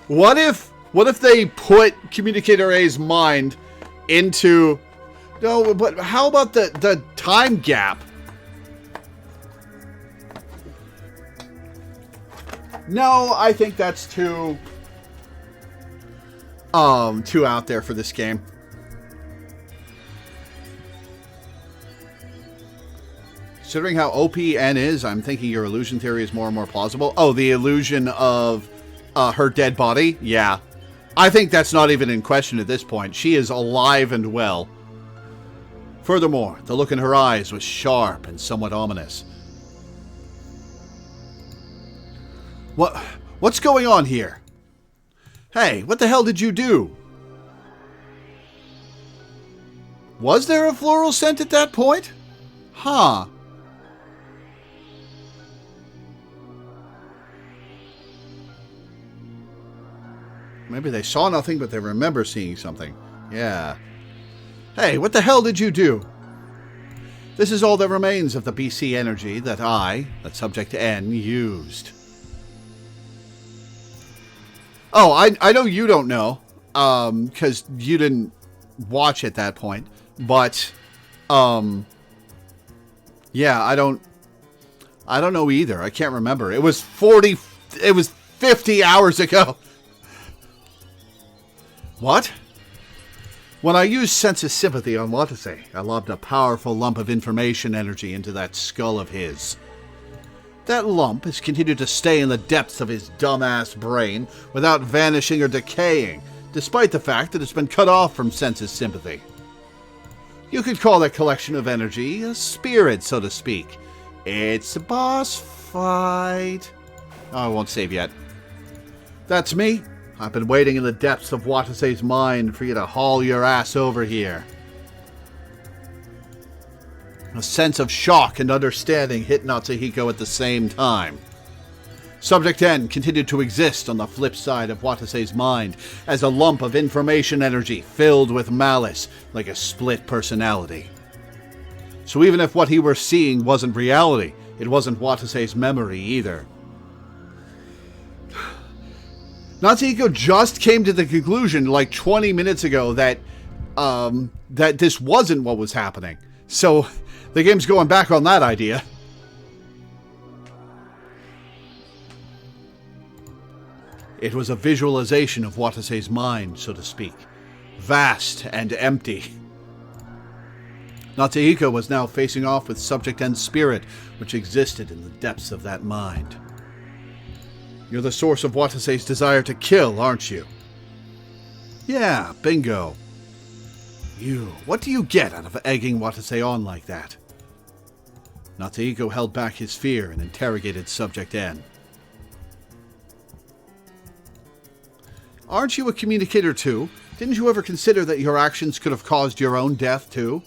What if they put Communicator A's mind into... No, but how about the time gap? No, I think that's too out there for this game. Considering how OP N is, I'm thinking your illusion theory is more and more plausible. Oh, the illusion of her dead body? Yeah. I think that's not even in question at this point. She is alive and well. Furthermore, the look in her eyes was sharp and somewhat ominous. What's going on here? Hey, what the hell did you do? Was there a floral scent at that point? Huh. Maybe they saw nothing, but they remember seeing something. Yeah. Hey, what the hell did you do? This is all that remains of the BC energy that Subject N, used. Oh, I know you don't know, because you didn't watch at that point, but, yeah, I don't know either. I can't remember. It was 50 hours ago. What? When I used Sense of Sympathy on Watase, I lobbed a powerful lump of information energy into that skull of his. That lump has continued to stay in the depths of his dumbass brain without vanishing or decaying, despite the fact that it's been cut off from Sense of Sympathy. You could call that collection of energy a spirit, so to speak. It's a boss fight. Oh, I won't save yet. That's me. I've been waiting in the depths of Watase's mind for you to haul your ass over here. A sense of shock and understanding hit Natsuhiko at the same time. Subject N continued to exist on the flip side of Watase's mind as a lump of information energy filled with malice like a split personality. So even if what he were seeing wasn't reality, it wasn't Watase's memory either. Natsuhiko just came to the conclusion like 20 minutes ago that this wasn't what was happening. So the game's going back on that idea. It was a visualization of Watase's mind, so to speak. Vast and empty. Natsuhiko was now facing off with Subject N's spirit, which existed in the depths of that mind. You're the source of Watase's desire to kill, aren't you? Yeah, bingo. What do you get out of egging Watase on like that? Natsuhiko held back his fear and interrogated Subject N. Aren't you a communicator too? Didn't you ever consider that your actions could have caused your own death too?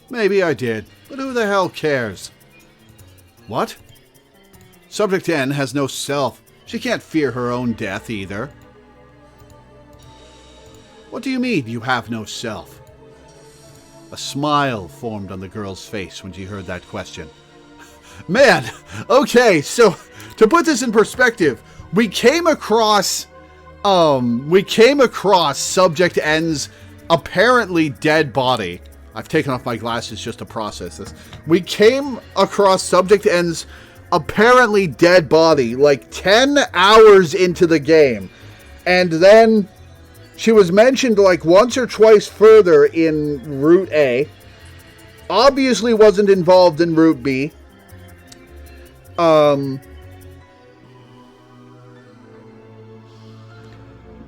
Maybe I did, but who the hell cares? What? Subject N has no self. She can't fear her own death either. What do you mean, you have no self? A smile formed on the girl's face when she heard that question. Man, okay, so to put this in perspective, we came across Subject N's apparently dead body. I've taken off my glasses just to process this. We came across Subject N's apparently dead body like 10 hours into the game. And then she was mentioned like once or twice further in Route A. Obviously wasn't involved in Route B.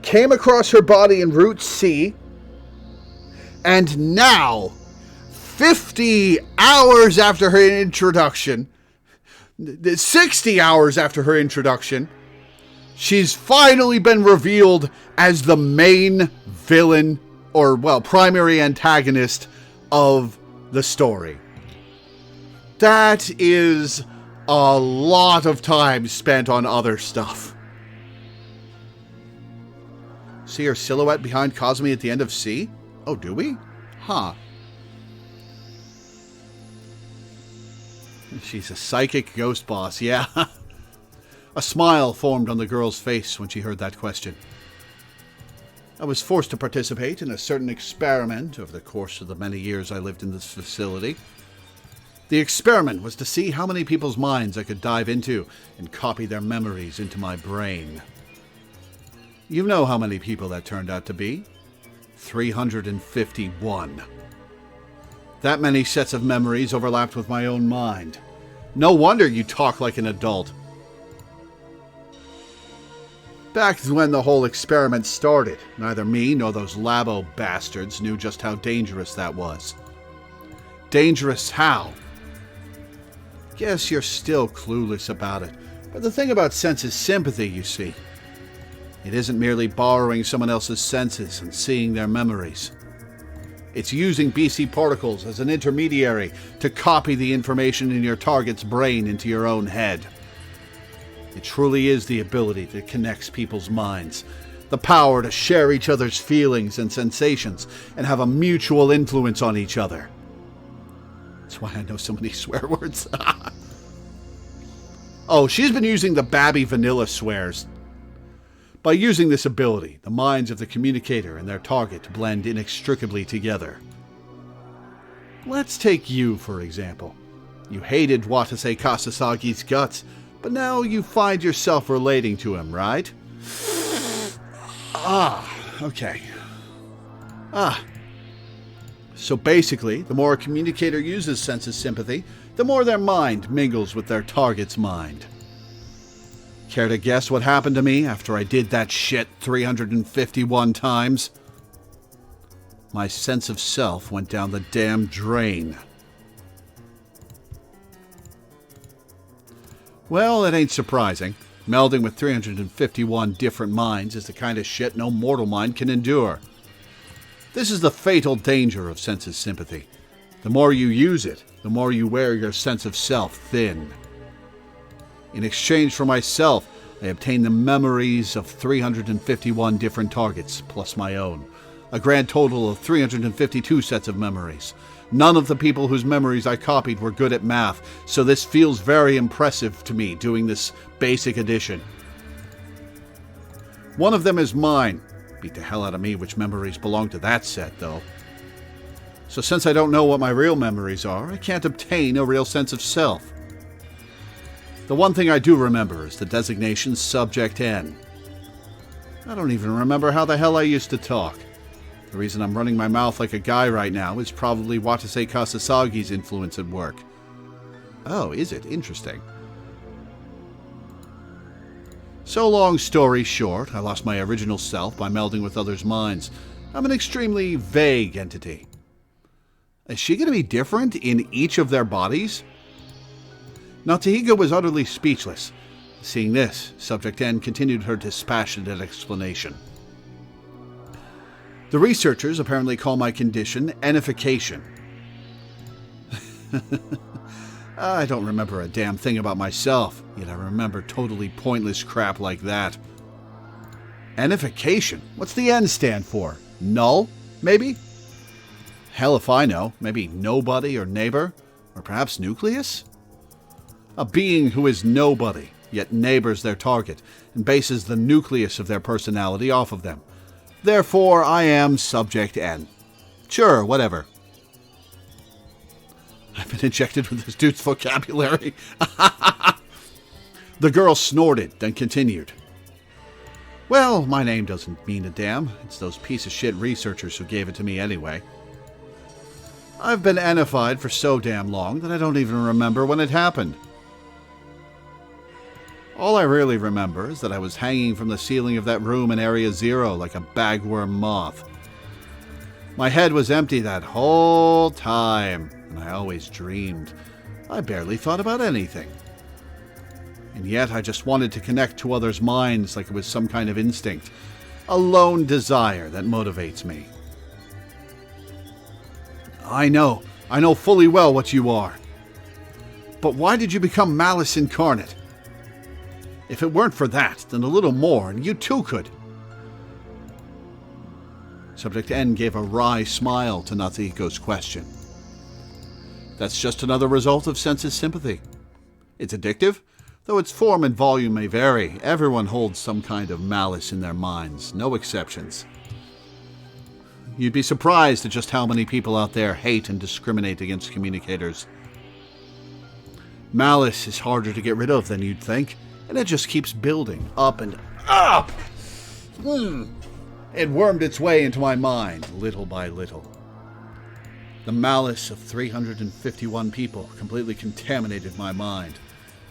Came across her body in Route C. And now, 50 hours after her introduction, 60 hours after her introduction, she's finally been revealed as the main villain, or, well, primary antagonist of the story. That is a lot of time spent on other stuff. See her silhouette behind Kazumi at the end of C? Oh, do we? Huh. She's a psychic ghost boss, yeah. A smile formed on the girl's face when she heard that question. I was forced to participate in a certain experiment over the course of the many years I lived in this facility. The experiment was to see how many people's minds I could dive into and copy their memories into my brain. You know how many people that turned out to be? 351. That many sets of memories overlapped with my own mind. No wonder you talk like an adult. Back when the whole experiment started, neither me nor those labo bastards knew just how dangerous that was. Dangerous how? Guess you're still clueless about it. But the thing about sense is sympathy, you see. It isn't merely borrowing someone else's senses and seeing their memories. It's using BC particles as an intermediary to copy the information in your target's brain into your own head. It truly is the ability that connects people's minds, the power to share each other's feelings and sensations and have a mutual influence on each other. That's why I know so many swear words. Oh, she's been using the Babby vanilla swears. By using this ability, the minds of the communicator and their target blend inextricably together. Let's take you, for example. You hated Watase Kasasagi's guts, but now you find yourself relating to him, right? Okay. So basically, the more a communicator uses sense of sympathy, the more their mind mingles with their target's mind. Care to guess what happened to me after I did that shit 351 times? My sense of self went down the damn drain. Well, it ain't surprising. Melding with 351 different minds is the kind of shit no mortal mind can endure. This is the fatal danger of senses sympathy. The more you use it, the more you wear your sense of self thin. In exchange for myself, I obtain the memories of 351 different targets, plus my own. A grand total of 352 sets of memories. None of the people whose memories I copied were good at math, so this feels very impressive to me doing this basic addition. One of them is mine. Beat the hell out of me which memories belong to that set, though. So since I don't know what my real memories are, I can't obtain a real sense of self. The one thing I do remember is the designation Subject N. I don't even remember how the hell I used to talk. The reason I'm running my mouth like a guy right now is probably Watase Kasasagi's influence at work. Oh, is it? Interesting. So long story short, I lost my original self by melding with others' minds. I'm an extremely vague entity. Is she going to be different in each of their bodies? Natsuhiko was utterly speechless. Seeing this, Subject N continued her dispassionate explanation. The researchers apparently call my condition enification. I don't remember a damn thing about myself, yet I remember totally pointless crap like that. Enification? What's the N stand for? Null? Maybe? Hell if I know. Maybe nobody or neighbor? Or perhaps nucleus? A being who is nobody, yet neighbors their target, and bases the nucleus of their personality off of them. Therefore, I am Subject N. Sure, whatever. I've been injected with this dude's vocabulary. The girl snorted, then continued. Well, my name doesn't mean a damn. It's those piece of shit researchers who gave it to me anyway. I've been enified for so damn long that I don't even remember when it happened. All I really remember is that I was hanging from the ceiling of that room in Area Zero like a bagworm moth. My head was empty that whole time, and I always dreamed. I barely thought about anything. And yet I just wanted to connect to others' minds like it was some kind of instinct, a lone desire that motivates me. I know fully well what you are. But why did you become Malice incarnate? If it weren't for that, then a little more, and you too could. Subject N gave a wry smile to Natsuhiko's question. That's just another result of senses sympathy. It's addictive, though its form and volume may vary. Everyone holds some kind of malice in their minds, no exceptions. You'd be surprised at just how many people out there hate and discriminate against communicators. Malice is harder to get rid of than you'd think, and it just keeps building up and up. It wormed its way into my mind, little by little. The malice of 351 people completely contaminated my mind.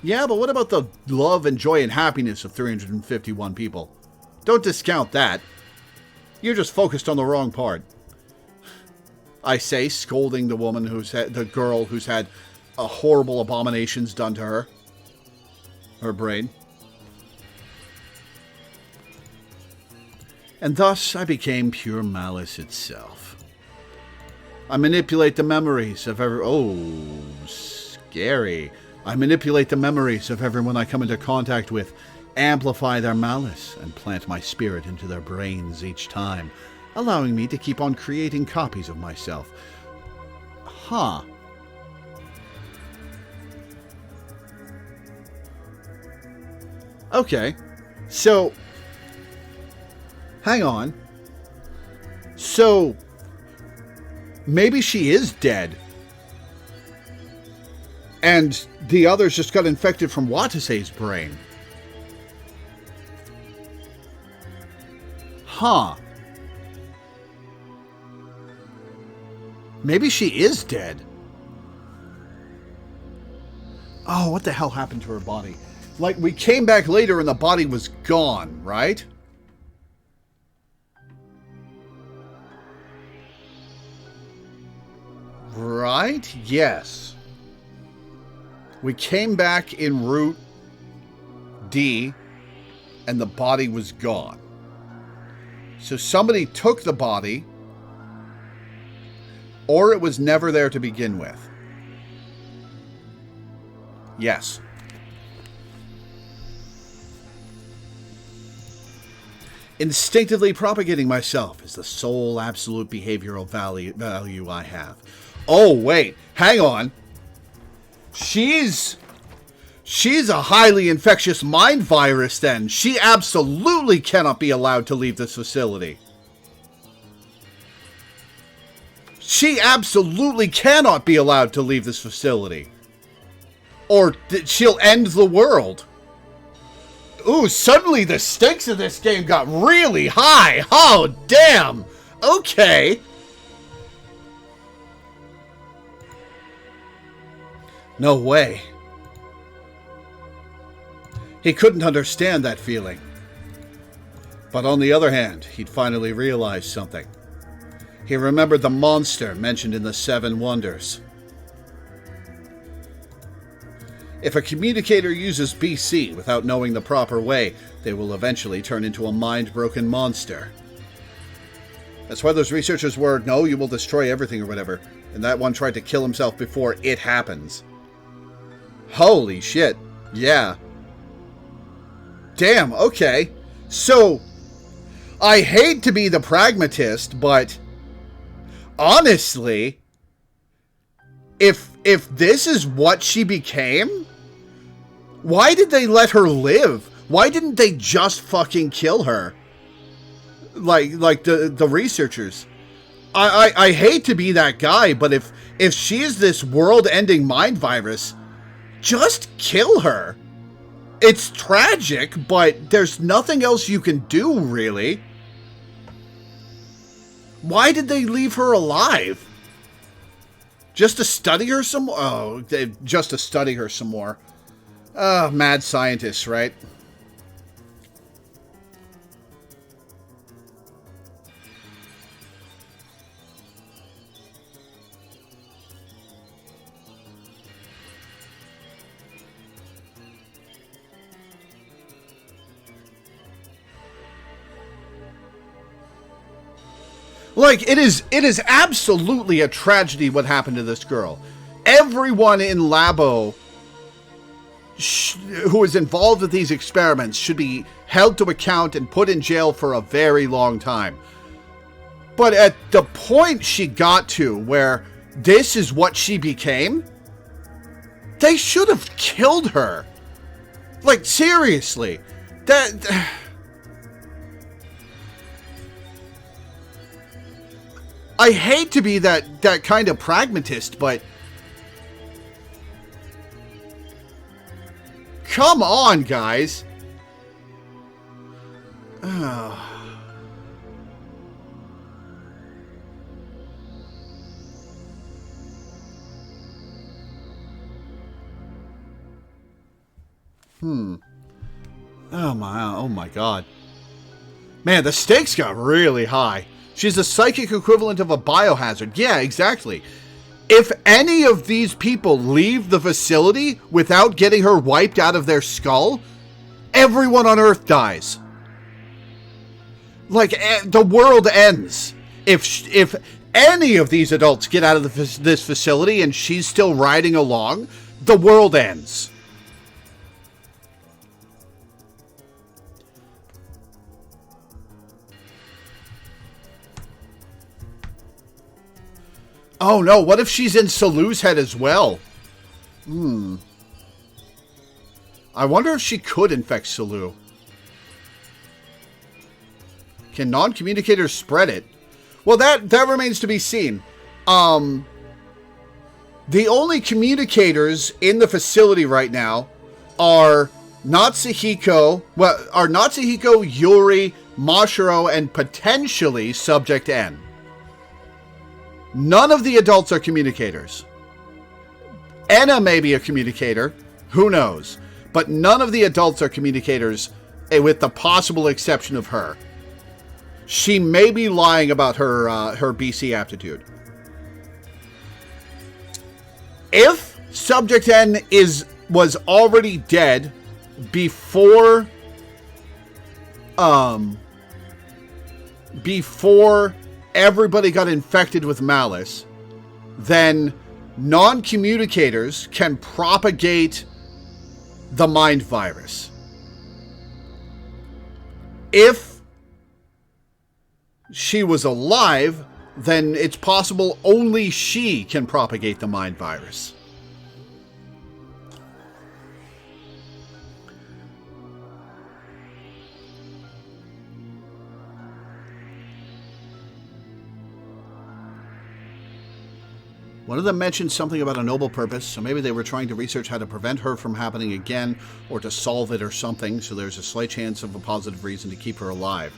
Yeah, but what about the love and joy and happiness of 351 people? Don't discount that. You're just focused on the wrong part. I say, scolding the woman the girl who's had horrible abominations done to her. Her brain. And thus I became pure malice itself. I manipulate the memories of scary. I manipulate the memories of everyone I come into contact with, amplify their malice, and plant my spirit into their brains each time, allowing me to keep on creating copies of myself. Huh. Okay, so, hang on. So, maybe she is dead. And the others just got infected from Watase's brain. Huh. Maybe she is dead. Oh, what the hell happened to her body? Like, we came back later and the body was gone, right? Right? Yes. We came back in Route D, and the body was gone. So somebody took the body, or it was never there to begin with. Yes. Instinctively propagating myself is the sole absolute behavioral value I have. Oh, wait. Hang on. She's a highly infectious mind virus, then. She absolutely cannot be allowed to leave this facility. She absolutely cannot be allowed to leave this facility. Or she'll end the world. Ooh, suddenly the stakes of this game got really high. Oh, damn. Okay. No way. He couldn't understand that feeling. But on the other hand, he'd finally realized something. He remembered the monster mentioned in the Seven Wonders. If a communicator uses BC without knowing the proper way, they will eventually turn into a mind-broken monster. That's why those researchers were, no, you will destroy everything or whatever, and that one tried to kill himself before it happens. Holy shit. Yeah. Damn, okay. So, I hate to be the pragmatist, but honestly, if this is what she became, why did they let her live? Why didn't they just fucking kill her? Like the researchers. I hate to be that guy, but if she is this world-ending mind virus, just kill her. It's tragic, but there's nothing else you can do, really. Why did they leave her alive? Just to study her some more? Oh, just to study her some more. Mad scientists, right? Like, it is absolutely a tragedy what happened to this girl. Everyone in Labo who is involved with these experiments should be held to account and put in jail for a very long time. But at the point she got to where this is what she became, they should have killed her. Like, seriously. I hate to be that kind of pragmatist, but come on, guys. Oh my god. Man, the stakes got really high. She's the psychic equivalent of a biohazard. Yeah, exactly. If any of these people leave the facility without getting her wiped out of their skull, everyone on Earth dies. Like, the world ends. If any of these adults get out of this facility and she's still riding along, the world ends. Oh no, what if she's in Salu's head as well? I wonder if she could infect Salu. Can non-communicators spread it? Well, that remains to be seen. The only communicators in the facility right now are Natsuhiko, Yuri, Mashiro, and potentially Subject N. None of the adults are communicators. Anna may be a communicator. Who knows? But none of the adults are communicators, with the possible exception of her. She may be lying about her BC aptitude. If Subject N was already dead before before everybody got infected with malice, then non-communicators can propagate the mind virus. If she was alive, then it's possible only she can propagate the mind virus. One of them mentioned something about a noble purpose, so maybe they were trying to research how to prevent her from happening again, or to solve it or something, so there's a slight chance of a positive reason to keep her alive.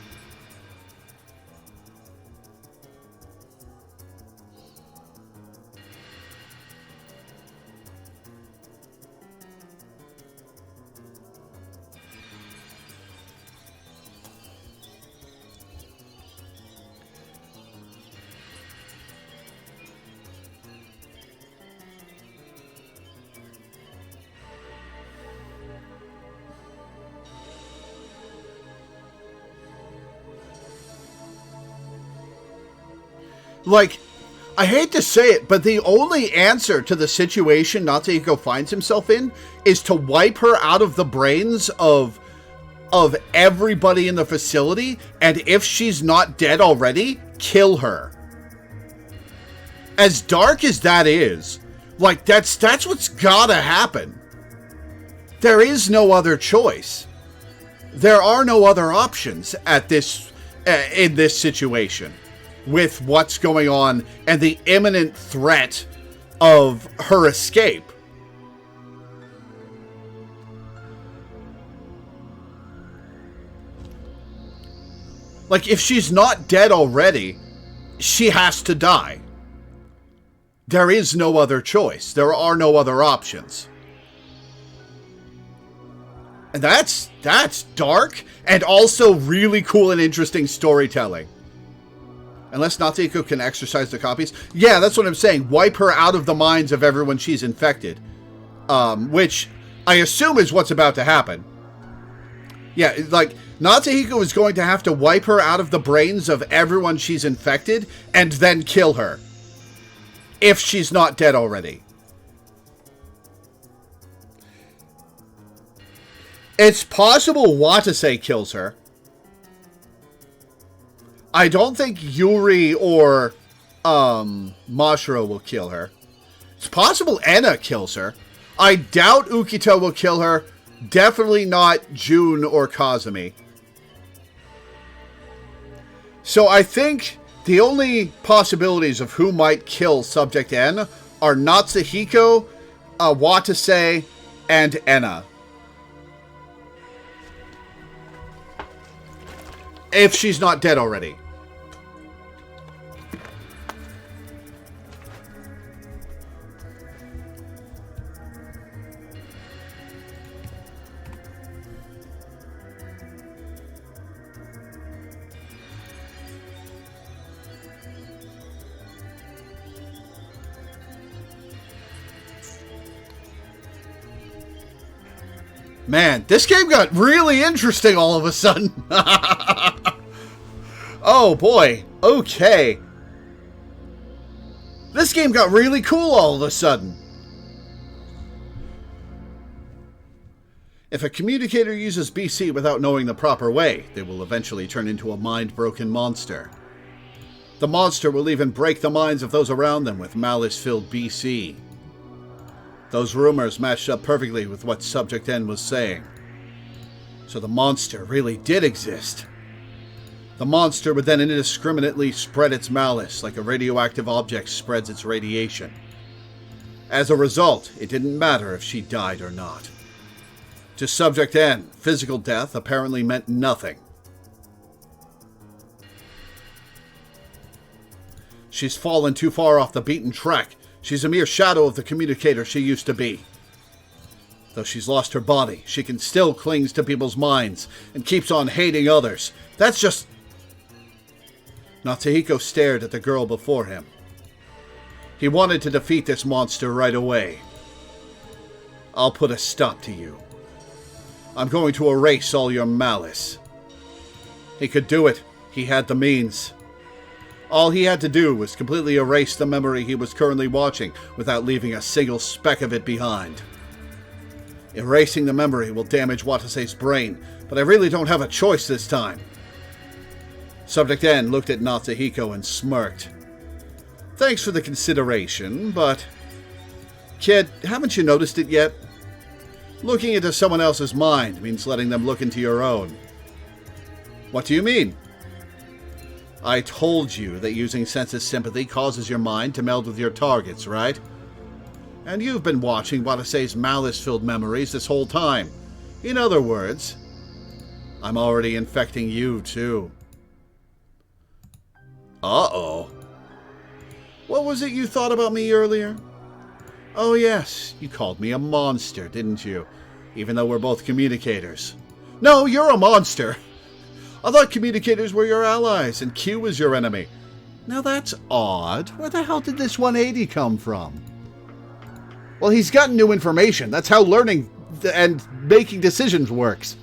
Like, I hate to say it, but the only answer to the situation Natsuhiko finds himself in is to wipe her out of the brains of everybody in the facility, and if she's not dead already, kill her. As dark as that is, like, that's what's gotta happen. There is no other choice. There are no other options at this in this situation, with what's going on and the imminent threat of her escape. Like, if she's not dead already, she has to die. There is no other choice. There are no other options. And that's dark and also really cool and interesting storytelling. Unless Natsuhiko can exercise the copies. Yeah, that's what I'm saying. Wipe her out of the minds of everyone she's infected. Which I assume is what's about to happen. Yeah, like, Natsuhiko is going to have to wipe her out of the brains of everyone she's infected and then kill her. If she's not dead already. It's possible Watase kills her. I don't think Yuri or Mashiro will kill her. It's possible Enna kills her. I doubt Ukito will kill her. Definitely not Jun or Kazumi. So I think the only possibilities of who might kill Subject N are Natsuhiko, Watase, and Enna. If she's not dead already. Man, this game got really interesting all of a sudden. Oh boy, okay. This game got really cool all of a sudden. If a communicator uses BC without knowing the proper way, they will eventually turn into a mind-broken monster. The monster will even break the minds of those around them with malice-filled BC. Those rumors matched up perfectly with what Subject N was saying. So the monster really did exist. The monster would then indiscriminately spread its malice like a radioactive object spreads its radiation. As a result, it didn't matter if she died or not. To Subject N, physical death apparently meant nothing. She's fallen too far off the beaten track. She's a mere shadow of the communicator she used to be. Though she's lost her body, she can still cling to people's minds and keeps on hating others. That's just... Natsuhiko stared at the girl before him. He wanted to defeat this monster right away. I'll put a stop to you. I'm going to erase all your malice. He could do it. He had the means. All he had to do was completely erase the memory he was currently watching without leaving a single speck of it behind. Erasing the memory will damage Watase's brain, but I really don't have a choice this time. Subject N looked at Natsuhiko and smirked. Thanks for the consideration, but... Kid, haven't you noticed it yet? Looking into someone else's mind means letting them look into your own. What do you mean? I told you that using sense of sympathy causes your mind to meld with your targets, right? And you've been watching Watase's malice-filled memories this whole time. In other words, I'm already infecting you, too. Uh-oh. What was it you thought about me earlier? Oh yes, you called me a monster, didn't you? Even though we're both communicators. No, you're a monster! I thought communicators were your allies and Q was your enemy. Now that's odd. Where the hell did this 180 come from? Well, he's gotten new information. That's how learning and making decisions works.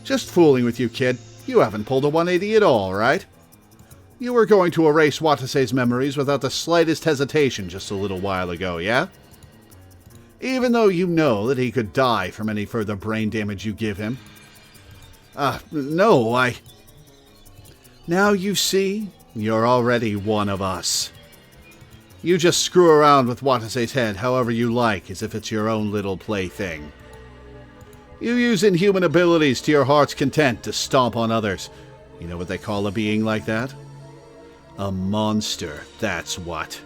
Just fooling with you, kid. You haven't pulled a 180 at all, right? You were going to erase Watase's memories without the slightest hesitation just a little while ago, yeah? Even though you know that he could die from any further brain damage you give him. No, Now you see, you're already one of us. You just screw around with Watase's head however you like, as if it's your own little plaything. You use inhuman abilities to your heart's content to stomp on others. You know what they call a being like that? A monster, that's what.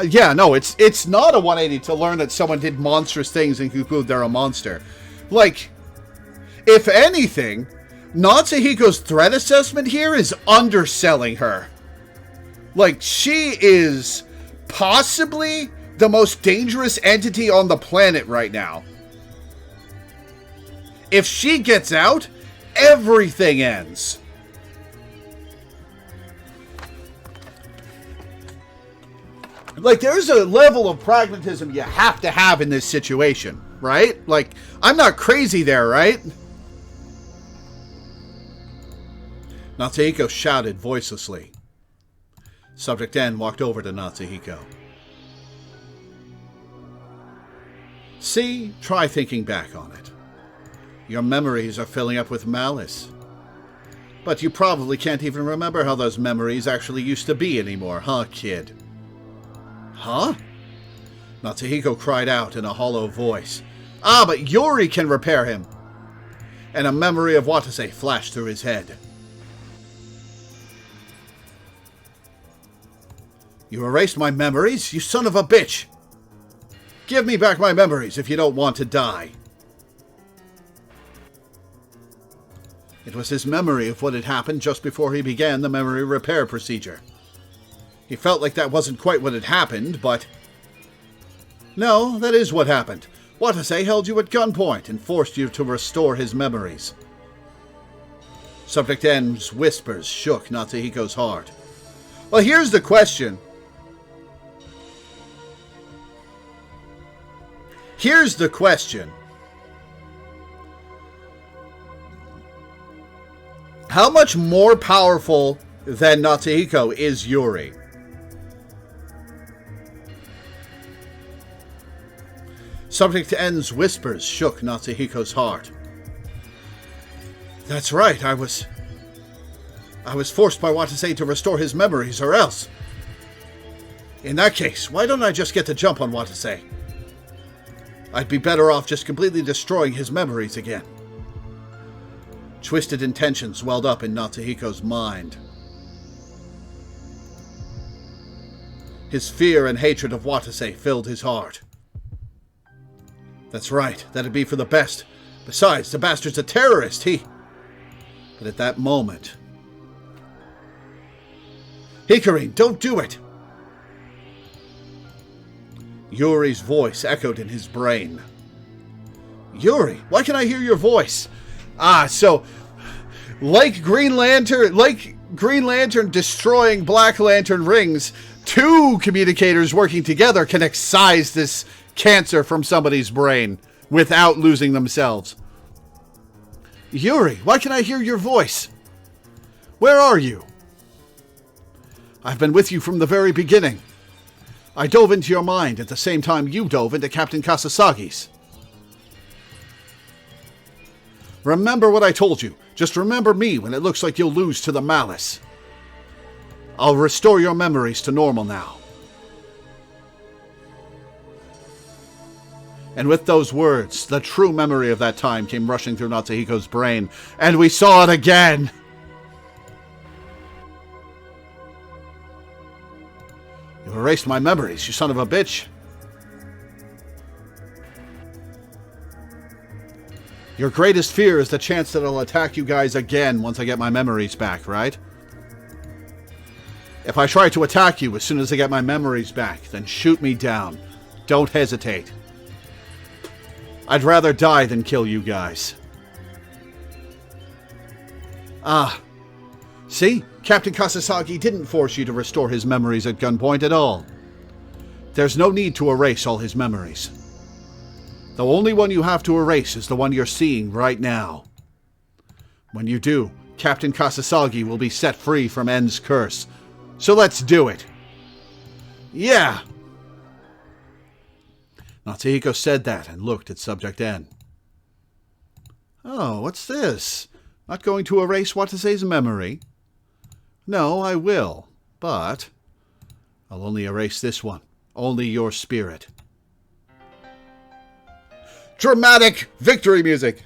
Yeah, no, it's not a 180 to learn that someone did monstrous things and conclude they're a monster. Like, if anything, Natsuhiko's threat assessment here is underselling her. Like, she is possibly the most dangerous entity on the planet right now. If she gets out, everything ends. Like, there's a level of pragmatism you have to have in this situation, right? Like, I'm not crazy there, right? Natsuhiko shouted voicelessly. Subject N walked over to Natsuhiko. See, try thinking back on it. Your memories are filling up with malice. But you probably can't even remember how those memories actually used to be anymore, huh, kid? Huh? Natsuhiko cried out in a hollow voice. Ah, but Yuri can repair him! And a memory of Watase flashed through his head. You erased my memories, you son of a bitch! Give me back my memories if you don't want to die. It was his memory of what had happened just before he began the memory repair procedure. He felt like that wasn't quite what had happened, but... No, that is what happened. Watase held you at gunpoint and forced you to restore his memories. Subject N's whispers shook Natsuhiko's heart. Well, here's the question. Here's the question. How much more powerful than Natsuhiko is Yuri? Subject N's whispers shook Natsuhiko's heart. That's right, I was forced by Watase to restore his memories, or else. In that case, why don't I just get the jump on Watase? I'd be better off just completely destroying his memories again. Twisted intentions welled up in Natsuhiko's mind. His fear and hatred of Watase filled his heart. That's right, that'd be for the best. Besides, the bastard's a terrorist, But at that moment... Hikarin, don't do it! Yuri's voice echoed in his brain. Yuri, why can I hear your voice? So... Like Green Lantern destroying Black Lantern rings, two communicators working together can excise this cancer from somebody's brain. without losing themselves. Yuri, why can't I hear your voice? Where are you? I've been with you from the very beginning. I dove into your mind at the same time you dove into Captain Kasasagi's. Remember what I told you. Just remember me when it looks like you'll lose to the malice. I'll restore your memories to normal now. And with those words, the true memory of that time came rushing through Natsuhiko's brain, and we saw it again! You erased my memories, you son of a bitch. Your greatest fear is the chance that I'll attack you guys again once I get my memories back, right? If I try to attack you as soon as I get my memories back, then shoot me down. Don't hesitate. I'd rather die than kill you guys. Ah. See? Captain Kasasagi didn't force you to restore his memories at gunpoint at all. There's no need to erase all his memories. The only one you have to erase is the one you're seeing right now. When you do, Captain Kasasagi will be set free from N's curse. So let's do it. Yeah! Natsuhiko said that and looked at Subject N. Oh, what's this? Not going to erase Watase's memory? No, I will, but I'll only erase this one. Only your spirit. Dramatic victory music!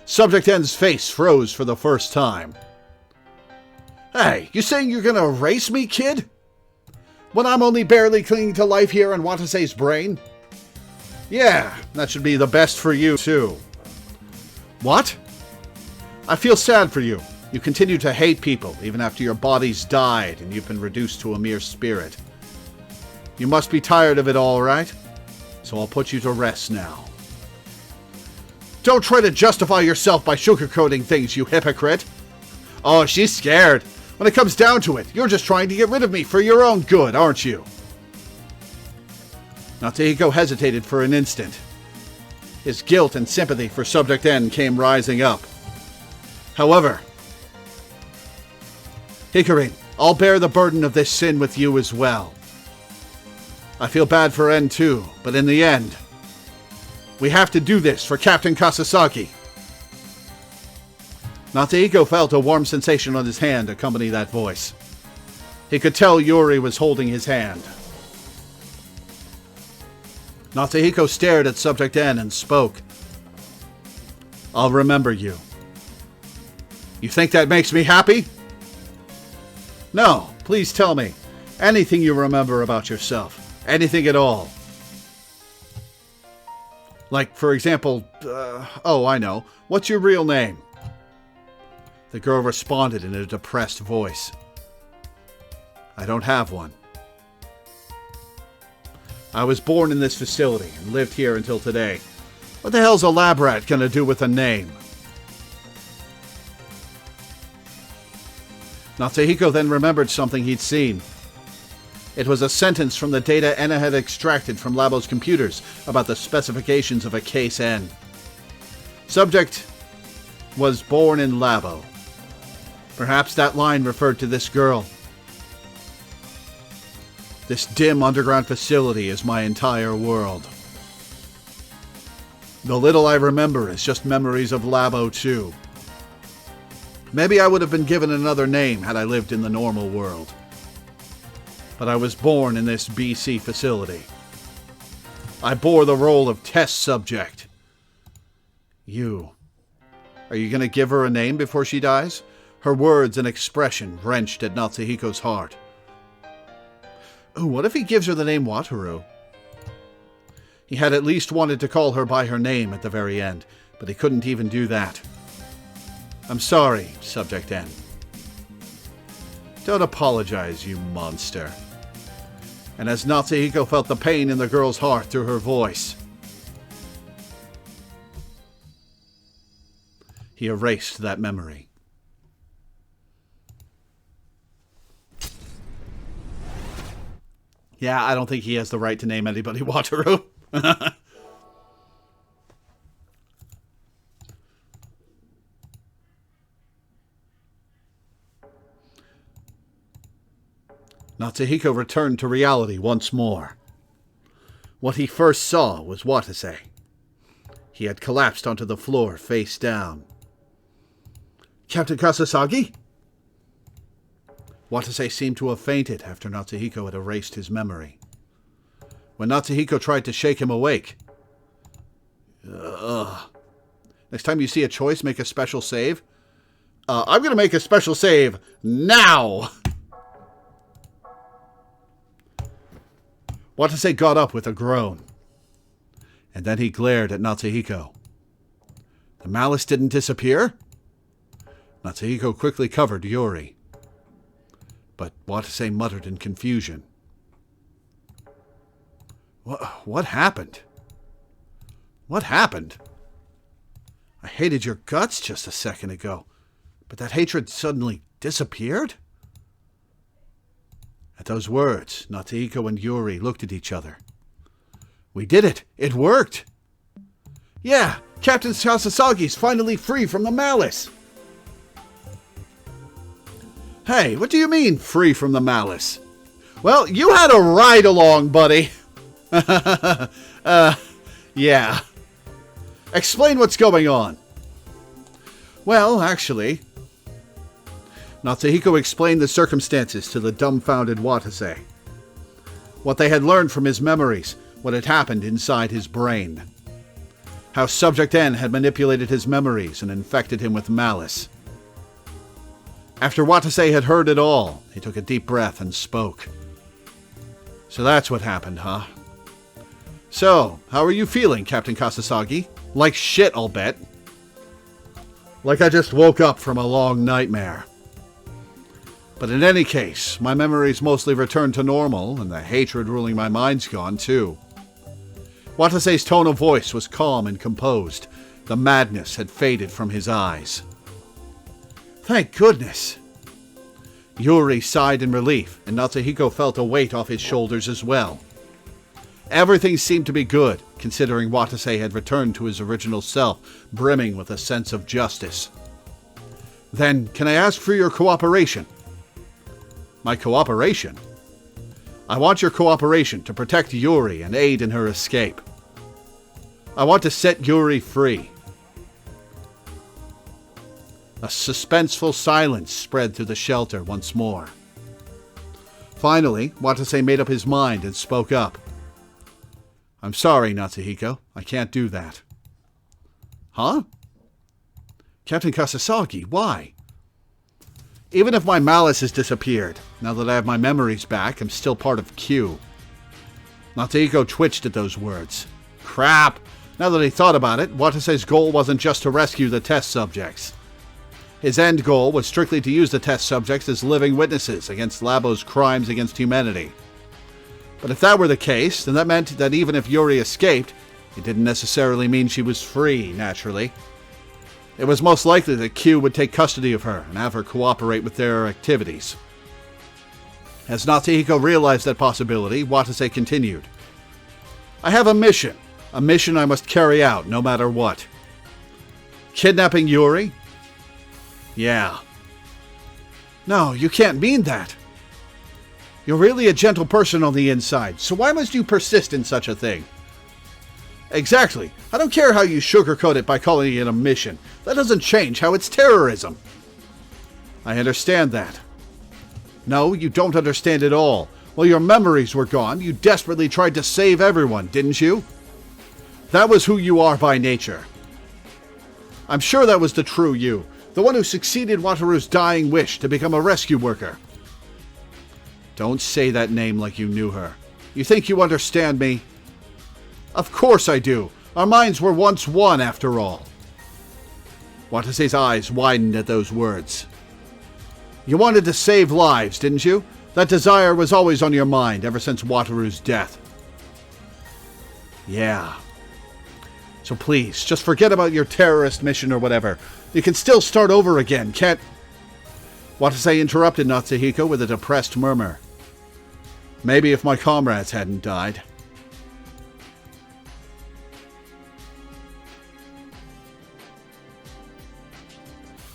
Subject N's face froze for the first time. Hey, you saying you're gonna erase me, kid? When I'm only barely clinging to life here in Watase's brain? Yeah, that should be the best for you, too. What? I feel sad for you. You continue to hate people, even after your body's died and you've been reduced to a mere spirit. You must be tired of it all, right? So I'll put you to rest now. Don't try to justify yourself by sugarcoating things, you hypocrite. Oh, she's scared. When it comes down to it, you're just trying to get rid of me for your own good, aren't you? Natsuhiko hesitated for an instant. His guilt and sympathy for Subject N came rising up. However, Hikarin, I'll bear the burden of this sin with you as well. I feel bad for N too, but in the end, we have to do this for Captain Kasasagi. Natsuhiko felt a warm sensation on his hand accompany that voice. He could tell Yuri was holding his hand. Natsuhiko stared at Subject N and spoke. I'll remember you. You think that makes me happy? No, please tell me. Anything you remember about yourself. Anything at all. Like, for example, oh, I know. What's your real name? The girl responded in a depressed voice. I don't have one. I was born in this facility and lived here until today. What the hell's a lab rat gonna do with a name? Natsuhiko then remembered something he'd seen. It was a sentence from the data Enna had extracted from Labo's computers about the specifications of a Case N. Subject was born in Labo. Perhaps that line referred to this girl. This dim underground facility is my entire world. The little I remember is just memories of Labo too. Maybe I would have been given another name had I lived in the normal world. But I was born in this BC facility. I bore the role of test subject. You. Are you going to give her a name before she dies? Her words and expression wrenched at Natsuhiko's heart. Ooh, what if he gives her the name Wataru? He had at least wanted to call her by her name at the very end, but he couldn't even do that. I'm sorry, Subject N. Don't apologize, you monster. And as Natsuhiko felt the pain in the girl's heart through her voice, he erased that memory. Yeah, I don't think he has the right to name anybody Wataru. Natsuhiko returned to reality once more. What he first saw was Watase. He had collapsed onto the floor, face down. Captain Kasasagi? Watase seemed to have fainted after Natsuhiko had erased his memory. When Natsuhiko tried to shake him awake... Next time you see a choice, make a special save. I'm going to make a special save now! Watase got up with a groan. And then he glared at Natsuhiko. The malice didn't disappear? Natsuhiko quickly covered Yuri. But Watase muttered in confusion. What happened? What happened? I hated your guts just a second ago, but that hatred suddenly disappeared? At those words, Natsuhiko and Yuri looked at each other. We did it! It worked! Yeah! Captain Kasasagi's finally free from the malice! Hey, what do you mean, free from the malice? Well, you had a ride-along, buddy! Yeah. Explain what's going on. Well, actually... Natsuhiko explained the circumstances to the dumbfounded Watase. What they had learned from his memories, what had happened inside his brain. How Subject N had manipulated his memories and infected him with malice. After Watase had heard it all, he took a deep breath and spoke. So that's what happened, huh? So, how are you feeling, Captain Kasasagi? Like shit, I'll bet. Like I just woke up from a long nightmare. But in any case, my memories mostly returned to normal, and the hatred ruling my mind's gone, too. Watase's tone of voice was calm and composed. The madness had faded from his eyes. Thank goodness! Yuri sighed in relief, and Natsuhiko felt a weight off his shoulders as well. Everything seemed to be good, considering Watase had returned to his original self, brimming with a sense of justice. Then, can I ask for your cooperation? My cooperation? I want your cooperation to protect Yuri and aid in her escape. I want to set Yuri free. A suspenseful silence spread through the shelter once more. Finally, Watase made up his mind and spoke up. I'm sorry, Natsuhiko. I can't do that. Huh? Captain Kasasagi, why? Even if my malice has disappeared, now that I have my memories back, I'm still part of Q. Natsuhiko twitched at those words. Crap! Now that he thought about it, Watase's goal wasn't just to rescue the test subjects. His end goal was strictly to use the test subjects as living witnesses against Labo's crimes against humanity. But if that were the case, then that meant that even if Yuri escaped, it didn't necessarily mean she was free, naturally. It was most likely that Q would take custody of her and have her cooperate with their activities. As Natsuhiko realized that possibility, Watase continued. I have a mission I must carry out no matter what. Kidnapping Yuri? Yeah. No, you can't mean that. You're really a gentle person on the inside, so why must you persist in such a thing? Exactly. I don't care how you sugarcoat it by calling it a mission. That doesn't change how it's terrorism. I understand that. No, you don't understand at all. While your memories were gone, you desperately tried to save everyone, didn't you? That was who you are by nature. I'm sure that was the true you, the one who succeeded Wataru's dying wish to become a rescue worker. Don't say that name like you knew her. You think you understand me? Of course I do. Our minds were once one, after all. Watase's eyes widened at those words. You wanted to save lives, didn't you? That desire was always on your mind ever since Wataru's death. Yeah. So please, just forget about your terrorist mission or whatever. You can still start over again, can't... Watase interrupted Natsuhiko with a depressed murmur. Maybe if my comrades hadn't died.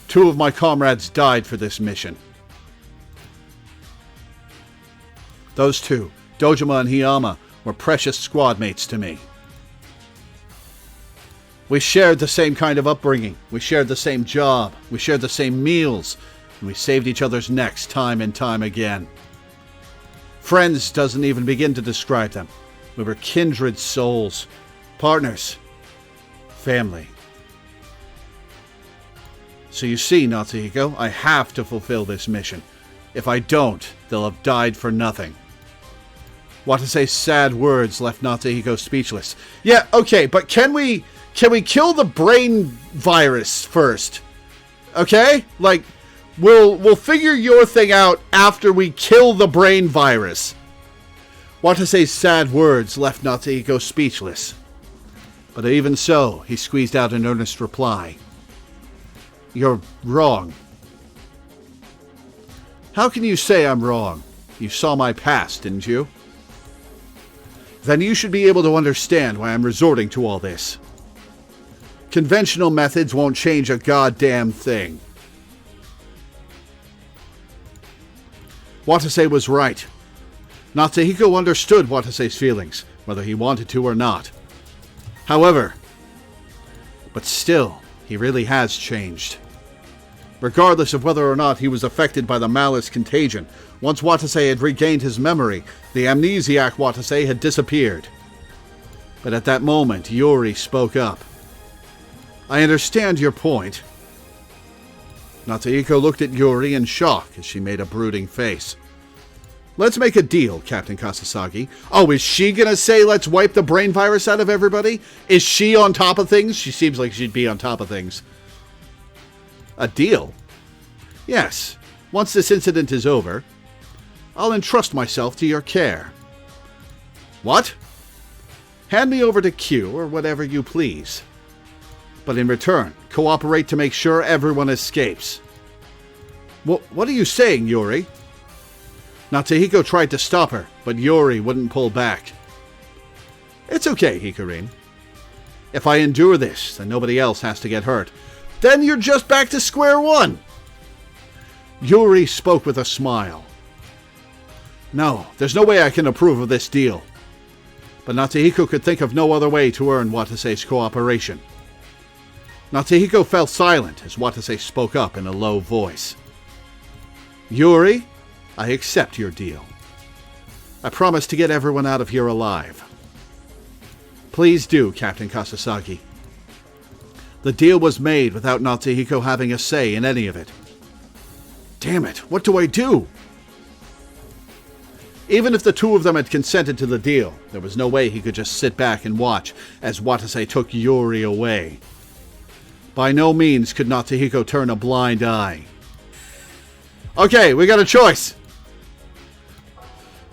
Two of my comrades died for this mission. Those two, Dojima and Hiyama, were precious squad mates to me. We shared the same kind of upbringing. We shared the same job. We shared the same meals. And we saved each other's necks time and time again. Friends doesn't even begin to describe them. We were kindred souls. Partners. Family. So you see, Natsuhiko, I have to fulfill this mission. If I don't, they'll have died for nothing. Watase's sad words left Natsuhiko speechless. Yeah, okay, but can we kill the brain virus first? Okay? Like, we'll figure your thing out after we kill the brain virus. Watase's sad words left Natsuhiko speechless. But even so, he squeezed out an earnest reply. You're wrong. How can you say I'm wrong? You saw my past, didn't you? Then you should be able to understand why I'm resorting to all this. Conventional methods won't change a goddamn thing. Watase was right. Natsuhiko understood Watase's feelings, whether he wanted to or not. However, but still, he really has changed. Regardless of whether or not he was affected by the malice contagion, once Watase had regained his memory, the amnesiac Watase had disappeared. But at that moment, Yuri spoke up. I understand your point. Natsuhiko looked at Yuri in shock as she made a brooding face. Let's make a deal, Captain Kasasagi. Oh, is she gonna say let's wipe the brain virus out of everybody? Is she on top of things? She seems like she'd be on top of things. A deal? Yes. Once this incident is over, I'll entrust myself to your care. What? Hand me over to Q or whatever you please. But in return, cooperate to make sure everyone escapes. What are you saying, Yuri? Natsuhiko tried to stop her, but Yuri wouldn't pull back. It's okay, Hikarin. If I endure this, then nobody else has to get hurt. Then you're just back to square one. Yuri spoke with a smile. No, there's no way I can approve of this deal. But Natsuhiko could think of no other way to earn Watase's cooperation. Natsuhiko fell silent as Watase spoke up in a low voice. Yuri, I accept your deal. I promise to get everyone out of here alive. Please do, Captain Kasasagi. The deal was made without Natsuhiko having a say in any of it. Damn it, what do I do? Even if the two of them had consented to the deal, there was no way he could just sit back and watch as Watase took Yuri away. By no means could Natsuhiko turn a blind eye. Okay, we got a choice.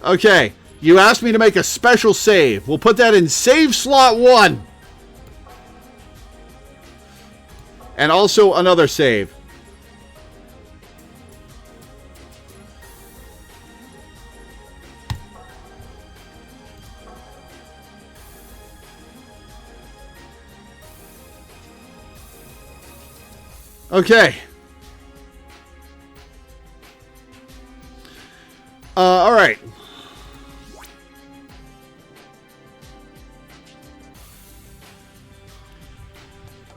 Okay, you asked me to make a special save. We'll put that in save slot 1. And also another save. Okay. All right.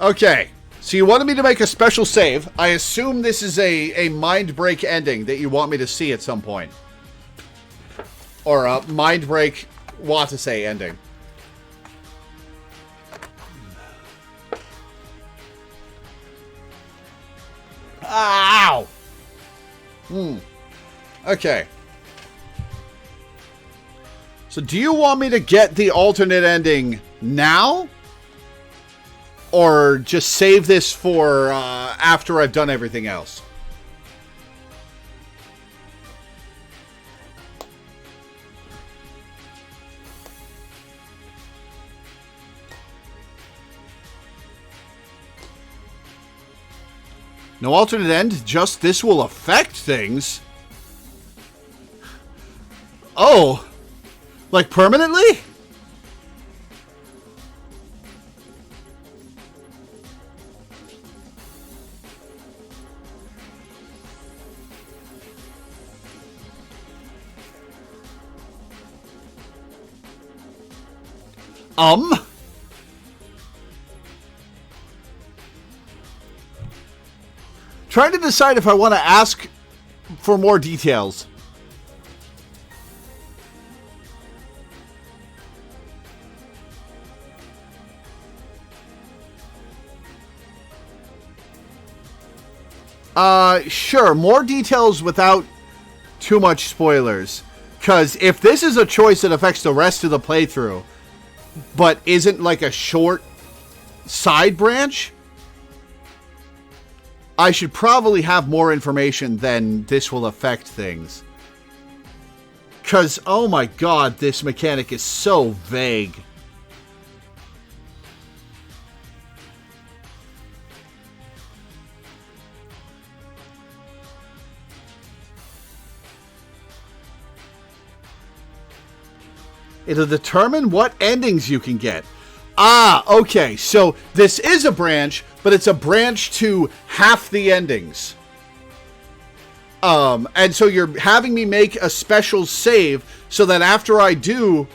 Okay. So you wanted me to make a special save. I assume this is a mind break ending that you want me to see at some point. Or a mind break Watase ending. Ow! Okay. So do you want me to get the alternate ending now? Or just save this for after I've done everything else? No alternate end, just this will affect things. Oh, like permanently? Trying to decide if I want to ask for more details. Sure, more details without too much spoilers. Because if this is a choice that affects the rest of the playthrough, but isn't like a short side branch, I should probably have more information than this will affect things. Because, oh my god, this mechanic is so vague. It'll determine what endings you can get. Ah, okay. So this is a branch, but it's a branch to half the endings. And so you're having me make a special save so that after I do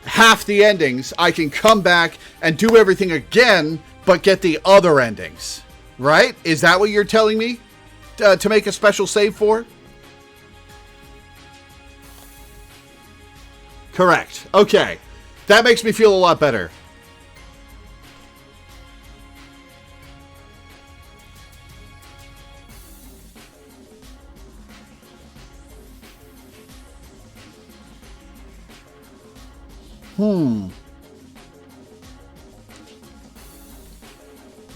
half the endings, I can come back and do everything again, but get the other endings. Right? Is that what you're telling me to make a special save for? Correct. Okay. That makes me feel a lot better.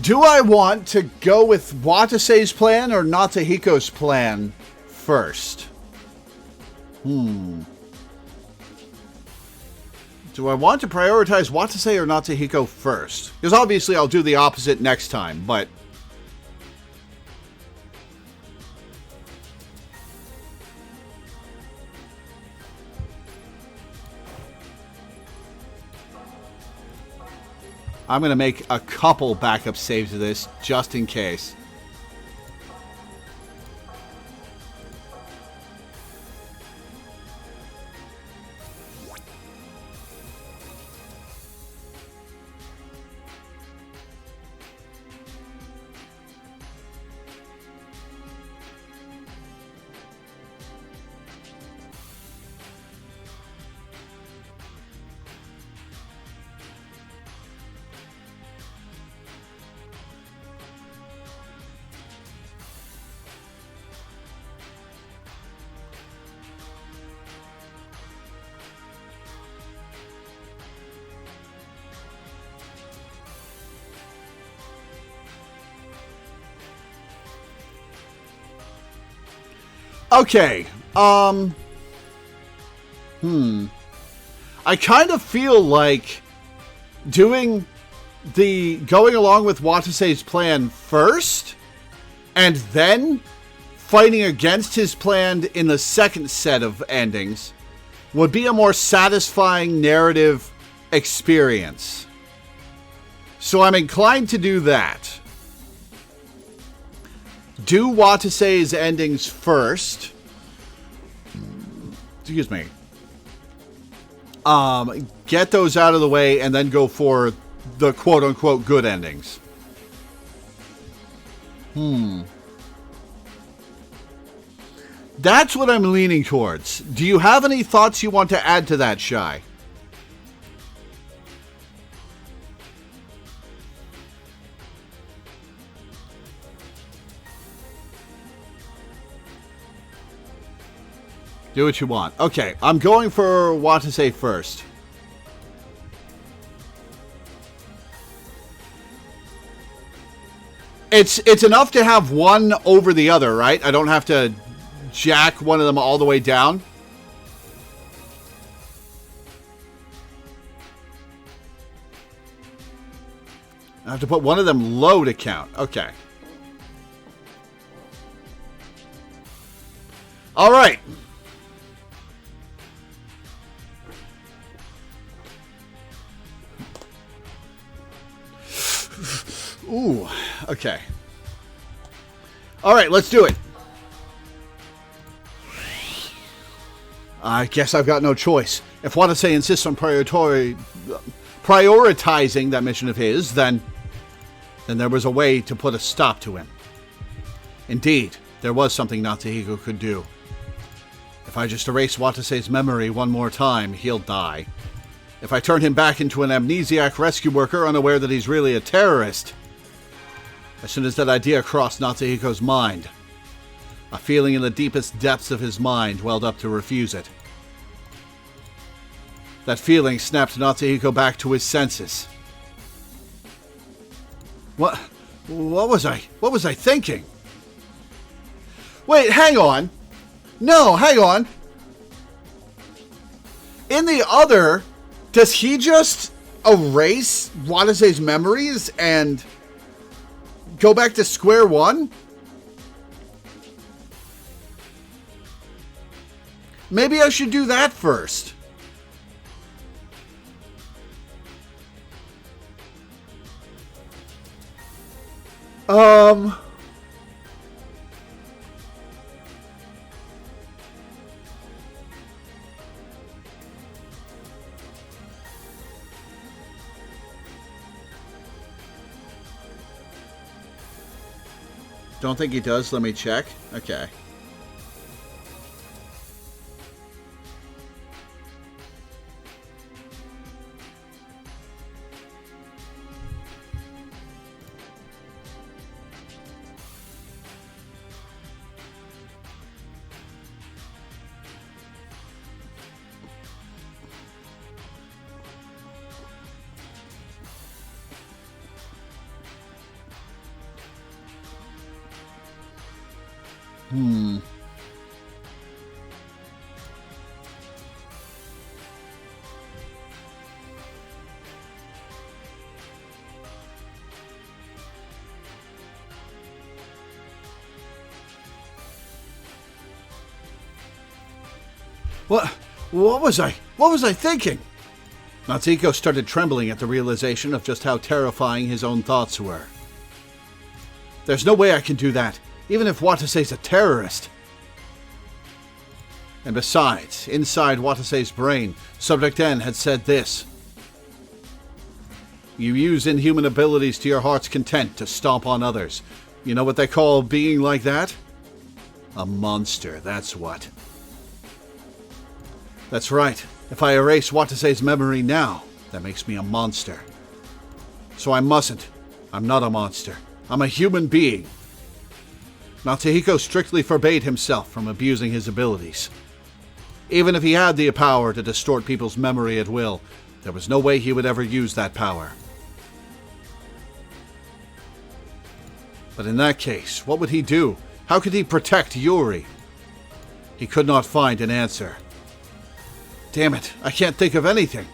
Do I want to go with Watase's plan or Natsuhiko's plan first? Do I want to prioritize Watase or Natsuhiko first? Because obviously I'll do the opposite next time, but... I'm going to make a couple backup saves of this, just in case. Okay, I kind of feel like going along with Watase's plan first, and then fighting against his plan in the second set of endings would be a more satisfying narrative experience. So I'm inclined to do that. Do Watase's endings first. Excuse me. Get those out of the way and then go for the quote-unquote good endings. That's what I'm leaning towards. Do you have any thoughts you want to add to that, Shy? Do what you want. Okay, I'm going for Watase first. It's enough to have one over the other, right? I don't have to jack one of them all the way down. I have to put one of them low to count. Okay. All right. Ooh, okay. All right, let's do it. I guess I've got no choice. If Watase insists on prioritizing that mission of his, then there was a way to put a stop to him. Indeed, there was something Natsuhiko could do. If I just erase Watase's memory one more time, he'll die. If I turn him back into an amnesiac rescue worker unaware that he's really a terrorist. As soon as that idea crossed Natsuhiko's mind, a feeling in the deepest depths of his mind welled up to refuse it. That feeling snapped Natsuhiko back to his senses. What was I thinking? Wait, hang on. No, hang on. In the other, does he just erase Watase's memories and go back to square one? Maybe I should do that first. Don't think he does. Let me check. Okay. What was I thinking? Natsuhiko started trembling at the realization of just how terrifying his own thoughts were. There's no way I can do that, even if Watase's a terrorist. And besides, inside Watase's brain, Subject N had said this. You use inhuman abilities to your heart's content to stomp on others. You know what they call being like that? A monster, that's what. That's right. If I erase Watase's memory now, that makes me a monster. So I mustn't. I'm not a monster. I'm a human being. Natsuhiko strictly forbade himself from abusing his abilities. Even if he had the power to distort people's memory at will, there was no way he would ever use that power. But in that case, what would he do? How could he protect Yuri? He could not find an answer. Damn it, I can't think of anything.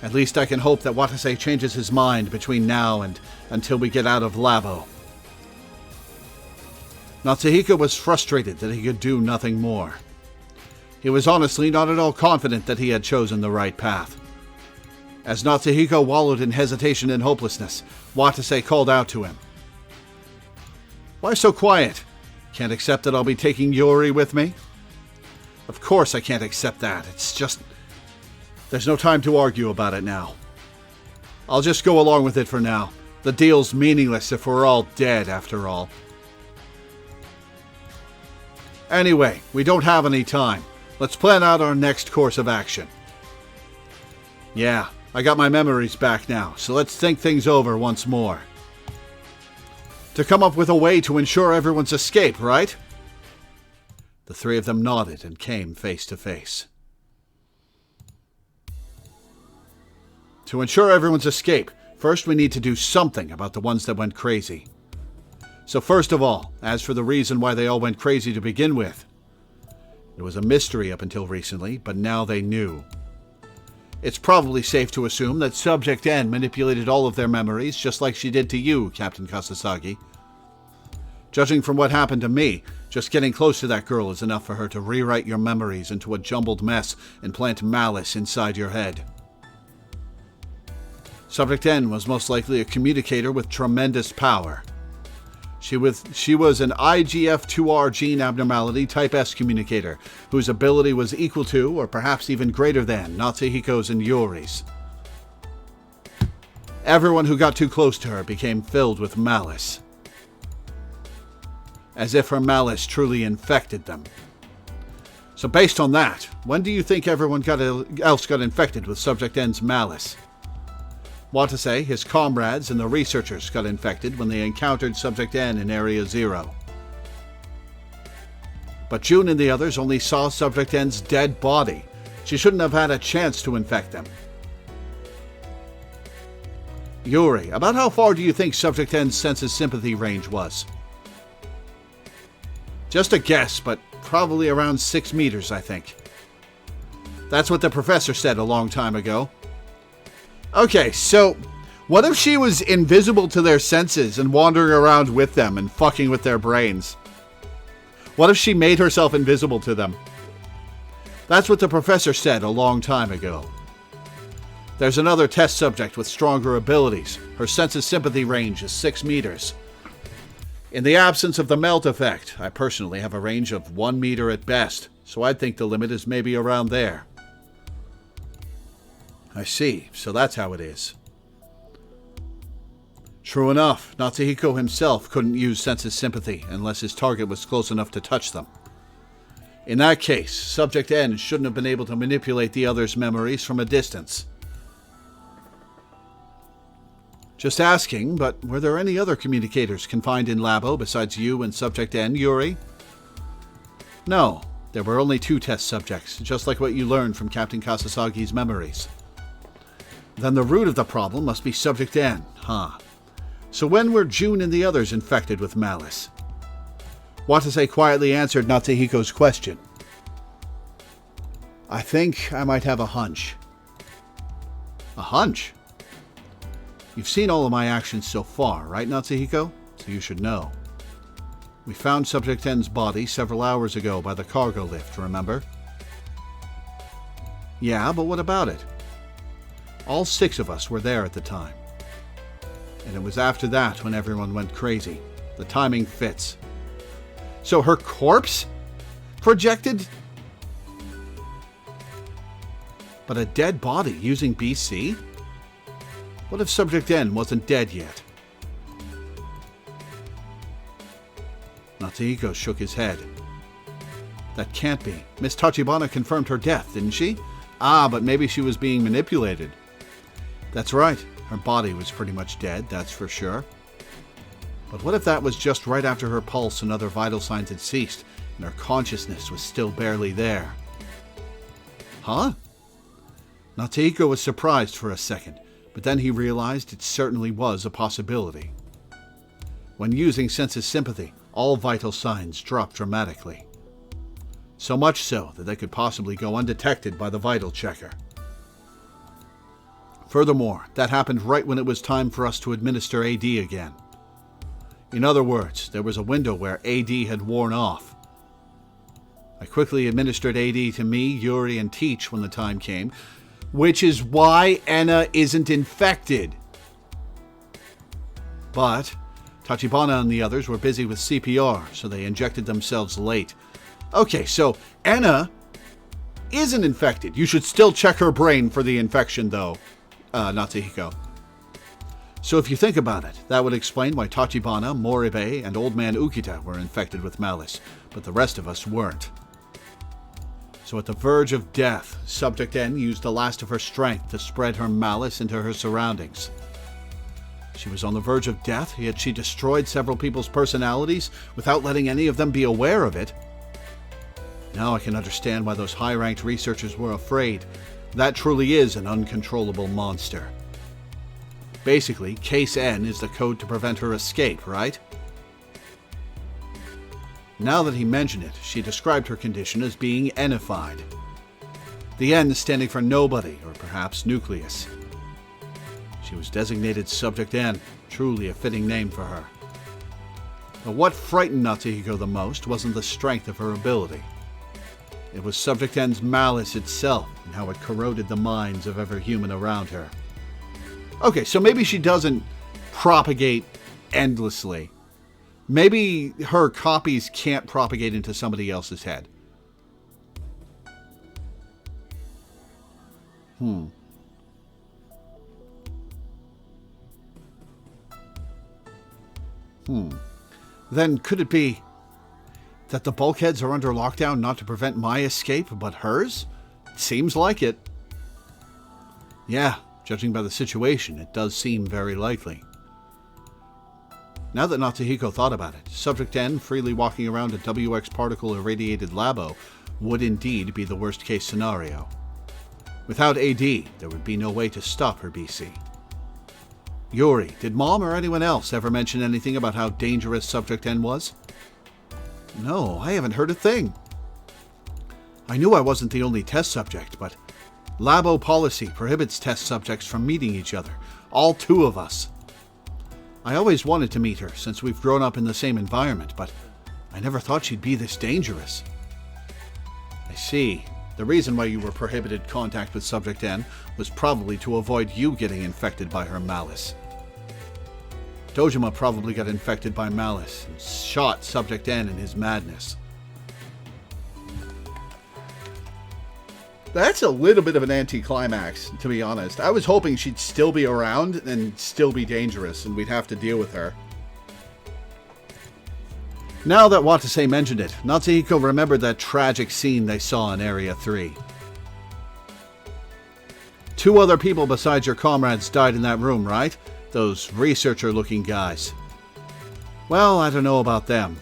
At least I can hope that Watase changes his mind between now and until we get out of Labo. Natsuhiko was frustrated that he could do nothing more. He was honestly not at all confident that he had chosen the right path. As Natsuhiko wallowed in hesitation and hopelessness, Watase called out to him. Why so quiet? Can't accept that I'll be taking Yuri with me? Of course I can't accept that. It's just... there's no time to argue about it now. I'll just go along with it for now. The deal's meaningless if we're all dead, after all. Anyway, we don't have any time. Let's plan out our next course of action. Yeah, I got my memories back now, so let's think things over once more. To come up with a way to ensure everyone's escape, right? The three of them nodded and came face to face. To ensure everyone's escape, first we need to do something about the ones that went crazy. So first of all, as for the reason why they all went crazy to begin with, it was a mystery up until recently, but now they knew. It's probably safe to assume that Subject N manipulated all of their memories just like she did to you, Captain Kasasagi. Judging from what happened to me, just getting close to that girl is enough for her to rewrite your memories into a jumbled mess and plant malice inside your head. Subject N was most likely a communicator with tremendous power. She was an IGF-2R gene abnormality type S communicator, whose ability was equal to, or perhaps even greater than, Natsuhiko's and Yuri's. Everyone who got too close to her became filled with malice. As if her malice truly infected them. So based on that, when do you think everyone else got infected with Subject N's malice? Want to say his comrades and the researchers got infected when they encountered Subject N in Area 0. But June and the others only saw Subject N's dead body. She shouldn't have had a chance to infect them. Yuri, about how far do you think Subject N's sense of sympathy range was? Just a guess, but probably around 6 meters, I think. That's what the professor said a long time ago. Okay, so what if she was invisible to their senses and wandering around with them and fucking with their brains? What if she made herself invisible to them? That's what the professor said a long time ago. There's another test subject with stronger abilities. Her sense of sympathy range is 6 meters. In the absence of the melt effect, I personally have a range of 1 meter at best, so I'd think the limit is maybe around there. I see, so that's how it is. True enough, Natsuhiko himself couldn't use sense of sympathy unless his target was close enough to touch them. In that case, Subject N shouldn't have been able to manipulate the others' memories from a distance. Just asking, but were there any other communicators confined in Labo besides you and Subject N, Yuri? No, there were only 2 test subjects, just like what you learned from Captain Kasasagi's memories. Then the root of the problem must be Subject N, huh? So when were June and the others infected with malice? Watase quietly answered Natsuhiko's question. I think I might have a hunch. A hunch? You've seen all of my actions so far, right, Natsuhiko? So you should know. We found Subject N's body several hours ago by the cargo lift, remember? Yeah, but what about it? All 6 of us were there at the time. And it was after that when everyone went crazy. The timing fits. So her corpse? Projected? But a dead body using BC? What if Subject N wasn't dead yet? Natsuhiko shook his head. That can't be. Miss Tachibana confirmed her death, didn't she? Ah, but maybe she was being manipulated. That's right. Her body was pretty much dead, that's for sure. But what if that was just right after her pulse and other vital signs had ceased, and her consciousness was still barely there? Huh? Natsuhiko was surprised for a second, but then he realized it certainly was a possibility. When using sense of sympathy, all vital signs drop dramatically. So much so that they could possibly go undetected by the vital checker. Furthermore, that happened right when it was time for us to administer AD again. In other words, there was a window where AD had worn off. I quickly administered AD to me, Yuri, and Teach when the time came, which is why Enna isn't infected. But Tachibana and the others were busy with CPR, so they injected themselves late. Okay, so Enna isn't infected. You should still check her brain for the infection, though, Natsuhiko. So if you think about it, that would explain why Tachibana, Moribe, and Old Man Ukita were infected with malice, but the rest of us weren't. So at the verge of death, Subject N used the last of her strength to spread her malice into her surroundings. She was on the verge of death, yet she destroyed several people's personalities without letting any of them be aware of it. Now I can understand why those high-ranked researchers were afraid. That truly is an uncontrollable monster. Basically, Case N is the code to prevent her escape, right? Now that he mentioned it, she described her condition as being N-ified. The N standing for nobody, or perhaps nucleus. She was designated Subject N, truly a fitting name for her. But what frightened Natsuhiko the most wasn't the strength of her ability. It was Subject N's malice itself and how it corroded the minds of every human around her. Okay, so maybe she doesn't propagate endlessly. Maybe her copies can't propagate into somebody else's head. Then could it be that the bulkheads are under lockdown not to prevent my escape, but hers? Seems like it. Yeah, judging by the situation, it does seem very likely. Now that Natsuhiko thought about it, Subject N freely walking around a WX particle-irradiated labo would indeed be the worst-case scenario. Without AD, there would be no way to stop her BC. Yuri, did Mom or anyone else ever mention anything about how dangerous Subject N was? No, I haven't heard a thing. I knew I wasn't the only test subject, but Labo policy prohibits test subjects from meeting each other, all two of us. I always wanted to meet her since we've grown up in the same environment, but I never thought she'd be this dangerous. I see. The reason why you were prohibited contact with Subject N was probably to avoid you getting infected by her malice. Dojima probably got infected by malice and shot Subject N in his madness. That's a little bit of an anticlimax, to be honest. I was hoping she'd still be around and still be dangerous, and we'd have to deal with her. Now that Watase mentioned it, Natsuhiko remembered that tragic scene they saw in Area 3. 2 other people besides your comrades died in that room, right? Those researcher-looking guys. Well, I don't know about them.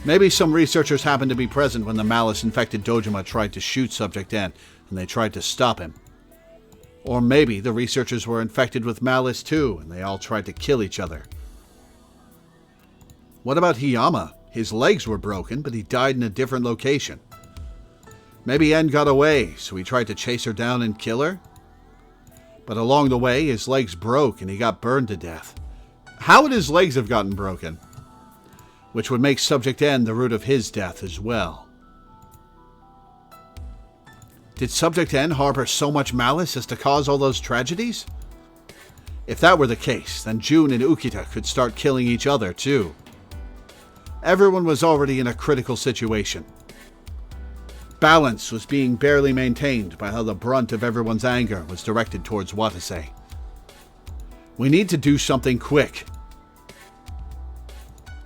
Maybe some researchers happened to be present when the malice-infected Dojima tried to shoot Subject N, and they tried to stop him. Or maybe the researchers were infected with malice too, and they all tried to kill each other. What about Hiyama? His legs were broken, but he died in a different location. Maybe N got away, so he tried to chase her down and kill her? But along the way, his legs broke and he got burned to death. How would his legs have gotten broken? Which would make Subject N the root of his death as well. Did Subject N harbor so much malice as to cause all those tragedies? If that were the case, then Jun and Ukita could start killing each other too. Everyone was already in a critical situation. Balance was being barely maintained by how the brunt of everyone's anger was directed towards Watase. We need to do something quick.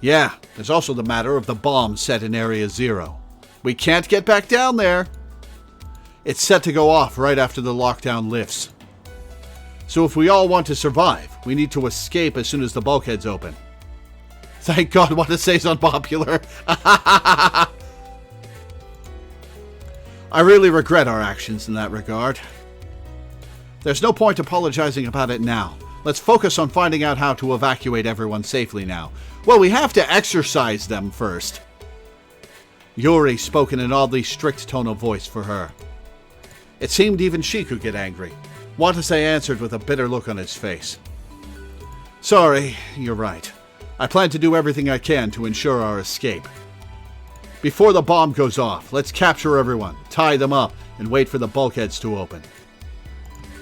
Yeah, there's also the matter of the bomb set in Area 0. We can't get back down there. It's set to go off right after the lockdown lifts. So if we all want to survive, we need to escape as soon as the bulkheads open. Thank God Watase's unpopular. I really regret our actions in that regard. There's no point apologizing about it now. Let's focus on finding out how to evacuate everyone safely now. Well, we have to exorcise them first. Yuri spoke in an oddly strict tone of voice for her. It seemed even she could get angry. Watase answered with a bitter look on his face. Sorry, you're right. I plan to do everything I can to ensure our escape. Before the bomb goes off, let's capture everyone, tie them up, and wait for the bulkheads to open.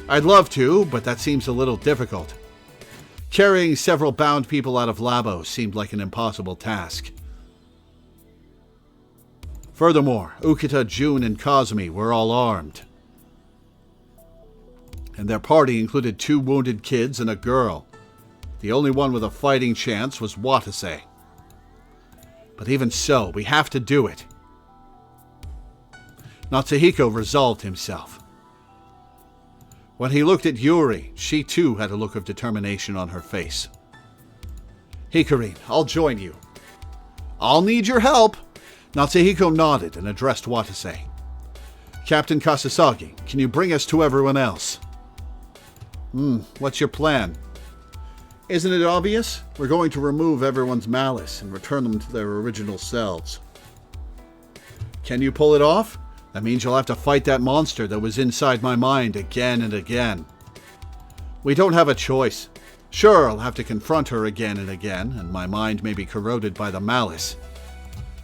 I'd love to, but that seems a little difficult. Carrying several bound people out of Labo seemed like an impossible task. Furthermore, Ukita, Jun, and Kazumi were all armed. And their party included 2 wounded kids and a girl. The only one with a fighting chance was Watase. But even so, we have to do it. Natsuhiko resolved himself. When he looked at Yuri, she too had a look of determination on her face. Hikarin, I'll join you. I'll need your help. Natsuhiko nodded and addressed Watase. Captain Kasasagi, can you bring us to everyone else? What's your plan? Isn't it obvious? We're going to remove everyone's malice and return them to their original selves. Can you pull it off? That means you'll have to fight that monster that was inside my mind again and again. We don't have a choice. Sure, I'll have to confront her again and again, and my mind may be corroded by the malice.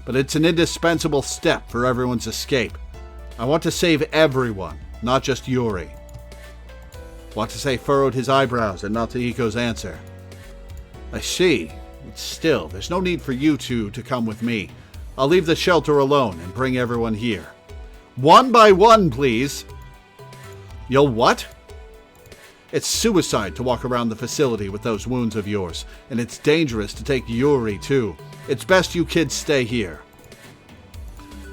But it's an indispensable step for everyone's escape. I want to save everyone, not just Yuri. Watase furrowed his eyebrows at Natsuhiko's answer. I see. But still, there's no need for you two to come with me. I'll leave the shelter alone and bring everyone here. One by one, please. You'll what? It's suicide to walk around the facility with those wounds of yours, and it's dangerous to take Yuri too. It's best you kids stay here.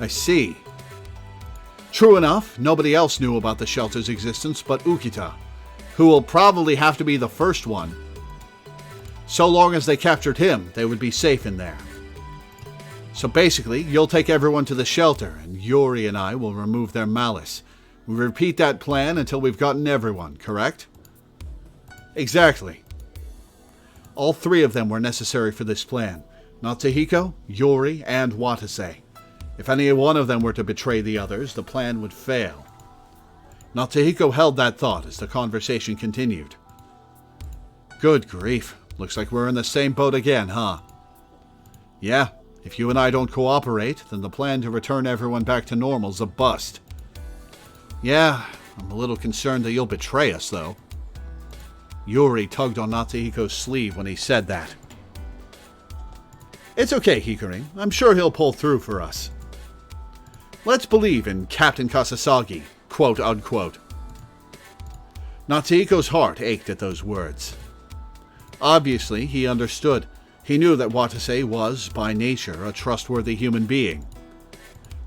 I see. True enough, nobody else knew about the shelter's existence but Ukita, who will probably have to be the first one. So long as they captured him, they would be safe in there. So basically, you'll take everyone to the shelter, and Yuri and I will remove their malice. We repeat that plan until we've gotten everyone, correct? Exactly. All three of them were necessary for this plan. Natsuhiko, Yuri, and Watase. If any one of them were to betray the others, the plan would fail. Natsuhiko held that thought as the conversation continued. Good grief. Looks like we're in the same boat again, huh? Yeah, if you and I don't cooperate, then the plan to return everyone back to normal's a bust. Yeah, I'm a little concerned that you'll betray us, though. Yuri tugged on Natsuhiko's sleeve when he said that. It's okay, Hikari. I'm sure he'll pull through for us. Let's believe in Captain Kasasagi, quote unquote. Natsuhiko's heart ached at those words. Obviously, he understood. He knew that Watase was, by nature, a trustworthy human being.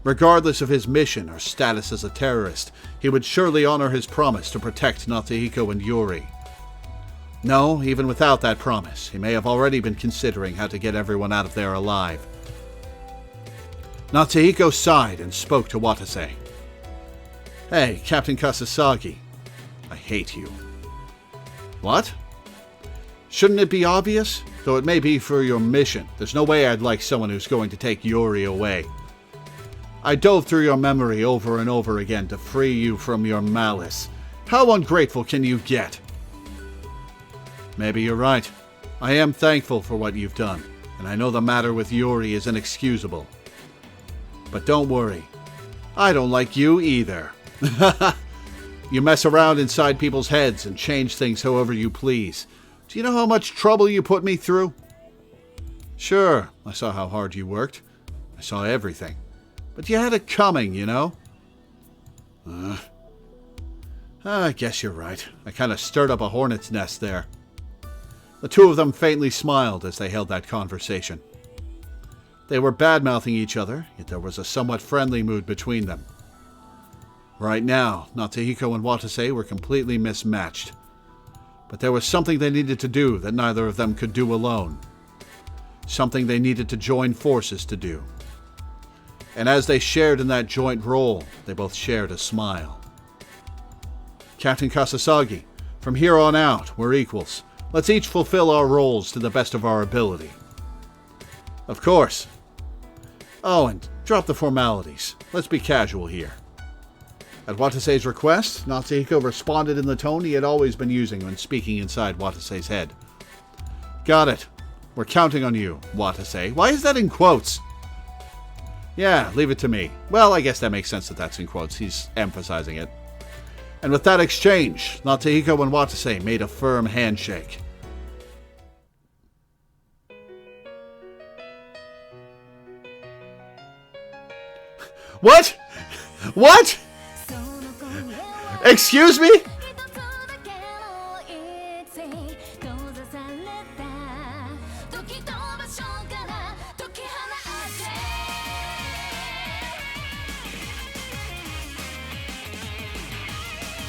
Regardless of his mission or status as a terrorist, he would surely honor his promise to protect Natsuhiko and Yuri. No, even without that promise, he may have already been considering how to get everyone out of there alive. Natsuhiko sighed and spoke to Watase. Hey, Captain Kasasagi. I hate you. What? Shouldn't it be obvious? Though it may be for your mission. There's no way I'd like someone who's going to take Yuri away. I dove through your memory over and over again to free you from your malice. How ungrateful can you get? Maybe you're right. I am thankful for what you've done, and I know the matter with Yuri is inexcusable. But don't worry. I don't like you either. You mess around inside people's heads and change things however you please. Do you know how much trouble you put me through? Sure, I saw how hard you worked. I saw everything. But you had it coming, you know? I guess you're right. I kind of stirred up a hornet's nest there. The two of them faintly smiled as they held that conversation. They were bad-mouthing each other, yet there was a somewhat friendly mood between them. Right now, Natsuhiko and Watase were completely mismatched. But there was something they needed to do that neither of them could do alone. Something they needed to join forces to do. And as they shared in that joint role, they both shared a smile. Captain Kasasagi, from here on out, we're equals. Let's each fulfill our roles to the best of our ability. Of course. Oh, and drop the formalities. Let's be casual here. At Watase's request, Natsuhiko responded in the tone he had always been using when speaking inside Watase's head. Got it. We're counting on you, Watase. Why is that in quotes? Yeah, leave it to me. Well, I guess that makes sense that that's in quotes. He's emphasizing it. And with that exchange, Natsuhiko and Watase made a firm handshake. What? What? Excuse me?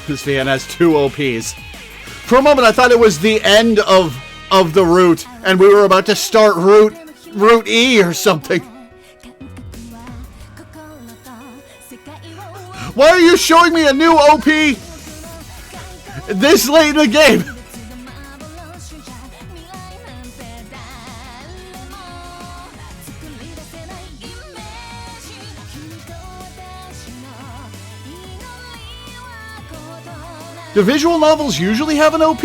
This VN has two OPs. For a moment I thought it was the end of the route and we were about to start route E or something. Why are you showing me a new OP this late in the game? Do visual novels usually have an OP?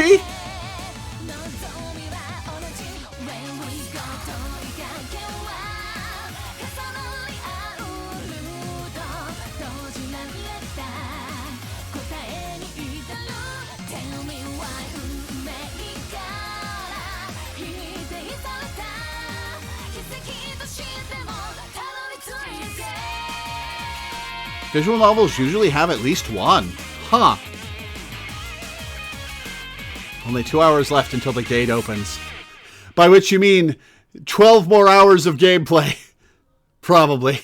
Visual novels usually have at least one. Huh. Only 2 hours left until the gate opens. By which you mean 12 more hours of gameplay. Probably.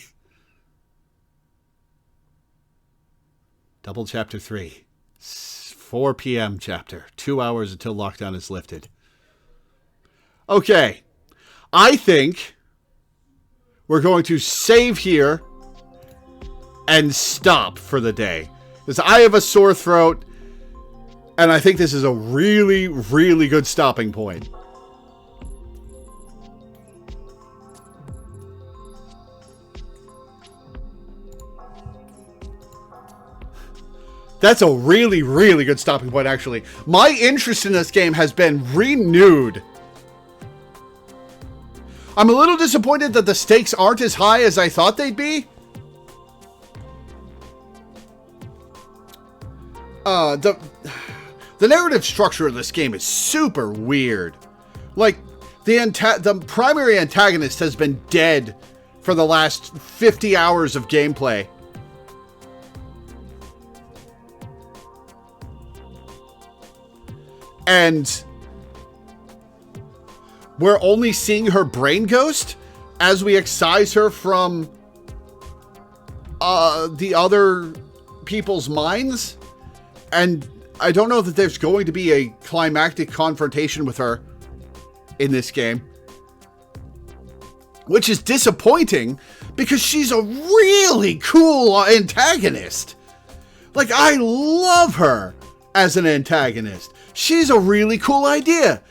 Double Chapter 3. 4 p.m. chapter. 2 hours until lockdown is lifted. Okay. I think we're going to save here and stop for the day. Because I have a sore throat, and I think this is a really, really good stopping point. That's a really, really good stopping point, actually. My interest in this game has been renewed. I'm a little disappointed that the stakes aren't as high as I thought they'd be. The narrative structure of this game is super weird. Like, the primary antagonist has been dead for the last 50 hours of gameplay. And we're only seeing her brain ghost as we excise her from the other people's minds. And I don't know that there's going to be a climactic confrontation with her in this game. Which is disappointing because she's a really cool antagonist. Like, I love her as an antagonist. She's a really cool idea.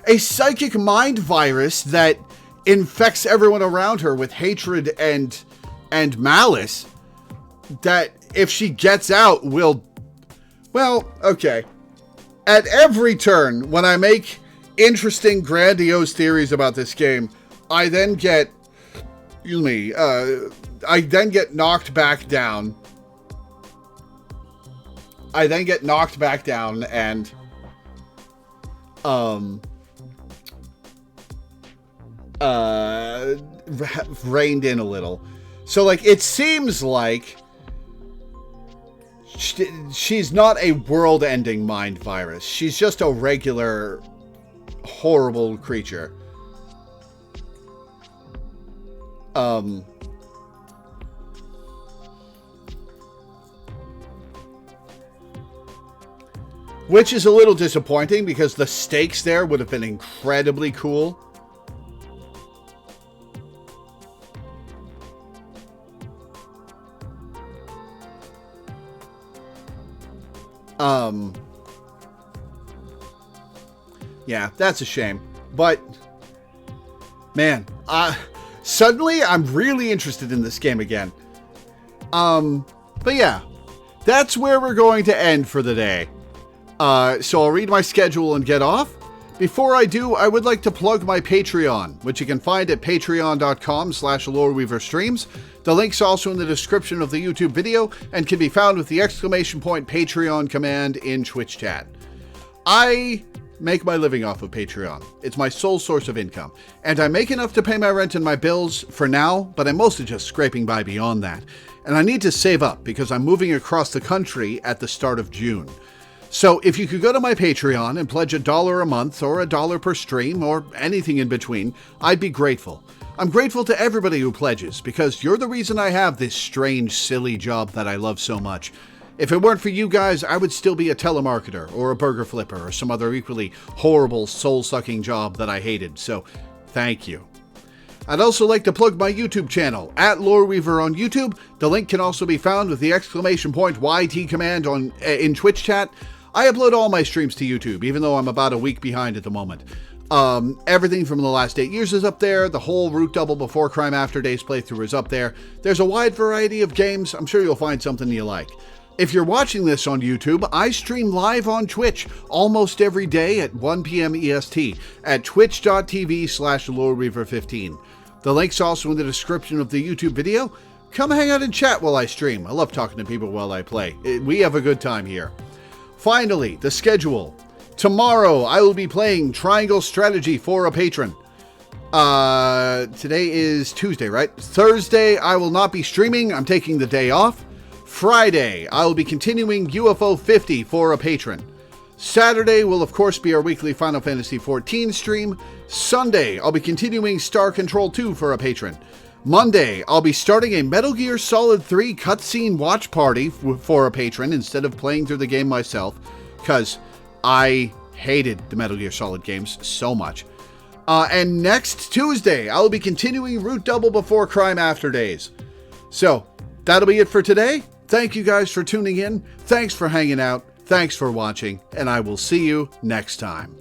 A psychic mind virus that infects everyone around her with hatred and malice that if she gets out will... Well, okay. At every turn, when I make interesting, grandiose theories about this game, I then get... I then get knocked back down. And reined in a little. So, like, it seems like she's not a world-ending mind virus. She's just a regular horrible creature. Which is a little disappointing because the stakes there would have been incredibly cool. Yeah, that's a shame. But, man, suddenly I'm really interested in this game again. But yeah, that's where we're going to end for the day. So I'll read my schedule and get off. Before I do, I would like to plug my Patreon, which you can find at patreon.com/LoreweaverStreams. The link's also in the description of the YouTube video and can be found with the !Patreon command in Twitch chat. I make my living off of Patreon. It's my sole source of income. And I make enough to pay my rent and my bills for now, but I'm mostly just scraping by beyond that. And I need to save up because I'm moving across the country at the start of June. So if you could go to my Patreon and pledge $1 a month or $1 per stream or anything in between, I'd be grateful. I'm grateful to everybody who pledges because you're the reason I have this strange, silly job that I love so much. If it weren't for you guys, I would still be a telemarketer or a burger flipper or some other equally horrible, soul-sucking job that I hated. So, thank you. I'd also like to plug my YouTube channel, @Loreweaver on YouTube. The link can also be found with the !YT command in Twitch chat. I upload all my streams to YouTube, even though I'm about a week behind at the moment. Everything from the last 8 years is up there. The whole Root Double Before Crime After Days playthrough is up there. There's a wide variety of games. I'm sure you'll find something you like. If you're watching this on YouTube, I stream live on Twitch almost every day at 1 p.m. EST at twitch.tv/Loreweaver15. The link's also in the description of the YouTube video. Come hang out and chat while I stream. I love talking to people while I play. We have a good time here. Finally, the schedule. Tomorrow, I will be playing Triangle Strategy for a patron. Today is Tuesday, right? Thursday, I will not be streaming. I'm taking the day off. Friday, I will be continuing UFO 50 for a patron. Saturday will, of course, be our weekly Final Fantasy XIV stream. Sunday, I'll be continuing Star Control 2 for a patron. Monday, I'll be starting a Metal Gear Solid 3 cutscene watch party for a patron instead of playing through the game myself, because I hated the Metal Gear Solid games so much. And next Tuesday, I'll be continuing Root Double Before Crime After Days. So, that'll be it for today. Thank you guys for tuning in. Thanks for hanging out. Thanks for watching, and I will see you next time.